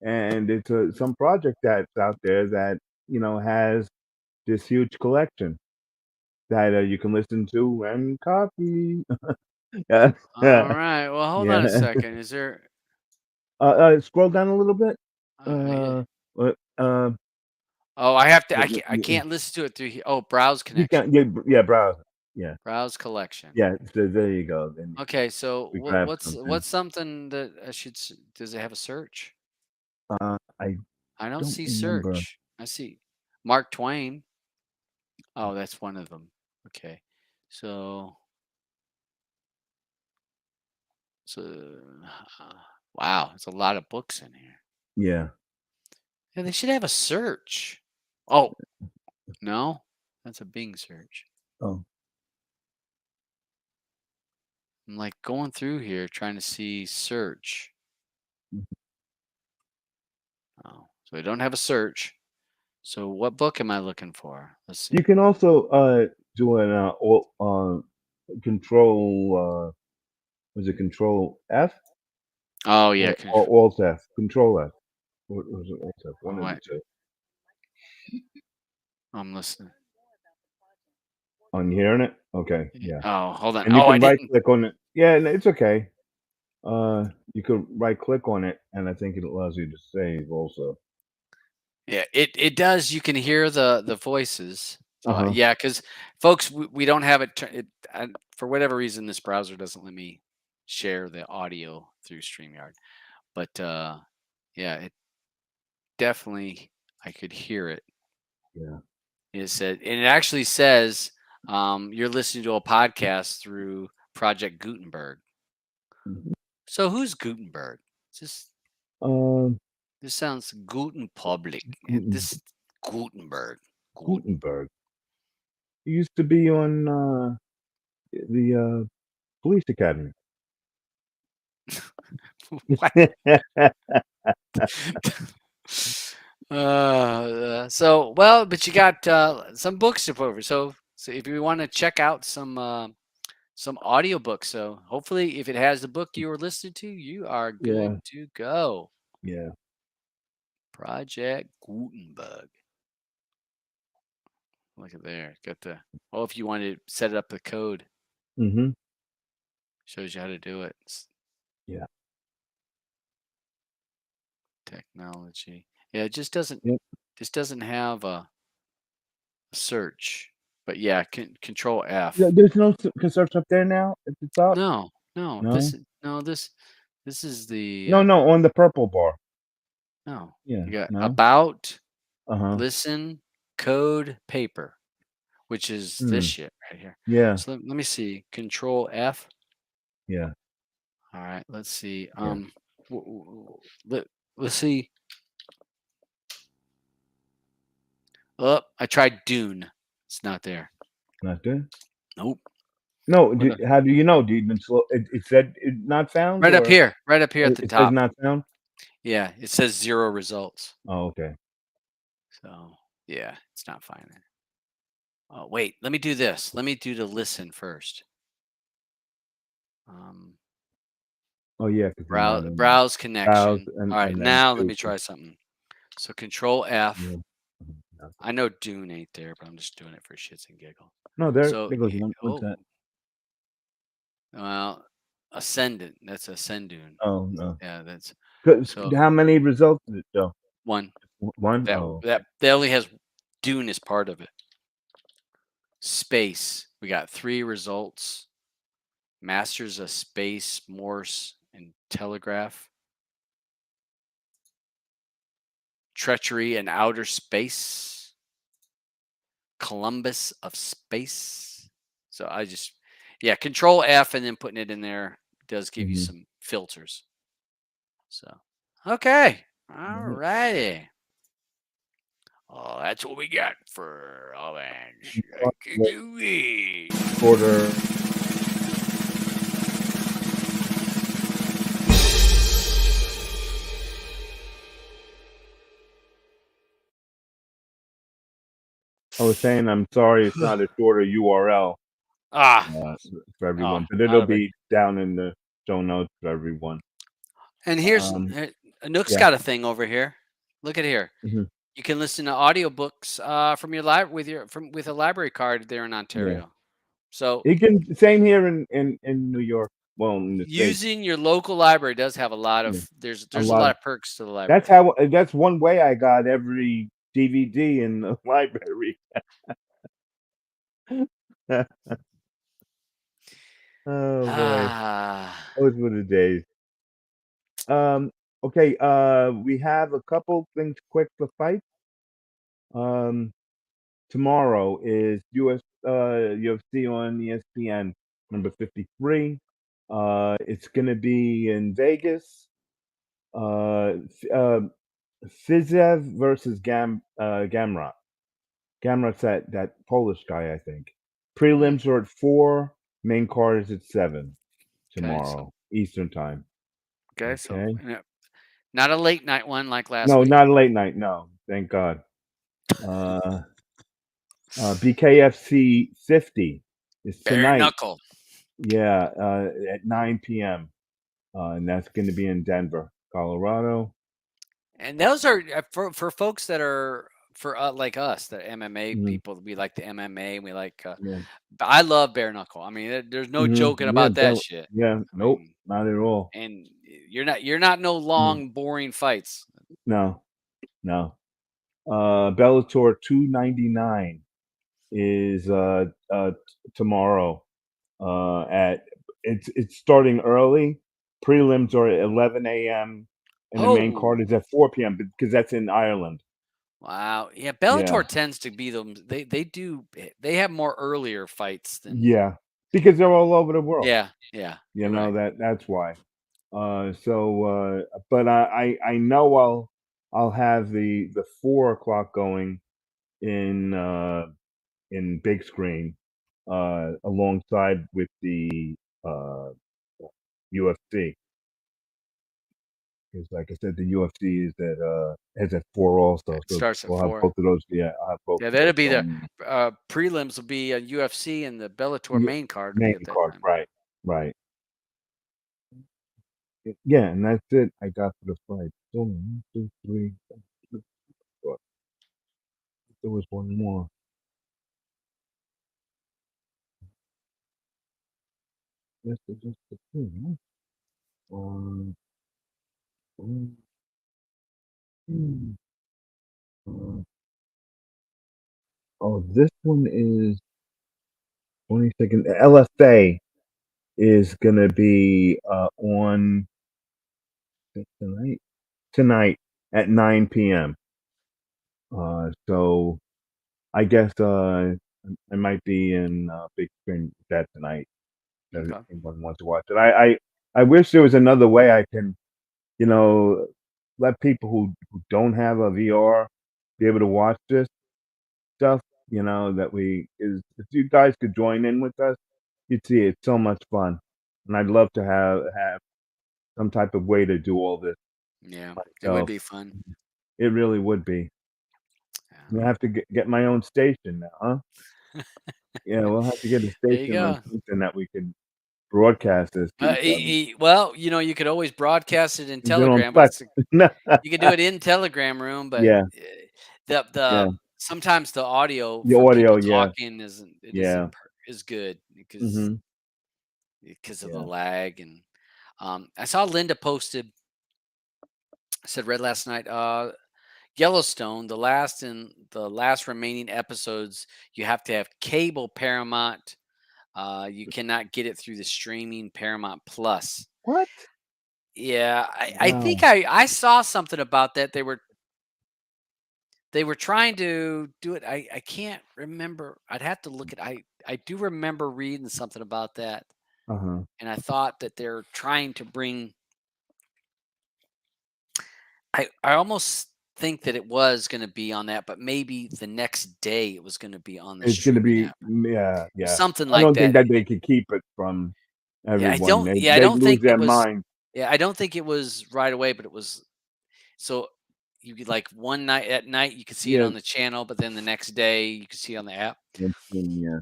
Speaker 2: And it's some project that's out there that has this huge collection that you can listen to and copy. Yeah, yeah,
Speaker 1: Alright, well, hold on a
Speaker 2: yeah.
Speaker 1: second. Is there
Speaker 2: Scroll down a little bit.
Speaker 1: yeah.
Speaker 2: What,
Speaker 1: Oh, I have to I
Speaker 2: y
Speaker 1: can't listen to it through here. Oh, browse
Speaker 2: you
Speaker 1: connection.
Speaker 2: can yeah, browse. Yeah,
Speaker 1: Browse collection.
Speaker 2: yeah, so there you go, then you can
Speaker 1: Okay, so
Speaker 2: we grab something.
Speaker 1: what's something that I should does it have a search?
Speaker 2: I
Speaker 1: I don't
Speaker 2: don't
Speaker 1: see
Speaker 2: remember.
Speaker 1: search. I see Mark Twain. Oh, that's one of them. Okay. So so uh, wow, it's a lot of books in here.
Speaker 2: Yeah.
Speaker 1: Yeah, they should have a search. Oh, no. That's a Bing search.
Speaker 2: Oh,
Speaker 1: I'm like going through here trying to see search.
Speaker 2: mhm.
Speaker 1: Oh, so I don't have a search. So what book am I looking for? Let's
Speaker 2: You
Speaker 1: see.
Speaker 2: can also, do an, alt control, was it control F
Speaker 1: Oh yeah.
Speaker 2: or alt F? Control F. What was it? Alt F, one
Speaker 1: Oh,
Speaker 2: of the
Speaker 1: wait.
Speaker 2: 2.
Speaker 1: I'm listening.
Speaker 2: Oh, you hearing it? Okay, yeah.
Speaker 1: Oh, hold on.
Speaker 2: And you
Speaker 1: Oh, I
Speaker 2: can right
Speaker 1: didn't.
Speaker 2: click on it. Yeah, no, it's okay. You could right click on it, and I think it allows you to save also.
Speaker 1: Yeah, it does. You can hear the voices. So
Speaker 2: Uh-huh.
Speaker 1: yeah, because folks, we don't have it, for whatever reason. This browser doesn't let me share the audio through StreamYard. But yeah, it definitely I could hear it.
Speaker 2: Yeah.
Speaker 1: It said, and it actually says you're listening to a podcast through Project Gutenberg.
Speaker 2: Mhm.
Speaker 1: So who's Gutenberg? This
Speaker 2: Um,
Speaker 1: this sounds Guten Public.
Speaker 2: Guten
Speaker 1: This Gutenberg. Guten.
Speaker 2: Gutenberg. He used to be on, the, police academy.
Speaker 1: What? So well, but you got some books to put over. So if you want to check out some audiobooks, so hopefully if it has the book you were listening to, you are good
Speaker 2: Yeah,
Speaker 1: to go.
Speaker 2: yeah.
Speaker 1: Project Gutenberg. Look at there. Got the well, if you want to set it up the code,
Speaker 2: Mhm.
Speaker 1: shows you how to do it.
Speaker 2: Yeah.
Speaker 1: Technology. Yeah, it
Speaker 2: Yep.
Speaker 1: just doesn't have a search. But yeah, control
Speaker 2: Yeah,
Speaker 1: F.
Speaker 2: there's no search up there now at the top?
Speaker 1: No, no,
Speaker 2: No?
Speaker 1: this is the
Speaker 2: No, no, on the purple bar.
Speaker 1: no.
Speaker 2: Yeah,
Speaker 1: You got
Speaker 2: no?
Speaker 1: about,
Speaker 2: Uh-huh.
Speaker 1: listen, code, paper, which is this
Speaker 2: Mm,
Speaker 1: shit right here.
Speaker 2: yeah,
Speaker 1: So let me see. Control F.
Speaker 2: yeah,
Speaker 1: All right, let's see.
Speaker 2: yeah.
Speaker 1: Let let's see. Oh, I tried Dune. It's not there.
Speaker 2: Not there?
Speaker 1: Nope.
Speaker 2: No,
Speaker 1: What a,
Speaker 2: how do you know? Do you even slow it said it not found or
Speaker 1: right up here at the
Speaker 2: it says
Speaker 1: top.
Speaker 2: not found?
Speaker 1: Yeah, it says 0 results.
Speaker 2: Oh, okay.
Speaker 1: So yeah, it's not finding it. Oh wait, let me do this. Let me do the listen first. Um,
Speaker 2: Oh, yeah, 'cause you're not in the
Speaker 1: browse
Speaker 2: browse
Speaker 1: connection. All right,
Speaker 2: and then
Speaker 1: now let me
Speaker 2: paste it.
Speaker 1: try something. So Control F.
Speaker 2: Yeah. Mhm, okay.
Speaker 1: I know Dune ain't there, but I'm just doing it for shits and giggles.
Speaker 2: No,
Speaker 1: So
Speaker 2: there goes one. What's
Speaker 1: oh
Speaker 2: that?
Speaker 1: well, ascendant. That's Ascendune.
Speaker 2: Oh, no.
Speaker 1: Yeah, that's
Speaker 2: 'Cause
Speaker 1: so
Speaker 2: how many results did it show?
Speaker 1: one
Speaker 2: One?
Speaker 1: that
Speaker 2: Oh, okay.
Speaker 1: that only has Dune as part of it. Space. We got 3 results. Masters of Space, Morse, and Telegraph. Treachery in Outer Space. Columbus of Space. So I just, yeah, Control F and then putting it in there does give you
Speaker 2: Mhm.
Speaker 1: some filters. So, okay. All
Speaker 2: Alright.
Speaker 1: righty. Oh, that's what we got for Aubyns.
Speaker 2: Wait, order. I was saying I'm sorry it's not a shorter URL,
Speaker 1: Ah,
Speaker 2: uh, for
Speaker 1: oh,
Speaker 2: everyone, but
Speaker 1: not
Speaker 2: it'll
Speaker 1: a big.
Speaker 2: be down in the show notes for everyone.
Speaker 1: And here's
Speaker 2: Um,
Speaker 1: Nook's
Speaker 2: yeah.
Speaker 1: got a thing over here. Look at here.
Speaker 2: Mhm.
Speaker 1: You can listen to audiobooks from your lib with a library card there in
Speaker 2: Yeah.
Speaker 1: Ontario. So
Speaker 2: You can same here in New York, well, in the States.
Speaker 1: using your local library does have a lot
Speaker 2: Yeah.
Speaker 1: of
Speaker 2: A
Speaker 1: there's a
Speaker 2: lot
Speaker 1: lot
Speaker 2: of
Speaker 1: of perks to the
Speaker 2: that's
Speaker 1: library.
Speaker 2: how that's one way I got every DVD in the library. Oh, boy.
Speaker 1: Ah,
Speaker 2: Those were the days. Um, okay, we have a couple things quick for fight. Um, tomorrow is UFC on ESPN number 53. It's gonna be in Vegas. Fiziev versus Gamrot. Gamrot's that Polish guy, I think.
Speaker 1: mm,
Speaker 2: Prelims are at 4, main card is at 7
Speaker 1: okay, so
Speaker 2: tomorrow, Eastern time. Okay?
Speaker 1: not a late night one like last
Speaker 2: No,
Speaker 1: week.
Speaker 2: not a late night, no, thank God. Uh, BKFC 50 is
Speaker 1: Bare
Speaker 2: tonight.
Speaker 1: knuckle.
Speaker 2: Yeah, at 9 p.m. And that's gonna be in Denver, Colorado.
Speaker 1: And those are for folks that are for like us, the MMA
Speaker 2: Mhm,
Speaker 1: people. We like the MMA. We like.
Speaker 2: yeah.
Speaker 1: I love bare knuckle. I mean, there's no
Speaker 2: Mhm,
Speaker 1: joking
Speaker 2: yeah,
Speaker 1: about that
Speaker 2: don't
Speaker 1: shit.
Speaker 2: yeah,
Speaker 1: I
Speaker 2: nope,
Speaker 1: mean,
Speaker 2: not at all.
Speaker 1: and you're not no
Speaker 2: Mhm,
Speaker 1: long boring fights.
Speaker 2: no, no. Bellator 299 is, tomorrow, at it's starting early. Prelims are at 11 a.m., and the main
Speaker 1: Oh,
Speaker 2: card is at 4 p.m. because that's in Ireland.
Speaker 1: wow. Yeah,
Speaker 2: Yeah,
Speaker 1: Bellator tends to be them. They have more earlier fights than.
Speaker 2: yeah, because they're all over the world.
Speaker 1: Yeah, yeah.
Speaker 2: You
Speaker 1: You're
Speaker 2: know,
Speaker 1: right.
Speaker 2: that's why. But I know I'll have the 4 o'clock going in, in big screen, alongside with the, uh, UFC. because like I said, the UFC is at 4 also,
Speaker 1: It
Speaker 2: so
Speaker 1: starts at
Speaker 2: we'll have
Speaker 1: 4.
Speaker 2: both of those. Yeah, I'll have both
Speaker 1: Yeah,
Speaker 2: of those
Speaker 1: that'll be the
Speaker 2: going.
Speaker 1: prelims will be UFC, and the Bellator
Speaker 2: Yeah,
Speaker 1: main card will be
Speaker 2: main
Speaker 1: at that
Speaker 2: card,
Speaker 1: time.
Speaker 2: right, right. Yeah, and that's it. I got for the fight. So 1, 2, 3. Four. There was one more. Just the two. Huh? Mm, mm, uh, oh, this one is 22nd. LFA is gonna be on tonight. Tonight at 9 p.m. So I guess I might be in big screen with that tonight. If
Speaker 1: Okay.
Speaker 2: anyone wants to watch it. I wish there was another way I can, you know, let people who don't have a VR be able to watch this stuff. That we is if you guys could join in with us, you'd see it's so much fun, and I'd love to have some type of way to do all this
Speaker 1: Yeah, it would
Speaker 2: myself.
Speaker 1: be fun.
Speaker 2: It really would be.
Speaker 1: Yeah.
Speaker 2: I have to get my own station now, huh? Yeah, we'll have to get a
Speaker 1: There you
Speaker 2: station on
Speaker 1: go.
Speaker 2: something that we can broadcast this to each other.
Speaker 1: Well, you could always broadcast it in
Speaker 2: And do it on
Speaker 1: Telegram, but
Speaker 2: Plex.
Speaker 1: you could do it in Telegram room, but
Speaker 2: Yeah,
Speaker 1: the
Speaker 2: yeah.
Speaker 1: sometimes the audio
Speaker 2: The
Speaker 1: for
Speaker 2: audio,
Speaker 1: people
Speaker 2: yeah,
Speaker 1: talking isn't
Speaker 2: yeah.
Speaker 1: is good because
Speaker 2: Mhm.
Speaker 1: of the
Speaker 2: Yeah.
Speaker 1: lag. And I saw Linda posted, said, read last night, Yellowstone, the last remaining episodes, you have to have cable Paramount. You cannot get it through the streaming Paramount Plus.
Speaker 2: What?
Speaker 1: Yeah, I think
Speaker 2: Wow.
Speaker 1: I saw something about that. They were trying to do it. I can't remember. I'd have to look at. I do remember reading something about that,
Speaker 2: Uh-huh.
Speaker 1: and I thought that they're trying to bring. I almost think that it was going to be on that, but maybe the next day it was going to be on the
Speaker 2: It's gonna
Speaker 1: streaming
Speaker 2: be
Speaker 1: app.
Speaker 2: yeah,
Speaker 1: It was
Speaker 2: yeah.
Speaker 1: something
Speaker 2: I
Speaker 1: like
Speaker 2: don't think
Speaker 1: that.
Speaker 2: that they could keep it from
Speaker 1: Yeah, I
Speaker 2: everyone.
Speaker 1: don't.
Speaker 2: They
Speaker 1: Yeah, I
Speaker 2: they'd
Speaker 1: don't
Speaker 2: lose
Speaker 1: think it
Speaker 2: their
Speaker 1: was.
Speaker 2: mind.
Speaker 1: Yeah, I don't think it was right away, but it was. So you could, like, one night at night you could see it
Speaker 2: Yeah,
Speaker 1: on the channel, but then the next day you could see it on the app.
Speaker 2: yeah.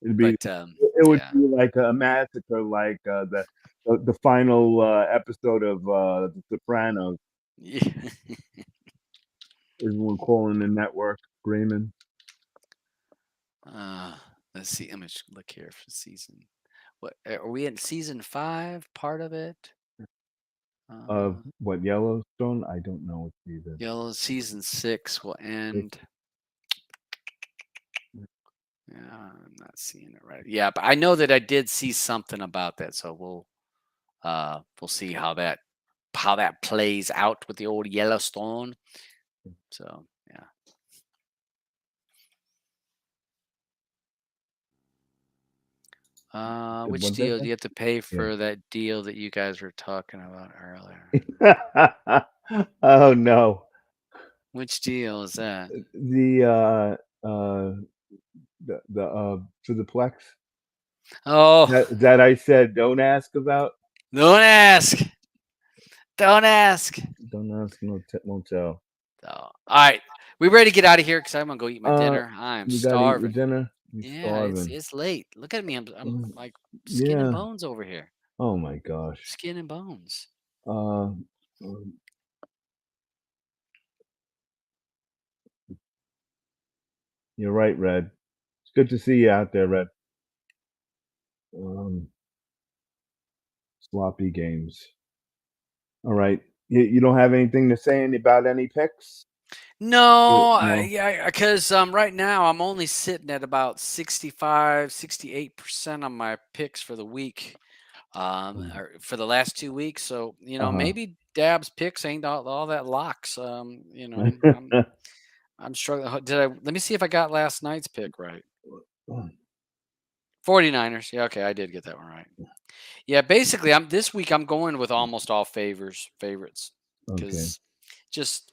Speaker 2: It'd be
Speaker 1: But
Speaker 2: it would
Speaker 1: yeah.
Speaker 2: be like a massacre, like, the final, episode of, The Sopranos.
Speaker 1: Yeah.
Speaker 2: Everyone calling the network, screaming.
Speaker 1: Uh, let's see. Let me just look here for season. What are we in season 5? Part of it.
Speaker 2: Of
Speaker 1: Uh,
Speaker 2: what, Yellowstone? I don't know what season.
Speaker 1: Yellow season 6 will
Speaker 2: 6?
Speaker 1: end. Yeah, I'm not seeing it right. Yeah, but I know that I did see something about that, so we'll see how that plays out with the old Yellowstone. So yeah. Which
Speaker 2: What's that
Speaker 1: deal do
Speaker 2: say?
Speaker 1: you have to pay
Speaker 2: Yeah.
Speaker 1: for that deal that you guys were talking about earlier?
Speaker 2: Oh, no.
Speaker 1: Which deal is that?
Speaker 2: The, for the Plex
Speaker 1: Oh,
Speaker 2: that I said, "Don't ask about."
Speaker 1: don't ask. Don't ask.
Speaker 2: Don't ask, no tell.
Speaker 1: So, all right. We ready to get out of here because I'm gonna go eat my
Speaker 2: Uh,
Speaker 1: dinner. I am
Speaker 2: you gotta eat your
Speaker 1: starving.
Speaker 2: dinner? You
Speaker 1: Yeah, it's
Speaker 2: starving.
Speaker 1: it's late. Look at me. I'm
Speaker 2: Mm,
Speaker 1: like skin and
Speaker 2: yeah.
Speaker 1: bones over here.
Speaker 2: Oh my gosh.
Speaker 1: Skin and bones.
Speaker 2: Uh, um, you're right, Red. It's good to see you out there, Red. Um, sloppy games. All right. You don't have anything to say about any picks?
Speaker 1: No,
Speaker 2: No.
Speaker 1: yeah, because right now I'm only sitting at about 65, 68% on my picks for the week,
Speaker 2: Mm.
Speaker 1: or for the last 2 weeks. So
Speaker 2: Uh-huh.
Speaker 1: maybe Dab's picks ain't all that locks. I'm struggling. Did I? Let me see if I got last night's pick right. 49ers. Yeah, okay, I did get that one right. Yeah, basically, I'm this week I'm going with almost all favorites
Speaker 2: Okay.
Speaker 1: because just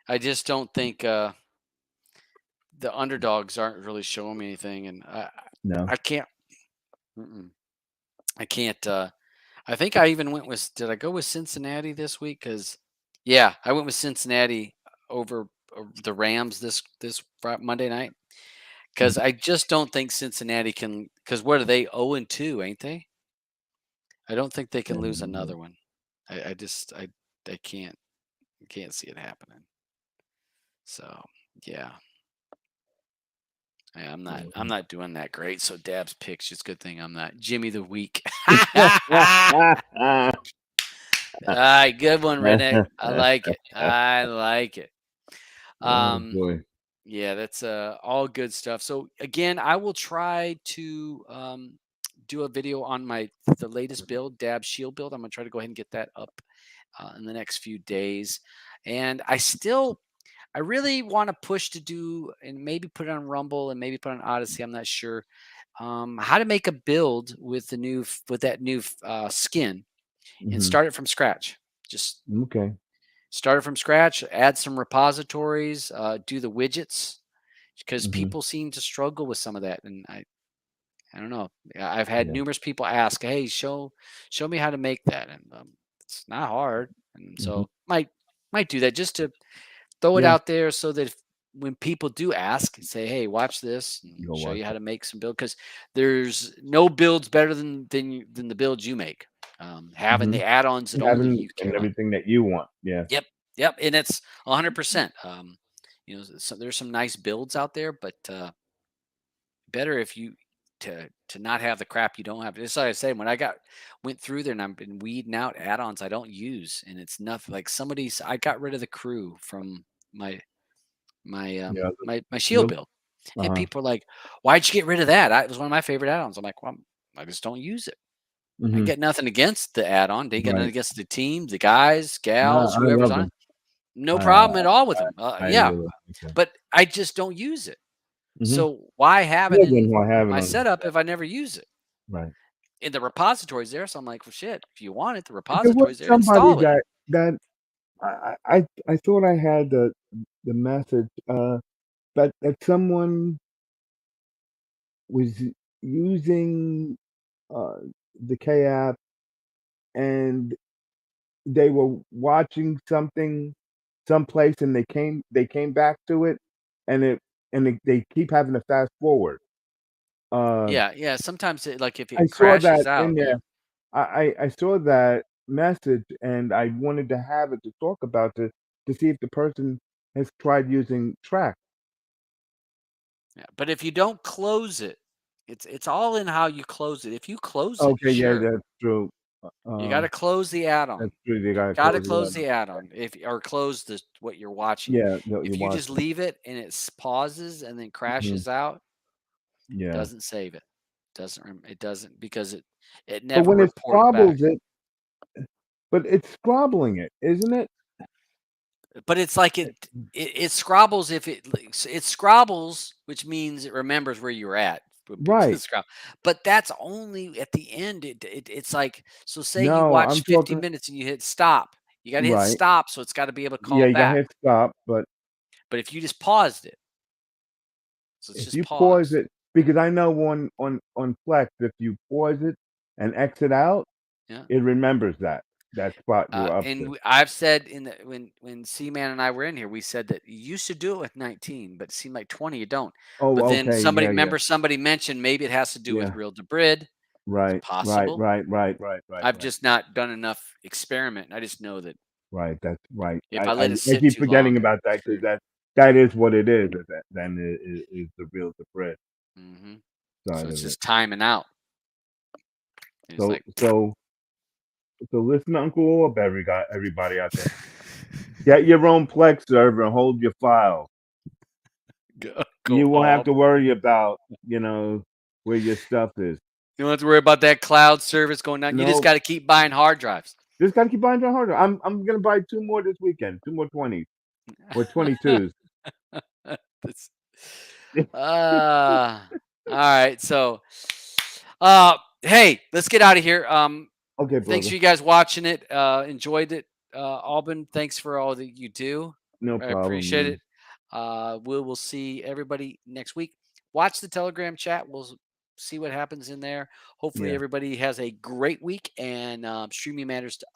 Speaker 1: I just don't think the underdogs aren't really showing me anything, and I
Speaker 2: No.
Speaker 1: I can't mm-mm, I can't I think I even went with did I go with Cincinnati this week? Because yeah, I went with Cincinnati over the Rams this Monday night
Speaker 2: Mhm.
Speaker 1: because I just don't think Cincinnati can. Because what are they 0-2, ain't they? I don't think they can lose
Speaker 2: And,
Speaker 1: another one. I just I can't see it happening. So yeah. Yeah, I'm not doing that great. So Dab's picks. It's a good thing I'm not Jimmy the week. Alright, good one, Redneck. I like it. I like it.
Speaker 2: oh
Speaker 1: Um,
Speaker 2: boy.
Speaker 1: yeah, that's all good stuff. So again, I will try to do a video on the latest build, Dab Shield build. I'm gonna try to go ahead and get that up in the next few days. And I really want to push to do and maybe put it on Rumble and maybe put it on Odyssey. I'm not sure how to make a build with with that new skin and
Speaker 2: Mhm.
Speaker 1: start it from scratch. Just
Speaker 2: Okay.
Speaker 1: start it from scratch, add some repositories, do the widgets because
Speaker 2: Mhm.
Speaker 1: people seem to struggle with some of that. And I don't know. I've had
Speaker 2: Yeah.
Speaker 1: numerous people ask, "Hey, show me how to make that," and it's not hard. And
Speaker 2: Mhm.
Speaker 1: so might do that just to throw it
Speaker 2: Yeah.
Speaker 1: out there so that when people do ask, say, "Hey, watch this," and
Speaker 2: Go
Speaker 1: show
Speaker 2: watch
Speaker 1: you how
Speaker 2: it.
Speaker 1: to make some build because there's no builds better than the builds you make. Having
Speaker 2: Mhm.
Speaker 1: the add-ons that only
Speaker 2: Having
Speaker 1: you
Speaker 2: and
Speaker 1: care on.
Speaker 2: everything that you want. Yeah.
Speaker 1: Yep, yep, and it's 100%. So there's some nice builds out there, but better if you to not have the crap you don't have. Just like I say, when I went through there and I've been weeding out add-ons I don't use, and it's nothing like somebody's. I got rid of the crew from my
Speaker 2: Yeah.
Speaker 1: my shield
Speaker 2: Nope.
Speaker 1: build, and
Speaker 2: Uh-huh.
Speaker 1: people are like, "Why'd you get rid of that?" It was one of my favorite add-ons. I'm like, "Well, I just don't use it." I
Speaker 2: Mhm.
Speaker 1: get nothing against the add-on. They get nothing
Speaker 2: Right.
Speaker 1: against the team, the guys, gals,
Speaker 2: I
Speaker 1: whoever's
Speaker 2: love
Speaker 1: on it.
Speaker 2: them.
Speaker 1: No
Speaker 2: I
Speaker 1: problem at all with them.
Speaker 2: I
Speaker 1: Yeah,
Speaker 2: really like them.
Speaker 1: but I just don't use it.
Speaker 2: Mhm.
Speaker 1: So why have it
Speaker 2: Yeah, then
Speaker 1: in
Speaker 2: why have it
Speaker 1: my
Speaker 2: on
Speaker 1: setup if I never use it?
Speaker 2: right.
Speaker 1: In the repositories there, so I'm like, well, shit. If you want it, the
Speaker 2: There was
Speaker 1: repositories there,
Speaker 2: somebody
Speaker 1: install it.
Speaker 2: that I thought I had the message, that someone was using, uh, the K app and they were watching something someplace and they came back to it and they keep having to fast forward. Uh,
Speaker 1: Yeah, yeah. Sometimes like if
Speaker 2: I
Speaker 1: it
Speaker 2: saw that
Speaker 1: crashes
Speaker 2: in
Speaker 1: out, yeah,
Speaker 2: there. I saw that message and I wanted to have it to talk about to see if the person has tried using Track.
Speaker 1: yeah. But if you don't close it, it's all in how you close it. If you close it,
Speaker 2: Okay, yeah,
Speaker 1: sure,
Speaker 2: that's true.
Speaker 1: you got to close the add-on.
Speaker 2: That's true. They
Speaker 1: You
Speaker 2: gotta
Speaker 1: got to
Speaker 2: close it
Speaker 1: close
Speaker 2: out.
Speaker 1: the add-on if or close the what you're watching.
Speaker 2: Yeah, no, you're
Speaker 1: If you just
Speaker 2: watching.
Speaker 1: leave it and pauses and then
Speaker 2: Mhm.
Speaker 1: crashes out,
Speaker 2: Yeah.
Speaker 1: doesn't save it. It doesn't because it
Speaker 2: But
Speaker 1: never
Speaker 2: when it
Speaker 1: reports back.
Speaker 2: squabbles it but it's squabbling it, isn't it?
Speaker 1: But it's like it scrobbles if it scrobbles, which means it remembers where you're at.
Speaker 2: Right.
Speaker 1: But that's only at the end. It's like so. Say you
Speaker 2: No,
Speaker 1: watch
Speaker 2: I'm
Speaker 1: 50
Speaker 2: talking
Speaker 1: minutes and you hit stop. You got to hit
Speaker 2: right.
Speaker 1: stop, so it's got to be able to
Speaker 2: Yeah,
Speaker 1: call
Speaker 2: you gotta
Speaker 1: back.
Speaker 2: hit stop, but
Speaker 1: But if you just paused it, so it's
Speaker 2: if
Speaker 1: just
Speaker 2: you pause
Speaker 1: pause.
Speaker 2: it because I know on Plex, if you pause it and exit out,
Speaker 1: Yeah.
Speaker 2: it remembers that spot you were up
Speaker 1: And
Speaker 2: to.
Speaker 1: I've said when C Man and I were in here, we said that you used to do it with 19, but it seemed like 20 you don't.
Speaker 2: Oh,
Speaker 1: But then
Speaker 2: okay, yeah, yeah,
Speaker 1: somebody mentioned maybe it has to do with
Speaker 2: yeah.
Speaker 1: real debrid. It's
Speaker 2: Right, right,
Speaker 1: possible.
Speaker 2: right, right, right, right,
Speaker 1: I've
Speaker 2: right,
Speaker 1: just not done enough experiment. I just know that
Speaker 2: right, that's right.
Speaker 1: if
Speaker 2: I
Speaker 1: I
Speaker 2: I
Speaker 1: let it
Speaker 2: I
Speaker 1: sit
Speaker 2: keep
Speaker 1: too long,
Speaker 2: forgetting
Speaker 1: I'm
Speaker 2: about that because
Speaker 1: screwed.
Speaker 2: that is what it is that then is the real the bread
Speaker 1: So
Speaker 2: side
Speaker 1: it's
Speaker 2: of it.
Speaker 1: just timing out. It's
Speaker 2: So
Speaker 1: like
Speaker 2: so so listen, Uncle Orb, everybody out there. Get your own Plex server and hold your file.
Speaker 1: go
Speaker 2: You won't have
Speaker 1: all.
Speaker 2: to worry about, where your stuff is.
Speaker 1: You don't have to worry about that cloud service going down. You just
Speaker 2: No,
Speaker 1: got to keep buying hard drives.
Speaker 2: just gotta keep buying your hardware. I'm gonna buy 2 more this weekend, 2 more 20s or 22s.
Speaker 1: That's all right. So, hey, let's get out of here.
Speaker 2: Okay,
Speaker 1: Thanks
Speaker 2: brother.
Speaker 1: for you guys watching it. Enjoyed it. Auburn, thanks for all that you do.
Speaker 2: No
Speaker 1: I
Speaker 2: problem,
Speaker 1: appreciate
Speaker 2: man.
Speaker 1: it. We'll see everybody next week. Watch the Telegram chat. see what happens in there. Hopefully,
Speaker 2: Yeah.
Speaker 1: everybody has a great week and streaming matters to us.